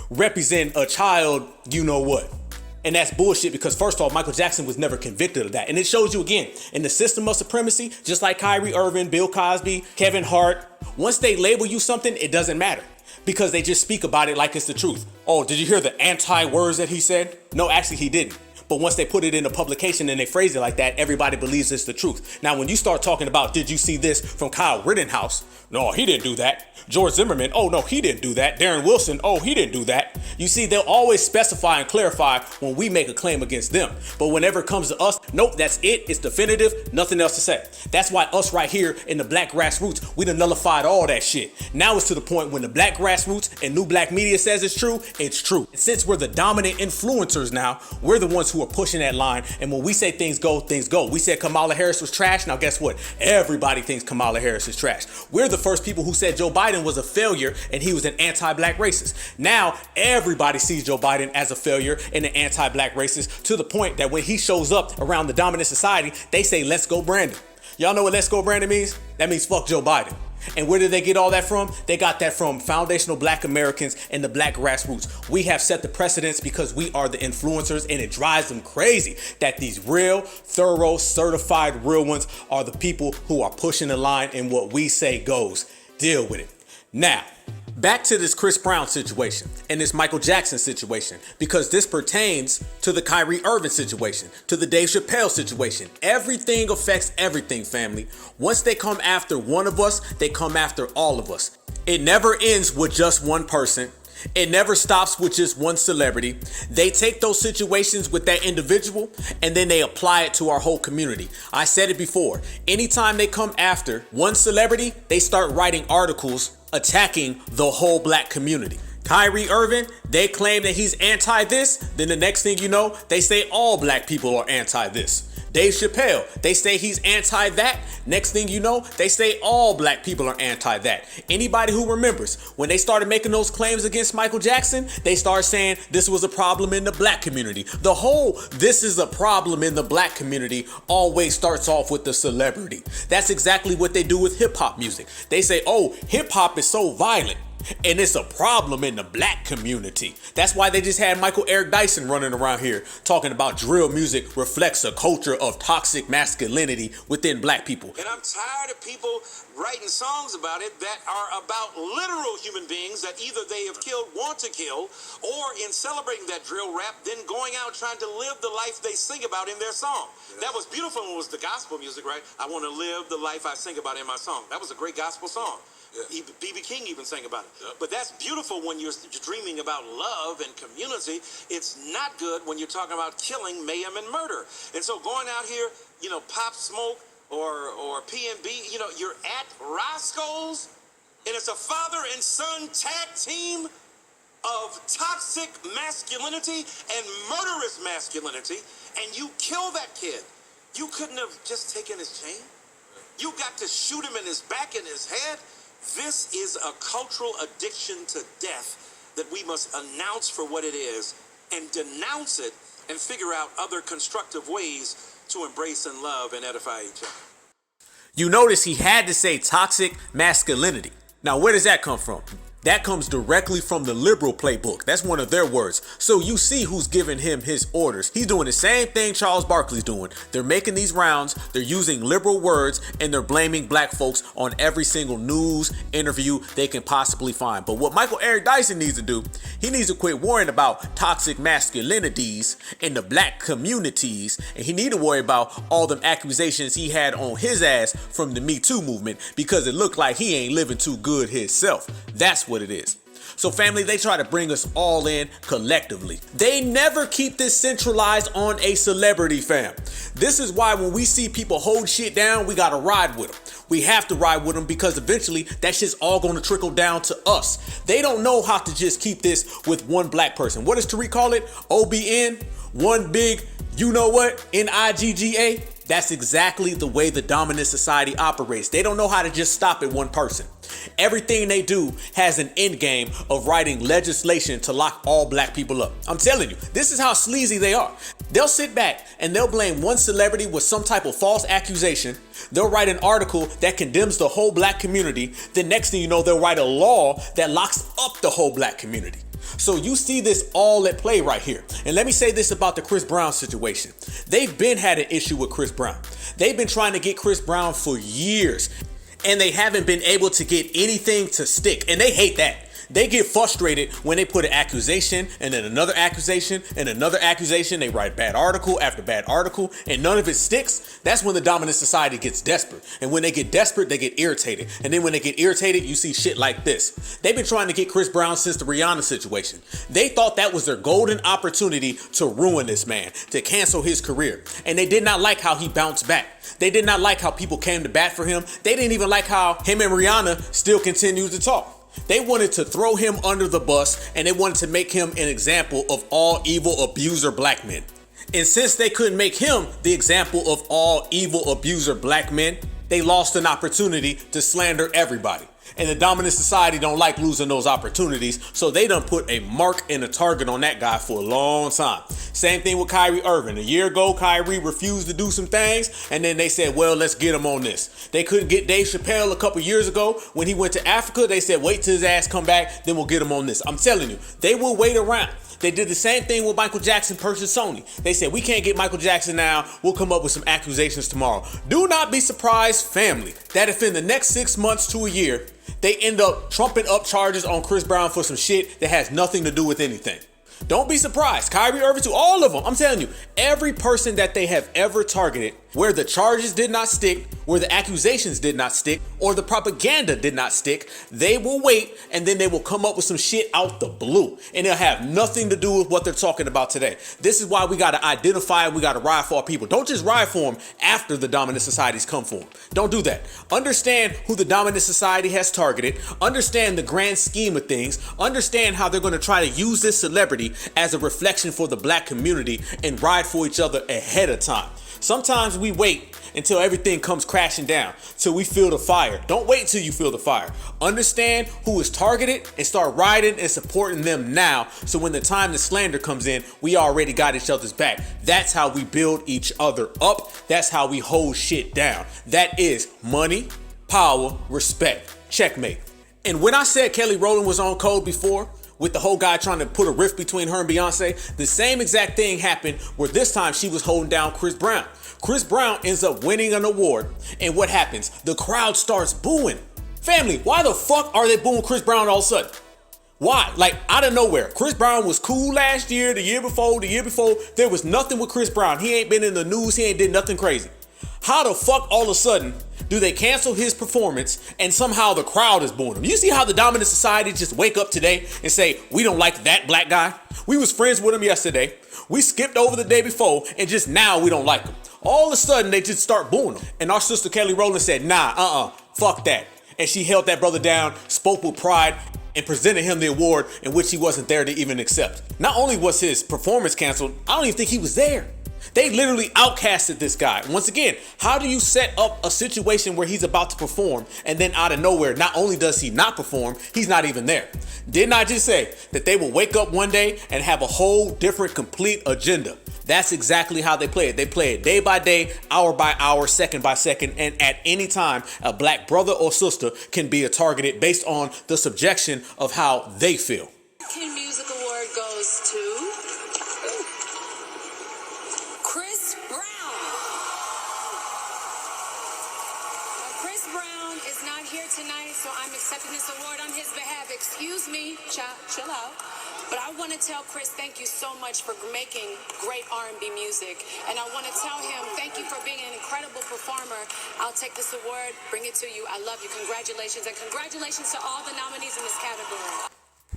represent a child, you know what. And that's bullshit, because first off, Michael Jackson was never convicted of that. And it shows you again, in the system of supremacy, just like Kyrie Irving, Bill Cosby, Kevin Hart, once they label you something, it doesn't matter, because they just speak about it like it's the truth. Oh, did you hear the anti-words that he said? No, actually he didn't. But once they put it in a publication and they phrase it like that, everybody believes it's the truth. Now, when you start talking about, did you see this from Kyle Rittenhouse? No, he didn't do that. George Zimmerman, oh no, he didn't do that. Darren Wilson, oh, he didn't do that. You see, they'll always specify and clarify when we make a claim against them. But whenever it comes to us, nope, that's it. It's definitive. Nothing else to say. That's why us right here in the Black grassroots, we done nullified all that shit. Now it's to the point when the Black grassroots and new Black media says it's true, it's true. And since we're the dominant influencers now, we're the ones who are pushing that line. And when we say things go, things go. We said Kamala Harris was trash. Now guess what? Everybody thinks Kamala Harris is trash. We're the first people who said Joe Biden was a failure and he was an anti-Black racist. Now everybody sees Joe Biden as a failure and an anti-Black racist, to the point that when he shows up around the dominant society, they say, let's go Brandon. Y'all know what let's go Brandon means? That means fuck Joe Biden. And where did they get all that from? They got that from foundational Black Americans and the Black grassroots. We have set the precedence because we are the influencers, and it drives them crazy that these real, thorough, certified real ones are the people who are pushing the line, and what we say goes. Deal with it. Now, back to this Chris Brown situation and this Michael Jackson situation, because this pertains to the Kyrie Irving situation, to the Dave Chappelle situation. Everything affects everything, family. Once they come after one of us, they come after all of us. It never ends with just one person. It never stops with just one celebrity. They take those situations with that individual and then they apply it to our whole community. I said it before. Anytime they come after one celebrity, they start writing articles attacking the whole Black community. Kyrie Irving, they claim that he's anti this. Then the next thing you know, they say all Black people are anti this. Dave Chappelle, they say he's anti that. Next thing you know, they say all Black people are anti that. Anybody who remembers when they started making those claims against Michael Jackson, they started saying this was a problem in the Black community. The whole this is a problem in the Black community always starts off with the celebrity. That's exactly what they do with hip hop music. They say, oh, hip hop is so violent. And it's a problem in the black community. That's why they just had Michael Eric Dyson running around here talking about drill music reflects a culture of toxic masculinity within black people. And I'm tired of people writing songs about it that are about literal human beings that either they have killed, want to kill, or in celebrating that drill rap, then going out trying to live the life they sing about in their song. That was beautiful when it was the gospel music, right? I want to live the life I sing about in my song. That was a great gospel song. B.B. King even sang about it. But that's beautiful when you're dreaming about love and community. It's not good when you're talking about killing, mayhem, and murder. And so going out here, Pop Smoke or PNB, you're at Roscoe's, and it's a father and son tag team of toxic masculinity and murderous masculinity, and you kill that kid. You couldn't have just taken his chain. You got to shoot him in his back and his head. This is a cultural addiction to death that we must announce for what it is and denounce it and figure out other constructive ways to embrace and love and edify each other. You notice he had to say toxic masculinity. Now, where does that come from? That comes directly from the liberal playbook. That's one of their words. So you see who's giving him his orders. He's doing the same thing Charles Barkley's doing. They're making these rounds, they're using liberal words, and they're blaming black folks on every single news interview they can possibly find. But what Michael Eric Dyson needs to do, he needs to quit worrying about toxic masculinities in the black communities, and he need to worry about all them accusations he had on his ass from the Me Too movement, because it looked like he ain't living too good himself. That's what it is. So family, they try to bring us all in collectively. They never keep this centralized on a celebrity, fam. This is why when we see people hold shit down, we gotta ride with them. We have to ride with them because eventually that shit's all gonna trickle down to us. They don't know how to just keep this with one black person. What does Tariq call it? OBN? One big, you know what? NIGGA? That's exactly the way the dominant society operates. They don't know how to just stop at one person. Everything they do has an end game of writing legislation to lock all black people up. I'm telling you, this is how sleazy they are. They'll sit back and they'll blame one celebrity with some type of false accusation. They'll write an article that condemns the whole black community. Then next thing you know, they'll write a law that locks up the whole black community. So you see this all at play right here. And let me say this about the Chris Brown situation. They've been had an issue with Chris Brown. They've been trying to get Chris Brown for years, and they haven't been able to get anything to stick. And they hate that. They get frustrated when they put an accusation and then another accusation and another accusation. They write bad article after bad article and none of it sticks. That's when the dominant society gets desperate. And when they get desperate, they get irritated. And then when they get irritated, you see shit like this. They've been trying to get Chris Brown since the Rihanna situation. They thought that was their golden opportunity to ruin this man, to cancel his career. And they did not like how he bounced back. They did not like how people came to bat for him. They didn't even like how him and Rihanna still continued to talk. They wanted to throw him under the bus, and they wanted to make him an example of all evil abuser black men. And since they couldn't make him the example of all evil abuser black men, they lost an opportunity to slander everybody. And the dominant society don't like losing those opportunities, so they done put a mark and a target on that guy for a long time. Same thing with Kyrie Irving. A year ago, Kyrie refused to do some things, and then they said, well, let's get him on this. They couldn't get Dave Chappelle a couple years ago. When he went to Africa, they said, wait till his ass come back, then we'll get him on this. I'm telling you, they will wait around. They did the same thing with Michael Jackson versus Sony. They said, we can't get Michael Jackson now. We'll come up with some accusations tomorrow. Do not be surprised, family, that if in the next 6 months to a year, they end up trumping up charges on Chris Brown for some shit that has nothing to do with anything. Don't be surprised. Kyrie Irving too, all of them. I'm telling you, every person that they have ever targeted, where the charges did not stick, where the accusations did not stick, or the propaganda did not stick, they will wait and then they will come up with some shit out the blue. And it'll have nothing to do with what they're talking about today. This is why we got to identify and we got to ride for our people. Don't just ride for them after the dominant societies come for them. Don't do that. Understand who the dominant society has targeted. Understand the grand scheme of things. Understand how they're going to try to use this celebrity as a reflection for the black community and ride for each other ahead of time. Sometimes we wait until everything comes crashing down, till we feel the fire. Don't wait until you feel the fire. Understand who is targeted and start riding and supporting them now, so when the time the slander comes in, we already got each other's back. That's how we build each other up. That's how we hold shit down. That is money, power, respect. Checkmate. And when I said Kelly Rowland was on code before, with the whole guy trying to put a rift between her and Beyonce, the same exact thing happened where this time she was holding down Chris Brown. Chris Brown ends up winning an award, and what happens? The crowd starts booing. Family, why the fuck are they booing Chris Brown all of a sudden? Why? Like, out of nowhere. Chris Brown was cool last year, the year before. There was nothing with Chris Brown. He ain't been in the news. He ain't did nothing crazy. How the fuck all of a sudden do they cancel his performance and somehow the crowd is booing him? You see how the dominant society just wake up today and say, we don't like that black guy? We was friends with him yesterday. We skipped over the day before and just now we don't like him. All of a sudden they just start booing him. And our sister Kelly Rowland said, nah, fuck that. And she held that brother down, spoke with pride, and presented him the award in which he wasn't there to even accept. Not only was his performance canceled, I don't even think he was there. They literally outcasted this guy. Once again, how do you set up a situation where he's about to perform and then out of nowhere, not only does he not perform, he's not even there? Didn't I just say that they will wake up one day and have a whole different complete agenda? That's exactly how they play it. They play it day by day, hour by hour, second by second, and at any time, a black brother or sister can be targeted based on the subjection of how they feel. King Music Award goes to Chris Brown. Chris Brown is not here tonight, so I'm accepting this award on his behalf. Excuse me, chill out. But I want to tell Chris, thank you so much for making great R&B music. And I want to tell him, thank you for being an incredible performer. I'll take this award, bring it to you. I love you. Congratulations. And congratulations to all the nominees in this category.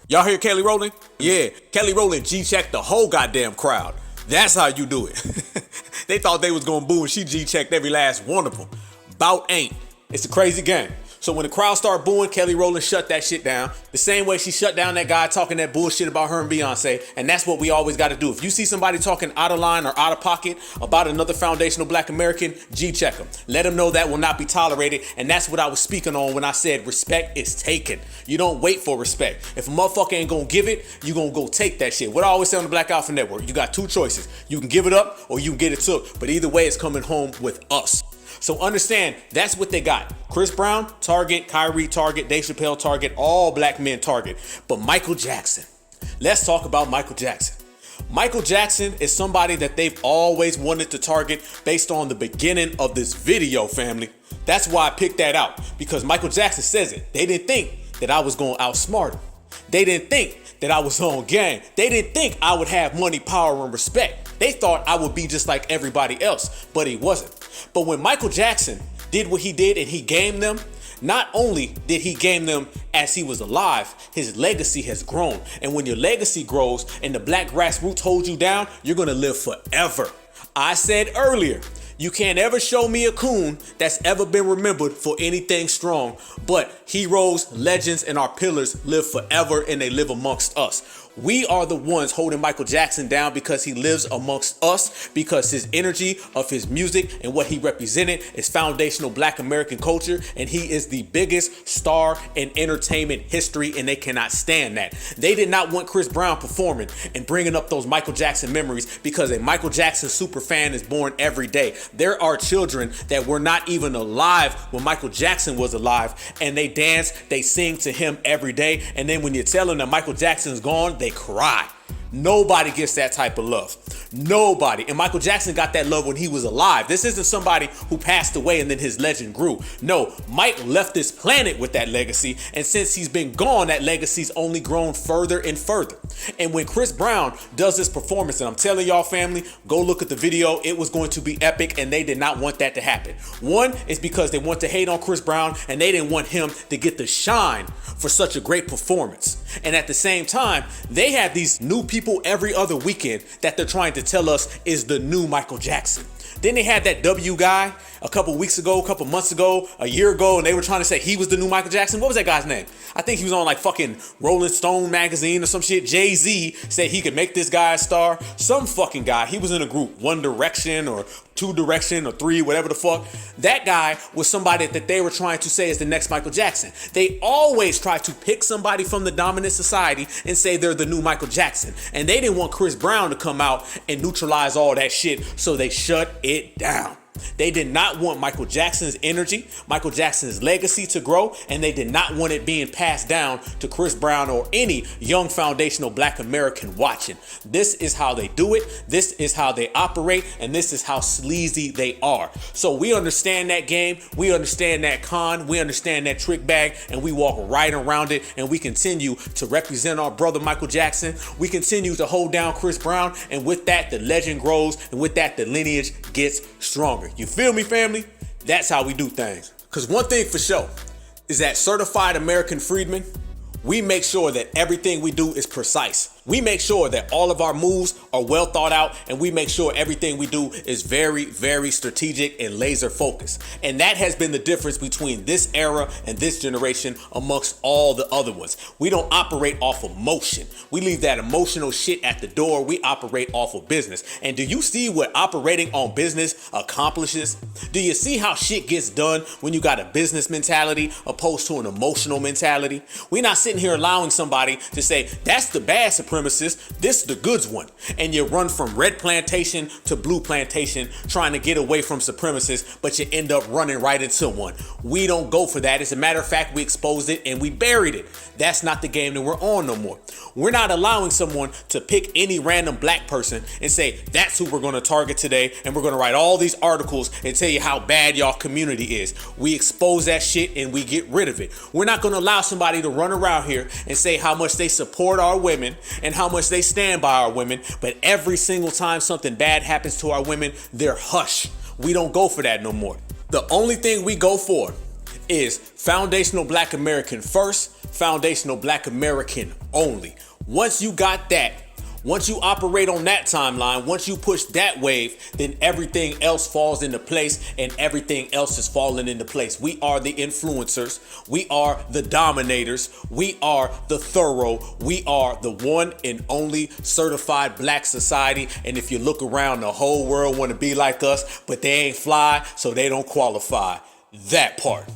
Y'all hear Kelly Rowland? Yeah, Kelly Rowland G-checked the whole goddamn crowd. That's how you do it. They thought they was gonna boo and she G-checked every last one of them. Bout ain't. It's a crazy game. So when the crowd started booing, Kelly Rowland shut that shit down. The same way she shut down that guy talking that bullshit about her and Beyonce. And that's what we always got to do. If you see somebody talking out of line or out of pocket about another foundational black American, G-check them. Let them know that will not be tolerated. And that's what I was speaking on when I said respect is taken. You don't wait for respect. If a motherfucker ain't gonna give it, you gonna go take that shit. What I always say on the Black Alpha Network, you got two choices. You can give it up or you can get it took. But either way, it's coming home with us. So understand, that's what they got. Chris Brown, target. Kyrie, target. Dave Chappelle, target. All black men, target. But Michael Jackson. Let's talk about Michael Jackson. Michael Jackson is somebody that they've always wanted to target based on the beginning of this video, family. That's why I picked that out, because Michael Jackson says it. They didn't think that I was going to outsmart him. They didn't think that I was on game. They didn't think I would have money, power, and respect. They thought I would be just like everybody else, but he wasn't. But when Michael Jackson did what he did and he gamed them, not only did he game them as he was alive, his legacy has grown. And when your legacy grows and the black grassroots hold you down, you're gonna live forever. I said earlier, you can't ever show me a coon that's ever been remembered for anything strong, but heroes, legends, and our pillars live forever and they live amongst us. We are the ones holding Michael Jackson down because he lives amongst us, because his energy of his music and what he represented is foundational black American culture, and he is the biggest star in entertainment history, and they cannot stand that. They did not want Chris Brown performing and bringing up those Michael Jackson memories because a Michael Jackson super fan is born every day. There are children that were not even alive when Michael Jackson was alive, and they dance, they sing to him every day, and then when you tell them that Michael Jackson's gone, they cry. Nobody gets that type of love. Nobody. And Michael Jackson got that love when he was alive. This isn't somebody who passed away and then his legend grew. No, Mike left this planet with that legacy. And since he's been gone, that legacy's only grown further and further. And when Chris Brown does this performance, and I'm telling y'all, family, go look at the video. It was going to be epic, and they did not want that to happen. One is because they want to hate on Chris Brown, and they didn't want him to get the shine for such a great performance. And at the same time, they have these new people every other weekend that they're trying to tell us is the new Michael Jackson. Then they had that W guy a couple weeks ago, a couple months ago, a year ago, and they were trying to say he was the new Michael Jackson. What was that guy's name? I think he was on like fucking Rolling Stone magazine or some shit. Jay-Z said he could make this guy a star. Some fucking guy. He was in a group, One Direction or Two Direction or Three, whatever the fuck. That guy was somebody that they were trying to say is the next Michael Jackson. They always try to pick somebody from the dominant society and say they're the new Michael Jackson. And they didn't want Chris Brown to come out and neutralize all that shit, so they shut it down. They did not want Michael Jackson's energy, Michael Jackson's legacy to grow, and they did not want it being passed down to Chris Brown or any young foundational Black American watching. This is how they do it, this is how they operate, and this is how sleazy they are. So we understand that game, we understand that con, we understand that trick bag, and we walk right around it, and we continue to represent our brother Michael Jackson. We continue to hold down Chris Brown, and with that, the legend grows, and with that, the lineage gets stronger. You feel me, family? That's how we do things. Because one thing for sure is that certified American freedmen, we make sure that everything we do is precise. We make sure that all of our moves are well thought out, and we make sure everything we do is very, very strategic and laser focused. And that has been the difference between this era and this generation amongst all the other ones. We don't operate off of emotion. We leave that emotional shit at the door. We operate off of business. And do you see what operating on business accomplishes? Do you see how shit gets done when you got a business mentality opposed to an emotional mentality? We're not sitting here allowing somebody to say, that's the bad supremacist, this is the goods one. And you run from red plantation to blue plantation trying to get away from supremacists, but you end up running right into one. We don't go for that. As a matter of fact, we exposed it and we buried it. That's not the game that we're on no more. We're not allowing someone to pick any random Black person and say, that's who we're going to target today, and we're going to write all these articles and tell you how bad y'all community is. We expose that shit and we get rid of it. We're not going to allow somebody to run around here and say how much they support our women and how much they stand by our women, but every single time something bad happens to our women, they're hush. We don't go for that no more. The only thing we go for is foundational Black American first, foundational Black American only. Once you got that, once you operate on that timeline, once you push that wave, then everything else falls into place, and everything else is falling into place. We are the influencers. We are the dominators. We are the thorough. We are the one and only certified Black society. And if you look around, the whole world want to be like us, but they ain't fly, so they don't qualify. That part.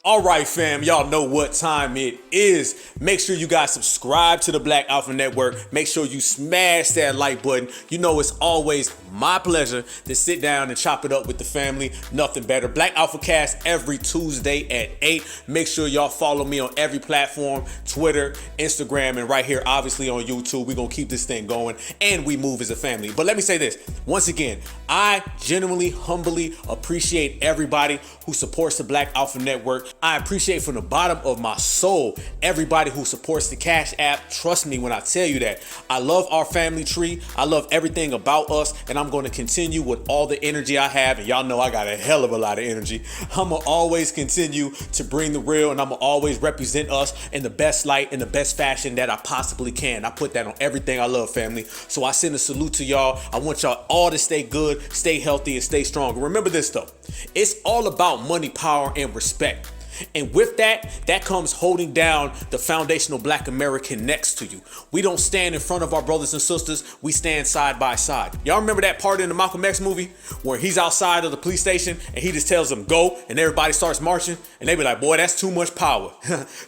All right, fam, y'all know what time it is. Make sure you guys subscribe to the Black Alpha Network. Make sure you smash that like button. You know it's always my pleasure to sit down and chop it up with the family. Nothing better. Black AlphaCast every Tuesday at 8. Make sure y'all follow me on every platform, Twitter, Instagram, and right here, obviously on YouTube. We're going to keep this thing going, and we move as a family. But let me say this. Once again, I genuinely, humbly appreciate everybody who supports the Black Alpha Network. I appreciate from the bottom of my soul everybody who supports the Cash App. Trust me when I tell you that. I love our family tree. I love everything about us, and I'm going to continue with all the energy I have. And y'all know I got a hell of a lot of energy. I'm going to always continue to bring the real, and I'm going to always represent us in the best light, in the best fashion that I possibly can. I put that on everything I love, family. So I send a salute to y'all. I want y'all all to stay good, stay healthy, and stay strong. Remember this though. It's all about money, power, and respect. And with that, that comes holding down the foundational Black American next to you. We don't stand in front of our brothers and sisters. We stand side by side. Y'all remember that part in the Malcolm X movie where he's outside of the police station and he just tells them go and everybody starts marching? And they be like, boy, that's too much power.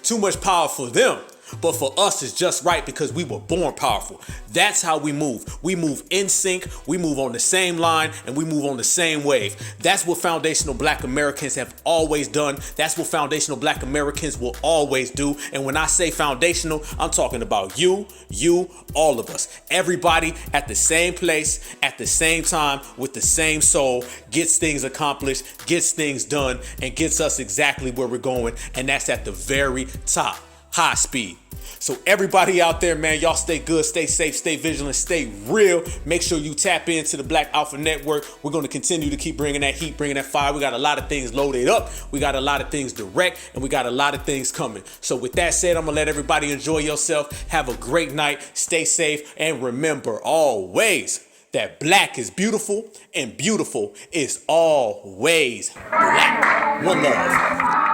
Too much power for them. But for us, it's just right because we were born powerful. That's how we move. We move in sync, we move on the same line, and we move on the same wave. That's what foundational Black Americans have always done. That's what foundational Black Americans will always do. And when I say foundational, I'm talking about you, all of us. Everybody at the same place, at the same time, with the same soul, gets things accomplished, gets things done, and gets us exactly where we're going. And that's at the very top. High speed. So everybody out there, man, y'all stay good, stay safe, stay vigilant, stay real. Make sure you tap into the Black Alpha Network. We're going to continue to keep bringing that heat, bringing that fire. We got a lot of things loaded up. We got a lot of things direct, and we got a lot of things coming. So with that said, I'm going to let everybody enjoy yourself. Have a great night. Stay safe. And remember always that black is beautiful and beautiful is always black. One love.